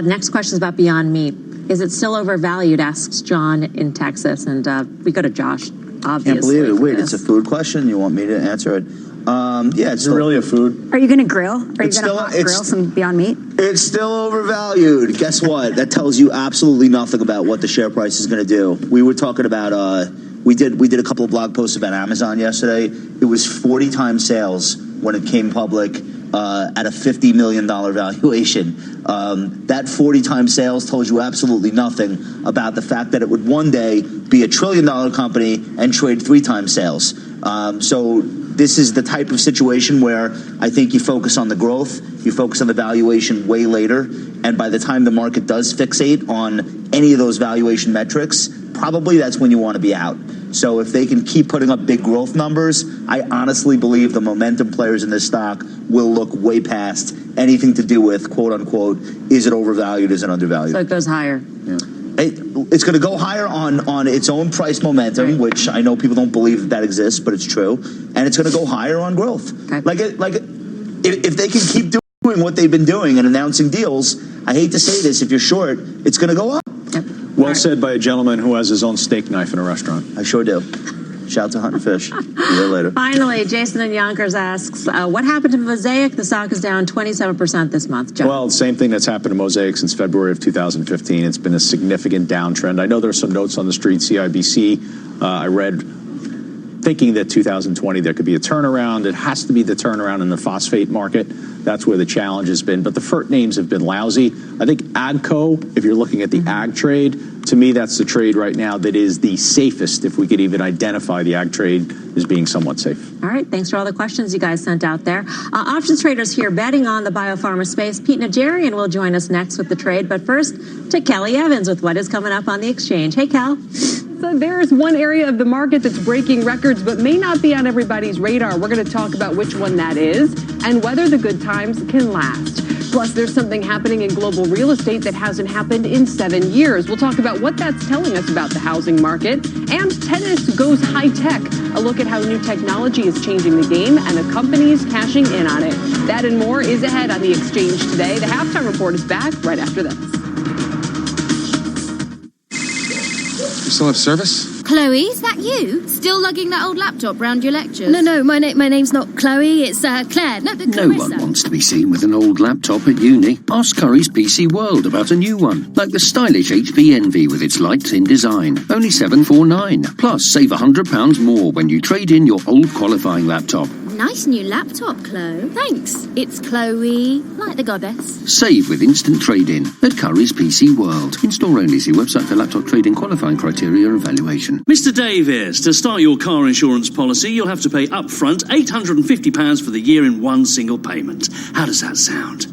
Next question is about Beyond Meat. Is it still overvalued, asks John in Texas. And we go to Josh, obviously. Can't believe it. Wait, it's a food question? You want me to answer it? Yeah, it's really a food. Are you going to grill? Are you going to grill some Beyond Meat? It's still overvalued. Guess what? That tells you absolutely nothing about what the share price is going to do. We were talking about, we did a couple of blog posts about Amazon yesterday. It was 40 times sales when it came public at a $50 million valuation. That 40 times sales told you absolutely nothing about the fact that it would one day be $1 trillion company and trade 3 times sales. So this is the type of situation where I think you focus on the growth, you focus on the valuation way later, and by the time the market does fixate on any of those valuation metrics, probably that's when you want to be out. So if they can keep putting up big growth numbers, I honestly believe the momentum players in this stock will look way past anything to do with, quote unquote, is it overvalued, is it undervalued? So it goes higher. Yeah. It's going to go higher on its own price momentum, which I know people don't believe that exists, but it's true. And it's going to go higher on growth. Okay. If they can keep doing what they've been doing and announcing deals, I hate to say this, if you're short, it's going to go up. Yep. Well said by a gentleman who has his own steak knife in a restaurant. I sure do. Shout out to Hunt and Fish. See you later. Finally, Jason in Yonkers asks, what happened to Mosaic? The stock is down 27% this month. Jeff. Well, same thing that's happened to Mosaic since February of 2015. It's been a significant downtrend. I know there are some notes on the street. CIBC, I read, thinking that 2020 there could be a turnaround. It has to be the turnaround in the phosphate market. That's where the challenge has been. But the FERT names have been lousy. I think AGCO, if you're looking at the ag trade, to me that's the trade right now that is the safest, if we could even identify the ag trade as being somewhat safe. All right, thanks for all the questions you guys sent out there. Options traders here betting on the biopharma space. Pete Najarian will join us next with the trade. But first, to Kelly Evans with what is coming up on the exchange. Hey, Cal. So there's one area of the market that's breaking records but may not be on everybody's radar. We're going to talk about which one that is and whether the good times can last. Plus, there's something happening in global real estate that hasn't happened in 7 years. We'll talk about what that's telling us about the housing market. And tennis goes high-tech. A look at how new technology is changing the game and a company is cashing in on it. That and more is ahead on the exchange today. The Halftime Report is back right after this. You still have service? Chloe, is that you? Still lugging that old laptop round your lectures? No, my name's not Chloe, it's Claire. No, No one wants to be seen with an old laptop at uni. Ask Curry's PC World about a new one, like the stylish HP Envy with its light-in design. Only $749. Plus, save £100 more when you trade in your old qualifying laptop. Nice new laptop, Chloe. Thanks. It's Chloe, like the goddess. Save with instant trade-in at Curry's PC World. In-store only. See website for laptop trading qualifying criteria and evaluation. Mr. Davis, to start your car insurance policy, you'll have to pay upfront £850 for the year in one single payment. How does that sound?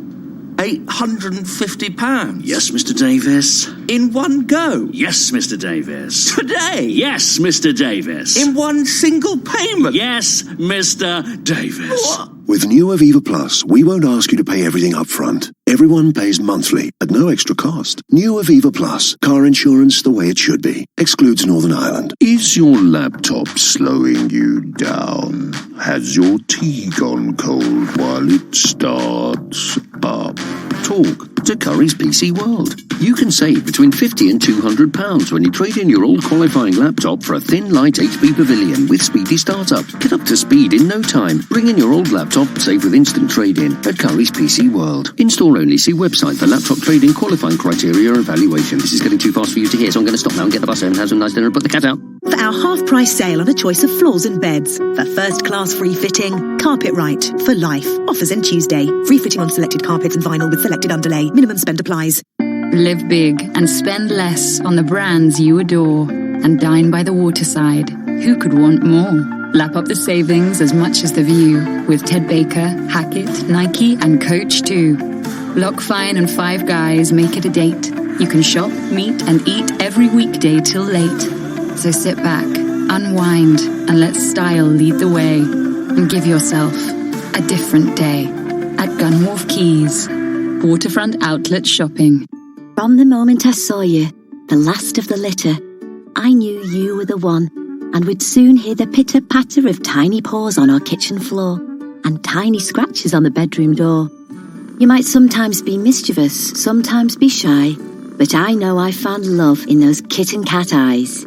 £850. Yes, Mr. Davis. In one go. Yes, Mr. Davis. Today. Yes, Mr. Davis. In one single payment. Yes, Mr. Davis. What? With new Aviva Plus, we won't ask you to pay everything up front. Everyone pays monthly at no extra cost. New Aviva Plus, car insurance the way it should be. Excludes Northern Ireland. Is your laptop slowing you down? Has your tea gone cold while it starts up? Talk to Curry's PC World. You can save between £50 and £200 when you trade in your old qualifying laptop for a thin, light HP Pavilion with speedy startup. Get up to speed in no time. Bring in your old laptop, save with instant trade-in at Curry's PC World. Install only. See website for laptop trading, qualifying criteria, and evaluation. This is getting too fast for you to hear, so I'm going to stop now and get the bus home and have some nice dinner and put the cat out. For our half-price sale on a choice of floors and beds. For first-class free fitting, Carpet Right for life. Offers end Tuesday. Free fitting on selected carpets and vinyl with selected underlay. Minimum spend applies. Live big and spend less on the brands you adore. And dine by the waterside. Who could want more? Lap up the savings as much as the view. With Ted Baker, Hackett, Nike and Coach too. Lock Fine and Five Guys make it a date. You can shop, meet and eat every weekday till late. So sit back, unwind, and let style lead the way. And give yourself a different day at Gunwharf Quays. Waterfront outlet shopping. From the moment I saw you, the last of the litter, I knew you were the one, and would soon hear the pitter-patter of tiny paws on our kitchen floor, and tiny scratches on the bedroom door. You might sometimes be mischievous, sometimes be shy, but I know I found love in those kitten cat eyes.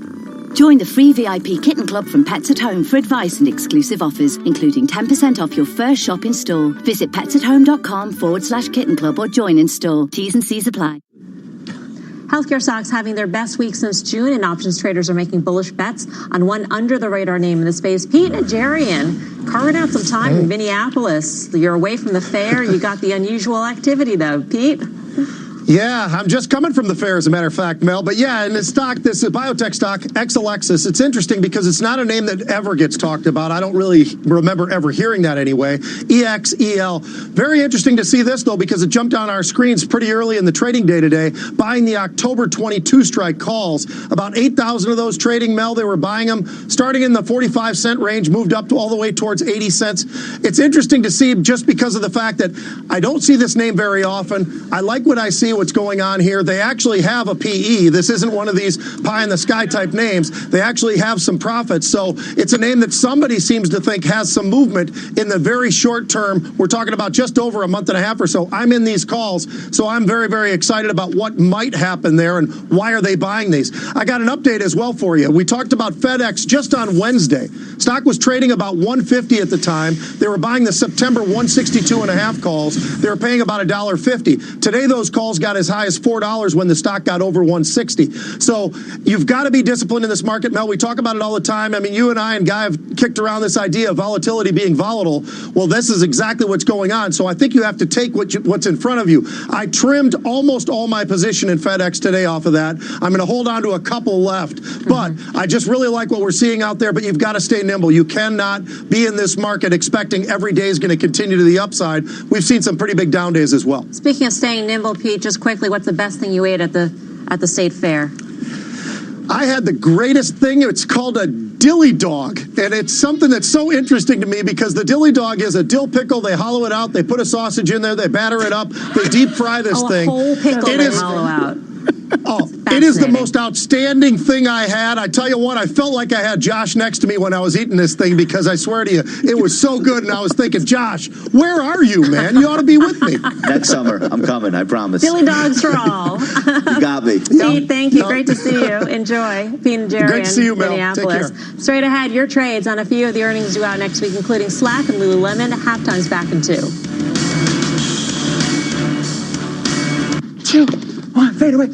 Join the free VIP Kitten Club from Pets at Home for advice and exclusive offers, including 10% off your first shop in store. Visit petsathome.com/kitten club or join in store. T's and C's apply. Healthcare stocks having their best week since June, and options traders are making bullish bets on one under-the-radar name in the space. Pete Najarian carving out some time in Minneapolis. You're away from the fair. You got the unusual activity, though. Pete? Yeah, I'm just coming from the fair, as a matter of fact, Mel. But yeah, in this stock, this biotech stock, Exelixis, it's interesting because it's not a name that ever gets talked about. I don't really remember ever hearing that anyway. EXEL. Very interesting to see this, though, because it jumped on our screens pretty early in the trading day today, buying the October 22 strike calls. About 8,000 of those trading, Mel. They were buying them starting in the 45-cent range, moved up to all the way towards 80 cents. It's interesting to see just because of the fact that I don't see this name very often. I like what I see, what's going on here. They actually have a PE. This isn't one of these pie-in-the-sky type names. They actually have some profits. So it's a name that somebody seems to think has some movement in the very short term. We're talking about just over a month and a half or so. I'm in these calls, so I'm very, very excited about what might happen there and why are they buying these. I got an update as well for you. We talked about FedEx just on Wednesday. Stock was trading about 150 at the time. They were buying the September 162.5 calls. They were paying about $1.50. Today, those calls got as high as $4 when the stock got over 160. So you've got to be disciplined in this market, Mel. We talk about it all the time. I mean, you and I and Guy have kicked around this idea of volatility being volatile. Well, this is exactly what's going on. So I think you have to take what's in front of you. I trimmed almost all my position in FedEx today off of that. I'm going to hold on to a couple left. But I just really like what we're seeing out there, but you've got to stay nimble. You cannot be in this market expecting every day is going to continue to the upside. We've seen some pretty big down days as well. Speaking of staying nimble, Pete, just quickly, what's the best thing you ate at the state fair? I had the greatest thing. It's called a dilly dog, and it's something that's so interesting to me because the dilly dog is a dill pickle. They hollow it out. They put a sausage in there. They batter it up. They deep fry this thing. A whole pickle they hollow out. Oh, it is the most outstanding thing I had. I tell you what, I felt like I had Josh next to me when I was eating this thing because I swear to you, it was so good. And I was thinking, Josh, where are you, man? You ought to be with me. Next summer, I'm coming, I promise. Dilly dogs for all. You got me. Pete, thank you. Great to see you. Enjoy. Pete and Jerry Great to see you, in Mel. Minneapolis. Take care. Straight ahead, your trades on a few of the earnings due out next week, including Slack and Lululemon. Halftime's back in 2. 2, 1, fade away.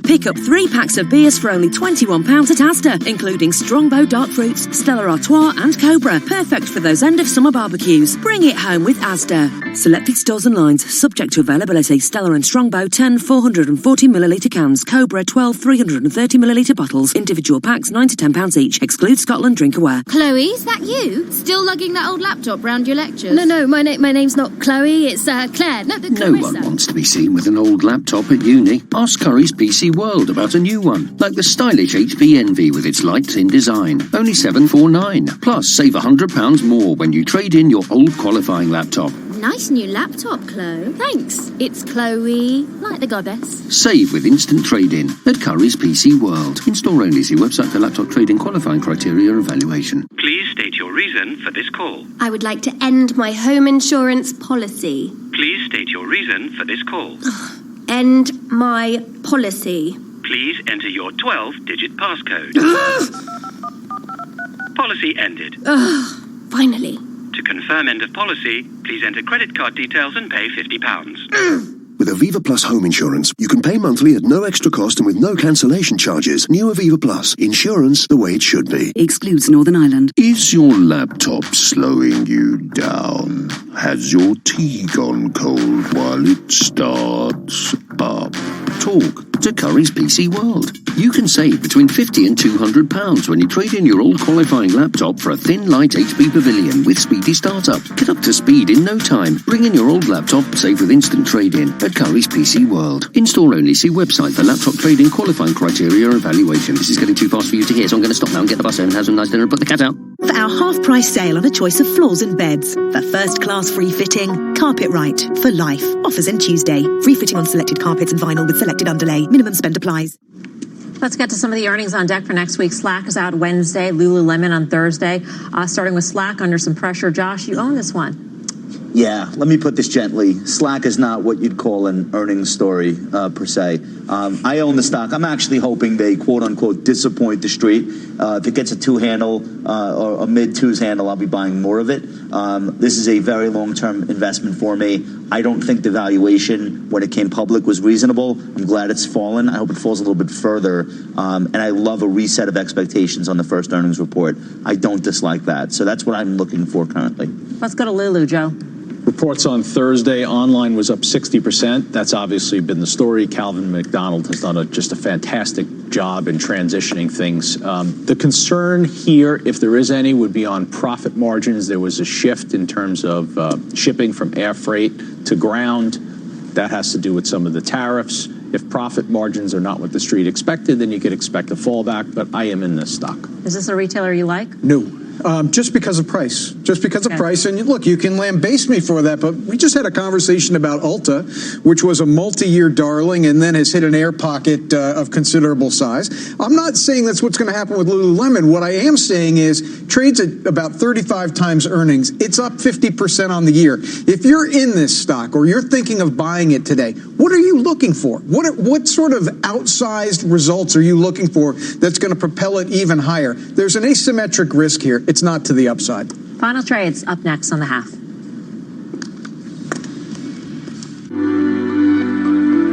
Pick up 3 packs of beers for only £21 at Asda, including Strongbow Dark Fruits, Stella Artois and Cobra. Perfect for those end of summer barbecues. Bring it home with Asda. Selected stores and lines, subject to availability. Stella and Strongbow 10 440ml cans, Cobra 12 330ml bottles, individual packs £9 to £10 each. Excludes Scotland drinkware. Chloe, is that you? Still lugging that old laptop round your lectures? No, my name's not Chloe, it's Claire. No, No one wants to be seen with an old laptop at uni. Ask Curry's PC World about a new one, like the stylish HP Envy with its light in design. Only $749. Plus, save £100 more when you trade in your old qualifying laptop. Nice new laptop, Chloe. Thanks. It's Chloe, like the goddess. Save with instant trade-in at Curry's PC World. In-store only. See website for laptop trading qualifying criteria and evaluation. Please state your reason for this call. I would like to end my home insurance policy. Please state your reason for this call. End my policy. Please enter your 12-digit passcode. Policy ended. Finally. To confirm end of policy, please enter credit card details and pay £50. With Aviva Plus home insurance, you can pay monthly at no extra cost and with no cancellation charges. New Aviva Plus. Insurance the way it should be. Excludes Northern Ireland. Is your laptop slowing you down? Has your tea gone cold while it starts up? Talk to Curry's PC World. You can save between £50 and £200 when you trade in your old qualifying laptop for a thin, light HP Pavilion with speedy startup. Get up to speed in no time. Bring in your old laptop, save with instant trade-in at Curry's PC World. In-store only. See website for laptop trading qualifying criteria and evaluation. This is getting too fast for you to hear, so I'm going to stop now and get the bus home and have some nice dinner and put the cat out. For our half-price sale on a choice of floors and beds. For first-class free fitting, Carpet Right for life. Offers end Tuesday. Free fitting on selected carpets and vinyl with selected underlay. Minimum spend applies. Let's get to some of the earnings on deck for next week. Slack is out Wednesday, Lululemon on Thursday. Starting with Slack under some pressure. Josh, you own this one. Yeah, let me put this gently. Slack is not what you'd call an earnings story, per se. I own the stock. I'm actually hoping they, quote-unquote, disappoint the street. If it gets a 2 handle or a mid-2s handle, I'll be buying more of it. This is a very long-term investment for me. I don't think the valuation when it came public was reasonable. I'm glad it's fallen. I hope it falls a little bit further. And I love a reset of expectations on the first earnings report. I don't dislike that. So that's what I'm looking for currently. Let's go to Lulu, Joe. Reports on Thursday, online was up 60%. That's obviously been the story. Calvin McDonald has done just a fantastic job in transitioning things. The concern here, if there is any, would be on profit margins. There was a shift in terms of shipping from air freight to ground. That has to do with some of the tariffs. If profit margins are not what the street expected, then you could expect a fallback, but I am in this stock. Is this a retailer you like? No. Just because of price. Just because of price. And look, you can lambaste me for that, but we just had a conversation about Ulta, which was a multi-year darling and then has hit an air pocket of considerable size. I'm not saying that's what's going to happen with Lululemon. What I am saying is trades at about 35 times earnings. It's up 50% on the year. If you're in this stock or you're thinking of buying it today, what are you looking for? What sort of outsized results are you looking for that's going to propel it even higher? There's an asymmetric risk here. It's not to the upside. Final trades up next on the half.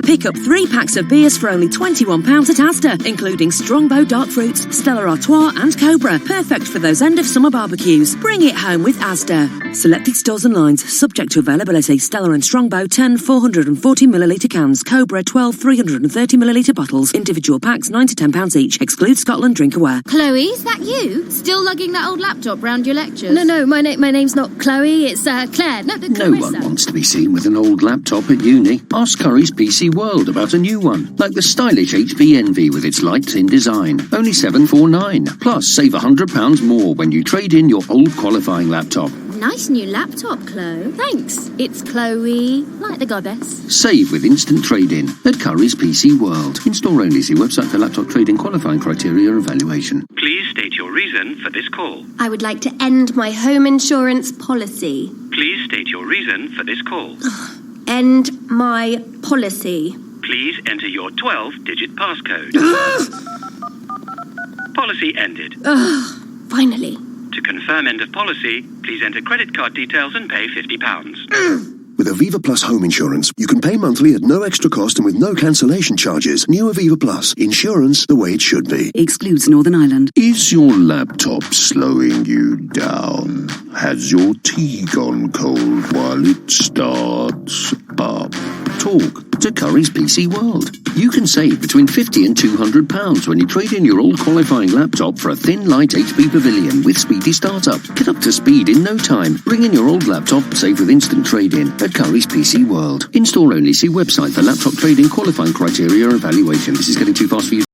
Pick up 3 packs of beers for only £21 at Asda, including Strongbow Dark Fruits, Stella Artois and Cobra. Perfect for those end of summer barbecues. Bring it home with Asda. Selected stores and lines, subject to availability. Stella and Strongbow 10 440ml cans, Cobra 12 330ml bottles, individual packs £9 to £10 each. Excludes Scotland drinkware. Chloe, is that you? Still lugging that old laptop round your lectures? No, my name's not Chloe, it's Claire. No one wants to be seen with an old laptop at uni. Ask Curry's PC World about a new one, like the stylish HP Envy with its light in design. Only $749. Plus, save £100 more when you trade in your old qualifying laptop. Nice new laptop, Chloe. Thanks. It's Chloe, like the goddess. Save with instant trade-in at Curry's PC World. In-store only. See website for laptop trading qualifying criteria and evaluation. Please state your reason for this call. I would like to end my home insurance policy. Please state your reason for this call. End my policy. Please enter your 12-digit passcode. Policy ended. Finally. To confirm end of policy, please enter credit card details and pay £50. With Aviva Plus home insurance, you can pay monthly at no extra cost and with no cancellation charges. New Aviva Plus. Insurance the way it should be. Excludes Northern Ireland. Is your laptop slowing you down? Has your tea gone cold while it starts up? Talk to Curry's PC World. You can save between £50 and £200 when you trade in your old qualifying laptop for a thin, light HP Pavilion with speedy startup. Get up to speed in no time. Bring in your old laptop, save with instant trade-in at Curry's PC World. In-store only. See website for laptop trade-in qualifying criteria and evaluation. This is getting too fast for you.